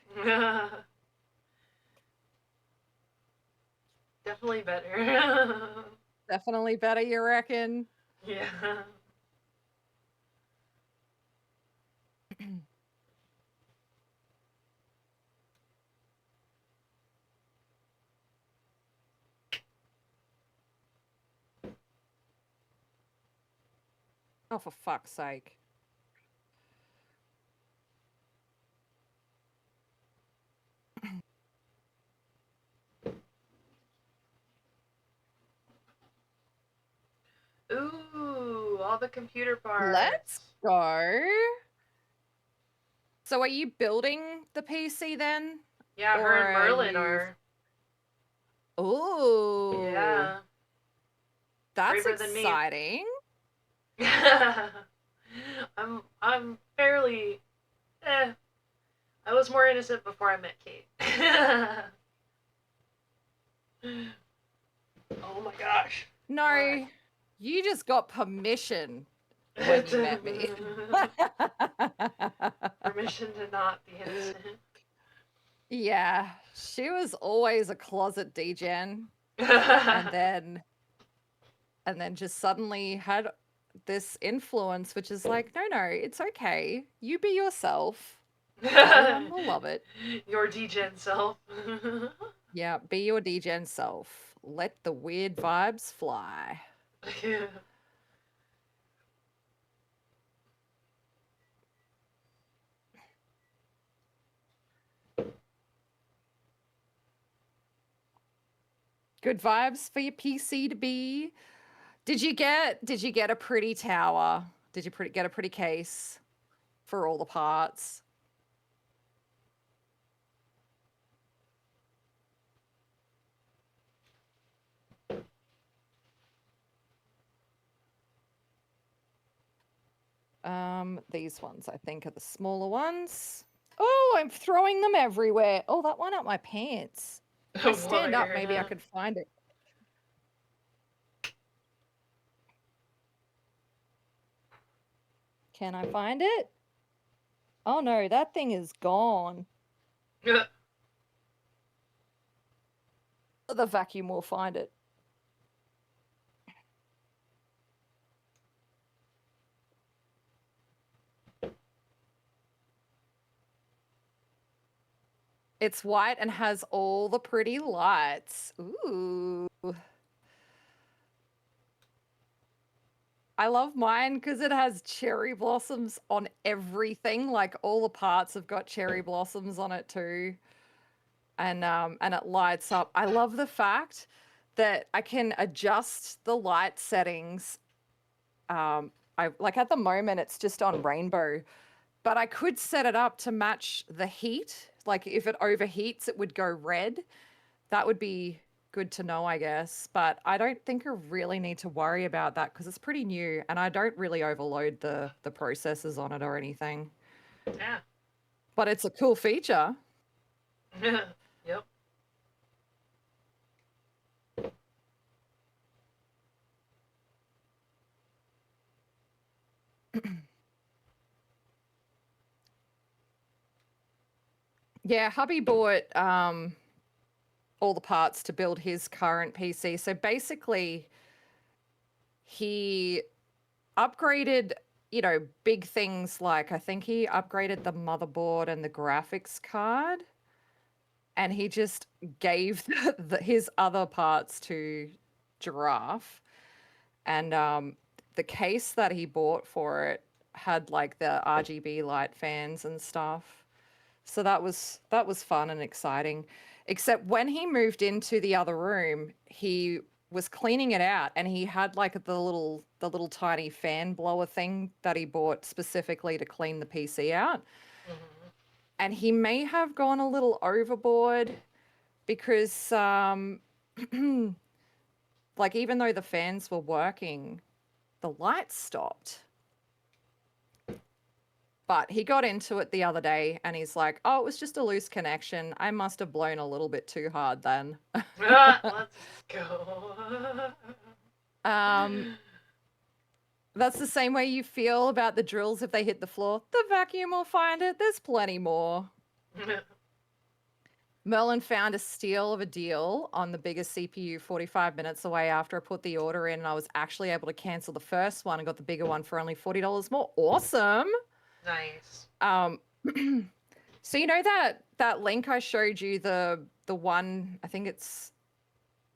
Definitely better. Definitely better, you reckon? Yeah. Oh, for fuck's sake. Ooh, all the computer parts. Let's go. So are you building the PC then? Yeah, her and Merlin are. Ooh. Yeah. That's Braver than me. exciting. I'm fairly I was more innocent before I met Kate. Oh my gosh. No, Why? you just got permission when you met me. Permission to not be innocent. Yeah, she was always a closet degen, and then just suddenly had this influence, which is like, no, it's okay. You be yourself. Everyone will love it. Your degen self. Yeah, be your degen self. Let the weird vibes fly. Good vibes for your PC to be. Did you get a pretty tower? Did you get a pretty case for all the parts? These ones I think are the smaller ones. Oh, I'm throwing them everywhere. Oh, that one up my pants. If I stand up, maybe I could find it. Can I find it? Oh no, that thing is gone. The vacuum will find it. It's white and has all the pretty lights. Ooh. I love mine because it has cherry blossoms on everything. Like all the parts have got cherry blossoms on it too. And it lights up. I love the fact that I can adjust the light settings. I like at the moment it's just on rainbow, but I could set it up to match the heat. Like if it overheats, it would go red. That would be good to know, I guess. But I don't think I really need to worry about that because it's pretty new and I don't really overload the processors on it or anything. Yeah. But it's a cool feature. Yep. Yeah, hubby bought all the parts to build his current PC. So basically, he upgraded, big things like I think he upgraded the motherboard and the graphics card. And he just gave his other parts to Giraffe. And the case that he bought for it had like the RGB light fans and stuff. So that was fun and exciting. Except when he moved into the other room, he was cleaning it out and he had like the little tiny fan blower thing that he bought specifically to clean the PC out. Hmm. And he may have gone a little overboard because like even though the fans were working, the lights stopped. But he got into it the other day and he's like, "Oh, it was just a loose connection. I must have blown a little bit too hard then." Let's go. um, that's the same way you feel about the drills if they hit the floor. The vacuum will find it. There's plenty more. Merlin found a steal of a deal on the biggest CPU 45 minutes away after I put the order in, and I was actually able to cancel the first one and got the bigger one for only $40 more. Awesome. Nice. Um, so you know that link I showed you, the one, I think it's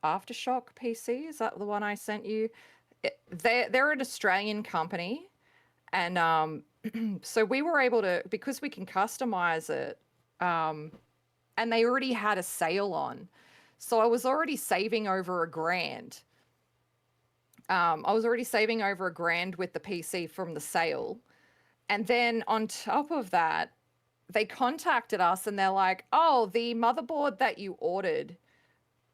Aftershock PC, is that the one I sent you? They're an Australian company, and so we were able to, because we can customize it, and they already had a sale on. So I was already saving over $1,000. I was already saving over $1,000 with the PC from the sale. And then on top of that, they contacted us and they're like, "Oh, the motherboard that you ordered,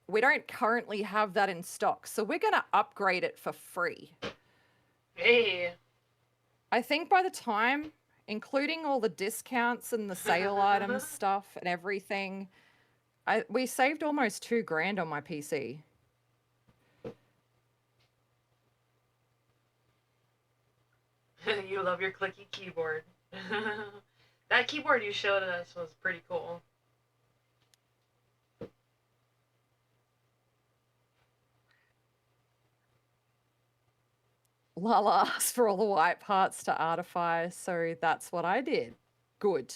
we don't currently have that in stock. So we're going to upgrade it for free." Hey. I think by the time, including all the discounts and the sale items stuff and everything, we saved almost $2,000 on my PC. You love your clicky keyboard. That keyboard you showed us was pretty cool. Lala asked for all the white parts to artify, so that's what I did. Good.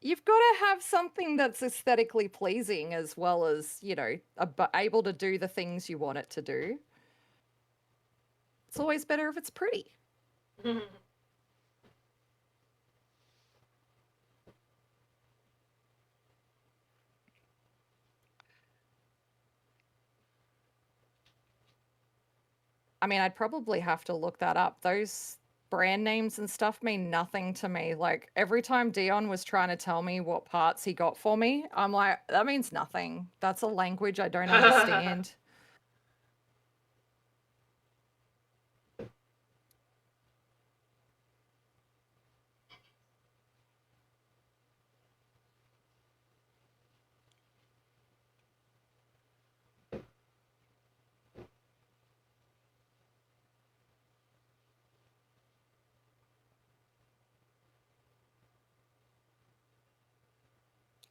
You've got to have something that's aesthetically pleasing as well as, able to do the things you want it to do. It's always better if it's pretty. I mean, I'd probably have to look that up. Those brand names and stuff mean nothing to me. Like every time Dion was trying to tell me what parts he got for me, I'm like, that means nothing. That's a language I don't understand.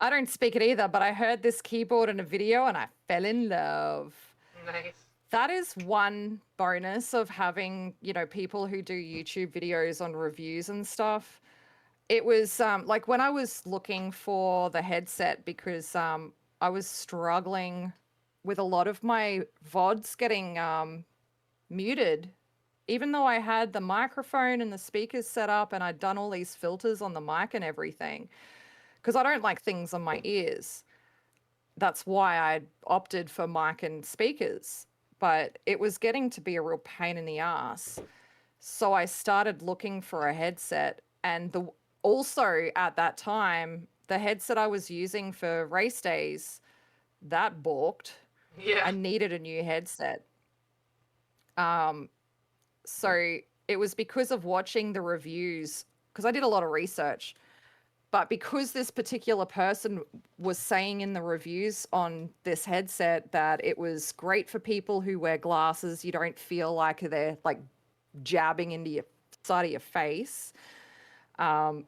I don't speak it either, but I heard this keyboard in a video and I fell in love. Nice. That is one bonus of having, people who do YouTube videos on reviews and stuff. It was like when I was looking for the headset because I was struggling with a lot of my VODs getting muted, even though I had the microphone and the speakers set up and I'd done all these filters on the mic and everything, because I don't like things on my ears. That's why I opted for mic and speakers. But it was getting to be a real pain in the ass. So I started looking for a headset. And also at that time, the headset I was using for race days, that balked. Yeah. I needed a new headset. Um, so it was because of watching the reviews, because I did a lot of research. But because this particular person was saying in the reviews on this headset that it was great for people who wear glasses, you don't feel like they're like jabbing into your side of your face. Um,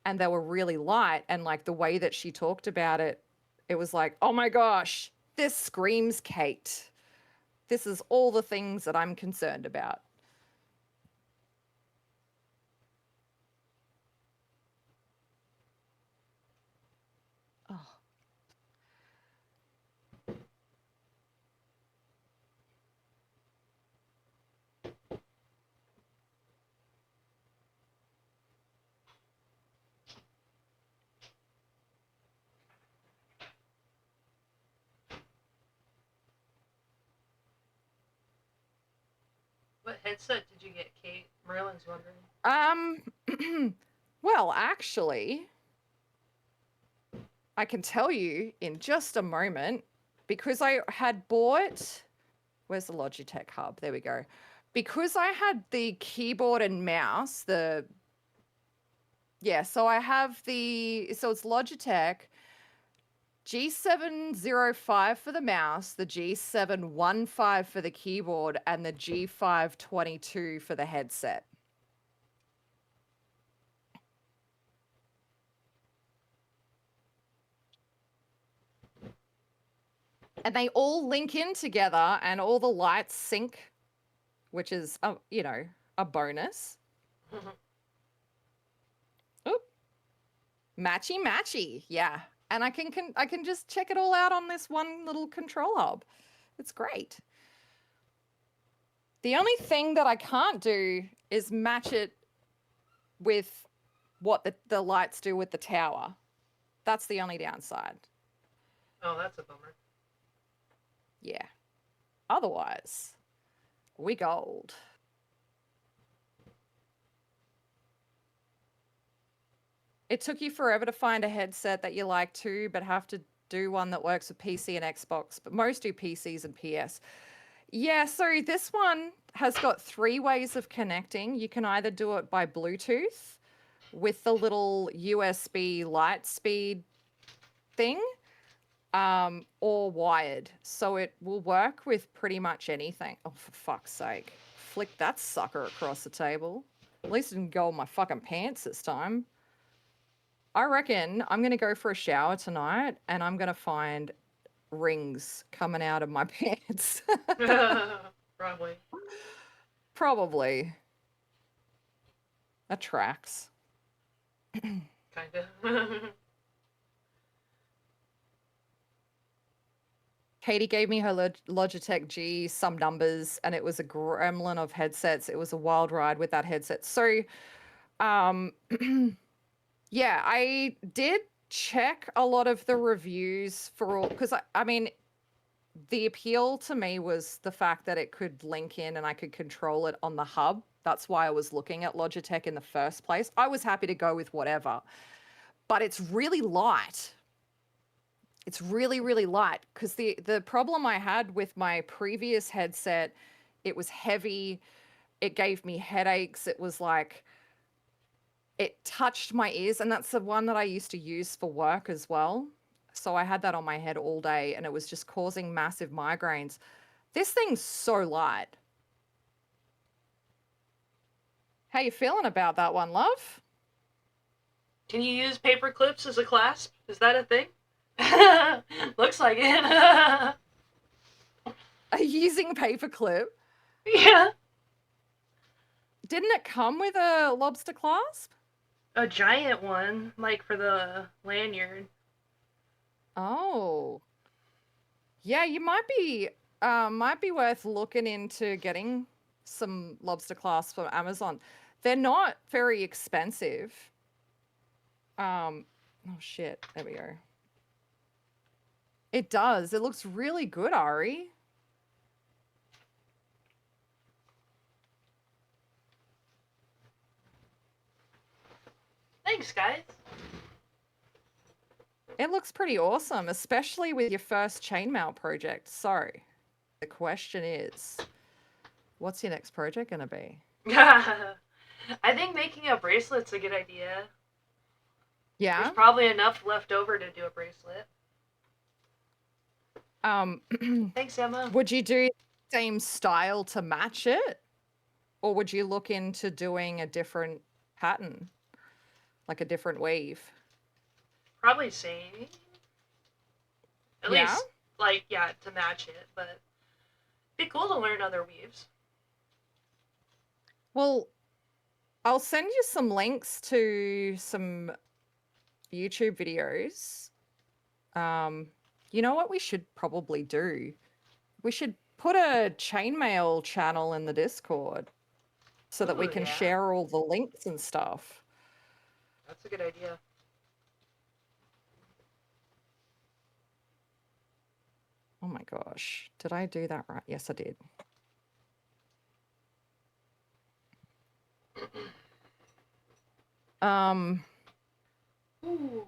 and they were really light. And like the way that she talked about it, it was like, oh my gosh, this screams Kate. This is all the things that I'm concerned about. Oh. What headset did you get, Kate? Merlin's wondering. Well, actually, I can tell you in just a moment because I had bought. Where's the Logitech hub? There we go. Because I had the keyboard and mouse, so I have so it's Logitech G705 for the mouse, the G715 for the keyboard, and the G522 for the headset. And they all link in together and all the lights sync, which is, a bonus. Oop. Matchy matchy. Yeah. And I can just check it all out on this one little control hub. It's great. The only thing that I can't do is match it with what the lights do with the tower. That's the only downside. Oh, that's a bummer. Yeah. Otherwise, we gold. It took you forever to find a headset that you like too, but have to do one that works with PC and Xbox, but most do PCs and PS. Yeah, so this one has got 3 ways of connecting. You can either do it by Bluetooth with the little USB light speed thing, or wired. So it will work with pretty much anything. Oh, for fuck's sake. Flick that sucker across the table. At least it didn't go on my fucking pants this time. I reckon I'm going to go for a shower tonight and I'm going to find rings coming out of my pants. Probably. Probably. That tracks. Kinda. Katie gave me her Logitech G, some numbers, and it was a gremlin of headsets. It was a wild ride with that headset. So, yeah, I did check a lot of the reviews for all, because I mean, the appeal to me was the fact that it could link in and I could control it on the hub. That's why I was looking at Logitech in the first place. I was happy to go with whatever, but it's really light. It's really, really light because the problem I had with my previous headset, it was heavy. It gave me headaches. It was like, it touched my ears. And that's the one that I used to use for work as well. So I had that on my head all day and it was just causing massive migraines. This thing's so light. How you feeling about that one, love? Can you use paper clips as a clasp? Is that a thing? Looks like it. Are you using paperclip? Yeah. Didn't it come with a lobster clasp? A giant one, like for the lanyard. Oh. Yeah, you might be worth looking into getting some lobster clasps from Amazon. They're not very expensive. Oh shit, there we go. It does. It looks really good, Ari. Thanks, guys. It looks pretty awesome, especially with your first chainmail project. So, the question is, what's your next project going to be? I think making a bracelet's a good idea. Yeah? There's probably enough left over to do a bracelet. Thanks, Emma. Would you do the same style to match it? Or would you look into doing a different pattern? Like a different weave? Probably same. At least, like, yeah, to match it, but it'd be cool to learn other weaves. Well, I'll send you some links to some YouTube videos. You know what we should probably do? We should put a chainmail channel in the Discord so that we can share all the links and stuff. That's a good idea. Oh my gosh. Did I do that right? Yes, I did. Um, Ooh.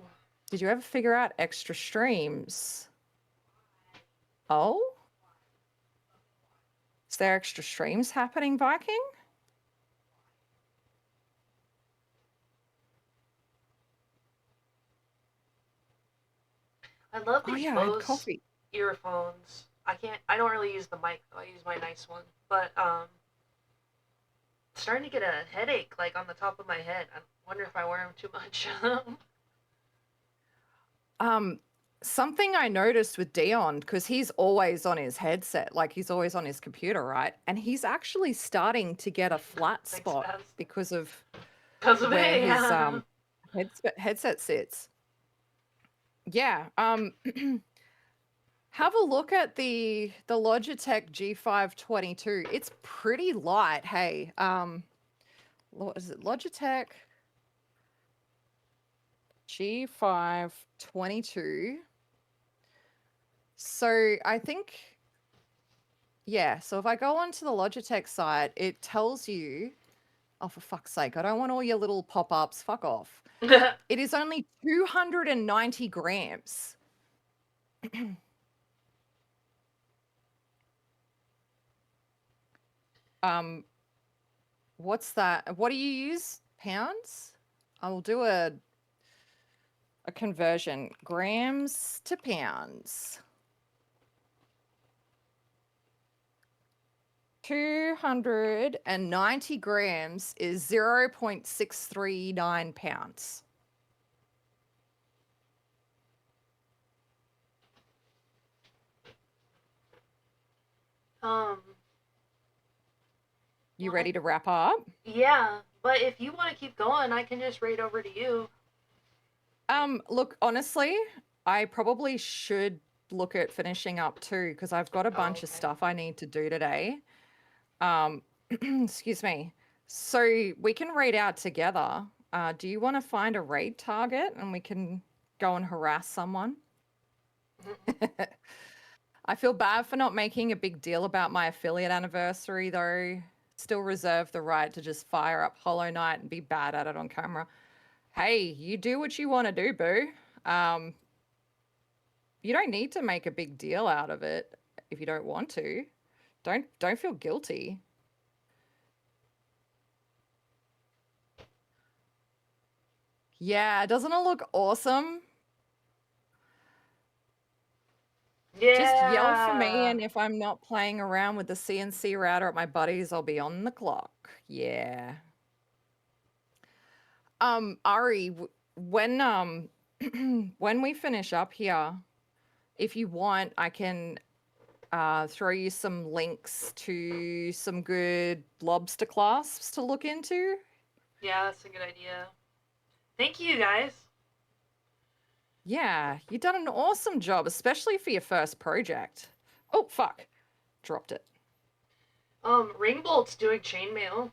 did you ever figure out extra streams? Oh? Is there extra streams happening, Viking? I love Oh these yeah, I had Bose coffee. earphones. I don't really use the mic though. I use my nice one. But starting to get a headache like on the top of my head. I wonder if I wear them too much. Um, something I noticed with Dion, because he's always on his headset, like he's always on his computer, right? And he's actually starting to get a flat Thanks, spot Baz. because of Because of where it, his yeah. headset sits. Yeah. Have a look at the Logitech G522. It's pretty light. Hey, what is it? Logitech G522. So I think, yeah. So if I go onto the Logitech site, it tells you, oh, for fuck's sake, I don't want all your little pop-ups. Fuck off. It is only 290 grams. um, what's that? What do you use? Pounds? I will do a conversion. Grams to pounds. 290 grams is 0.639 pounds. um, You well, ready to wrap up? yeah. But if you want to keep going, I can just raid over to you. Look, honestly, I probably should look at finishing up too, because I've got a Oh, bunch of okay. stuff I need to do today. Excuse me. So we can raid out together. Do you want to find a raid target and we can go and harass someone? I feel bad for not making a big deal about my affiliate anniversary, though. Still reserve the right to just fire up Hollow Knight and be bad at it on camera. Hey, you do what you want to do, boo. Um, you don't need to make a big deal out of it if you don't want to. Don't feel guilty. Yeah, doesn't it look awesome? Just yell for me, Yeah. and if I'm not playing around with the CNC router at my buddies, I'll be on the clock. Yeah. Ari, when when we finish up here, if you want, I can throw you some links to some good lobster clasps to look into. Yeah, that's a good idea. Thank you, guys. Yeah, you've done an awesome job, especially for your first project. Oh, fuck. Dropped it. Ringbolt's doing chainmail.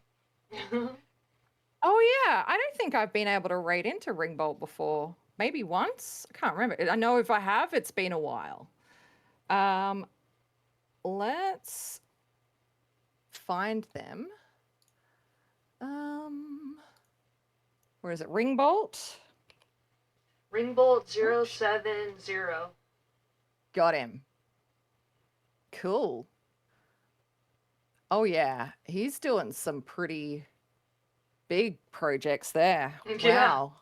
Oh, yeah. I don't think I've been able to raid into Ringbolt before. Maybe once? I can't remember. I know if I have, it's been a while. Um, let's find them. Where is it? Ringbolt? Ringbolt Oops. 070. Got him. Cool. Oh, yeah. He's doing some pretty big projects there. Yeah. Wow.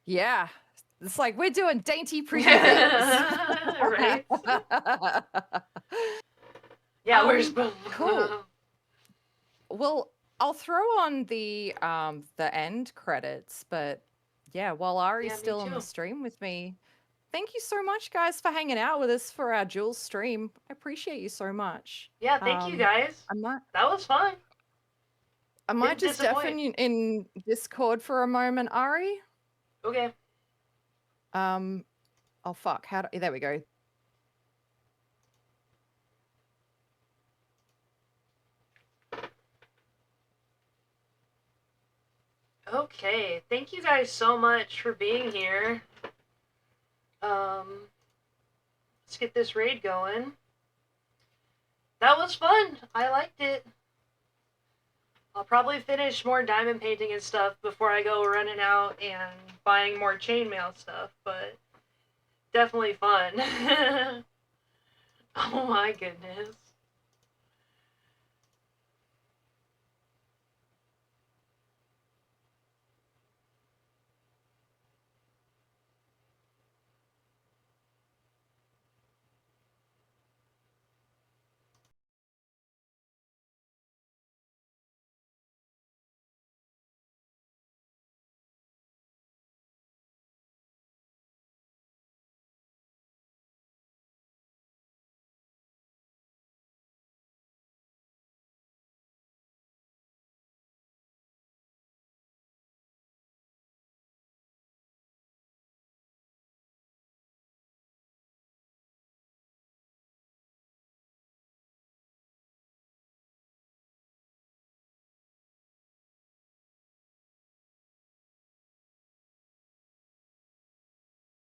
Yeah. It's like we're doing dainty, pretty things. Right? Yeah, where's boom? Cool. Well, I'll throw on the end credits, but yeah, while Ari's Yeah, me still on the too. stream with me, thank you so much, guys, for hanging out with us for our Jules stream. I appreciate you so much. Yeah, thank you guys. I might That was fun. I might Didn't just def disappoint. in Discord for a moment, Ari. Okay. Um, oh fuck, there we go. Okay. Thank you guys so much for being here. Let's get this raid going. That was fun. I liked it. I'll probably finish more diamond painting and stuff before I go running out and buying more chainmail stuff, but definitely fun. Oh my goodness.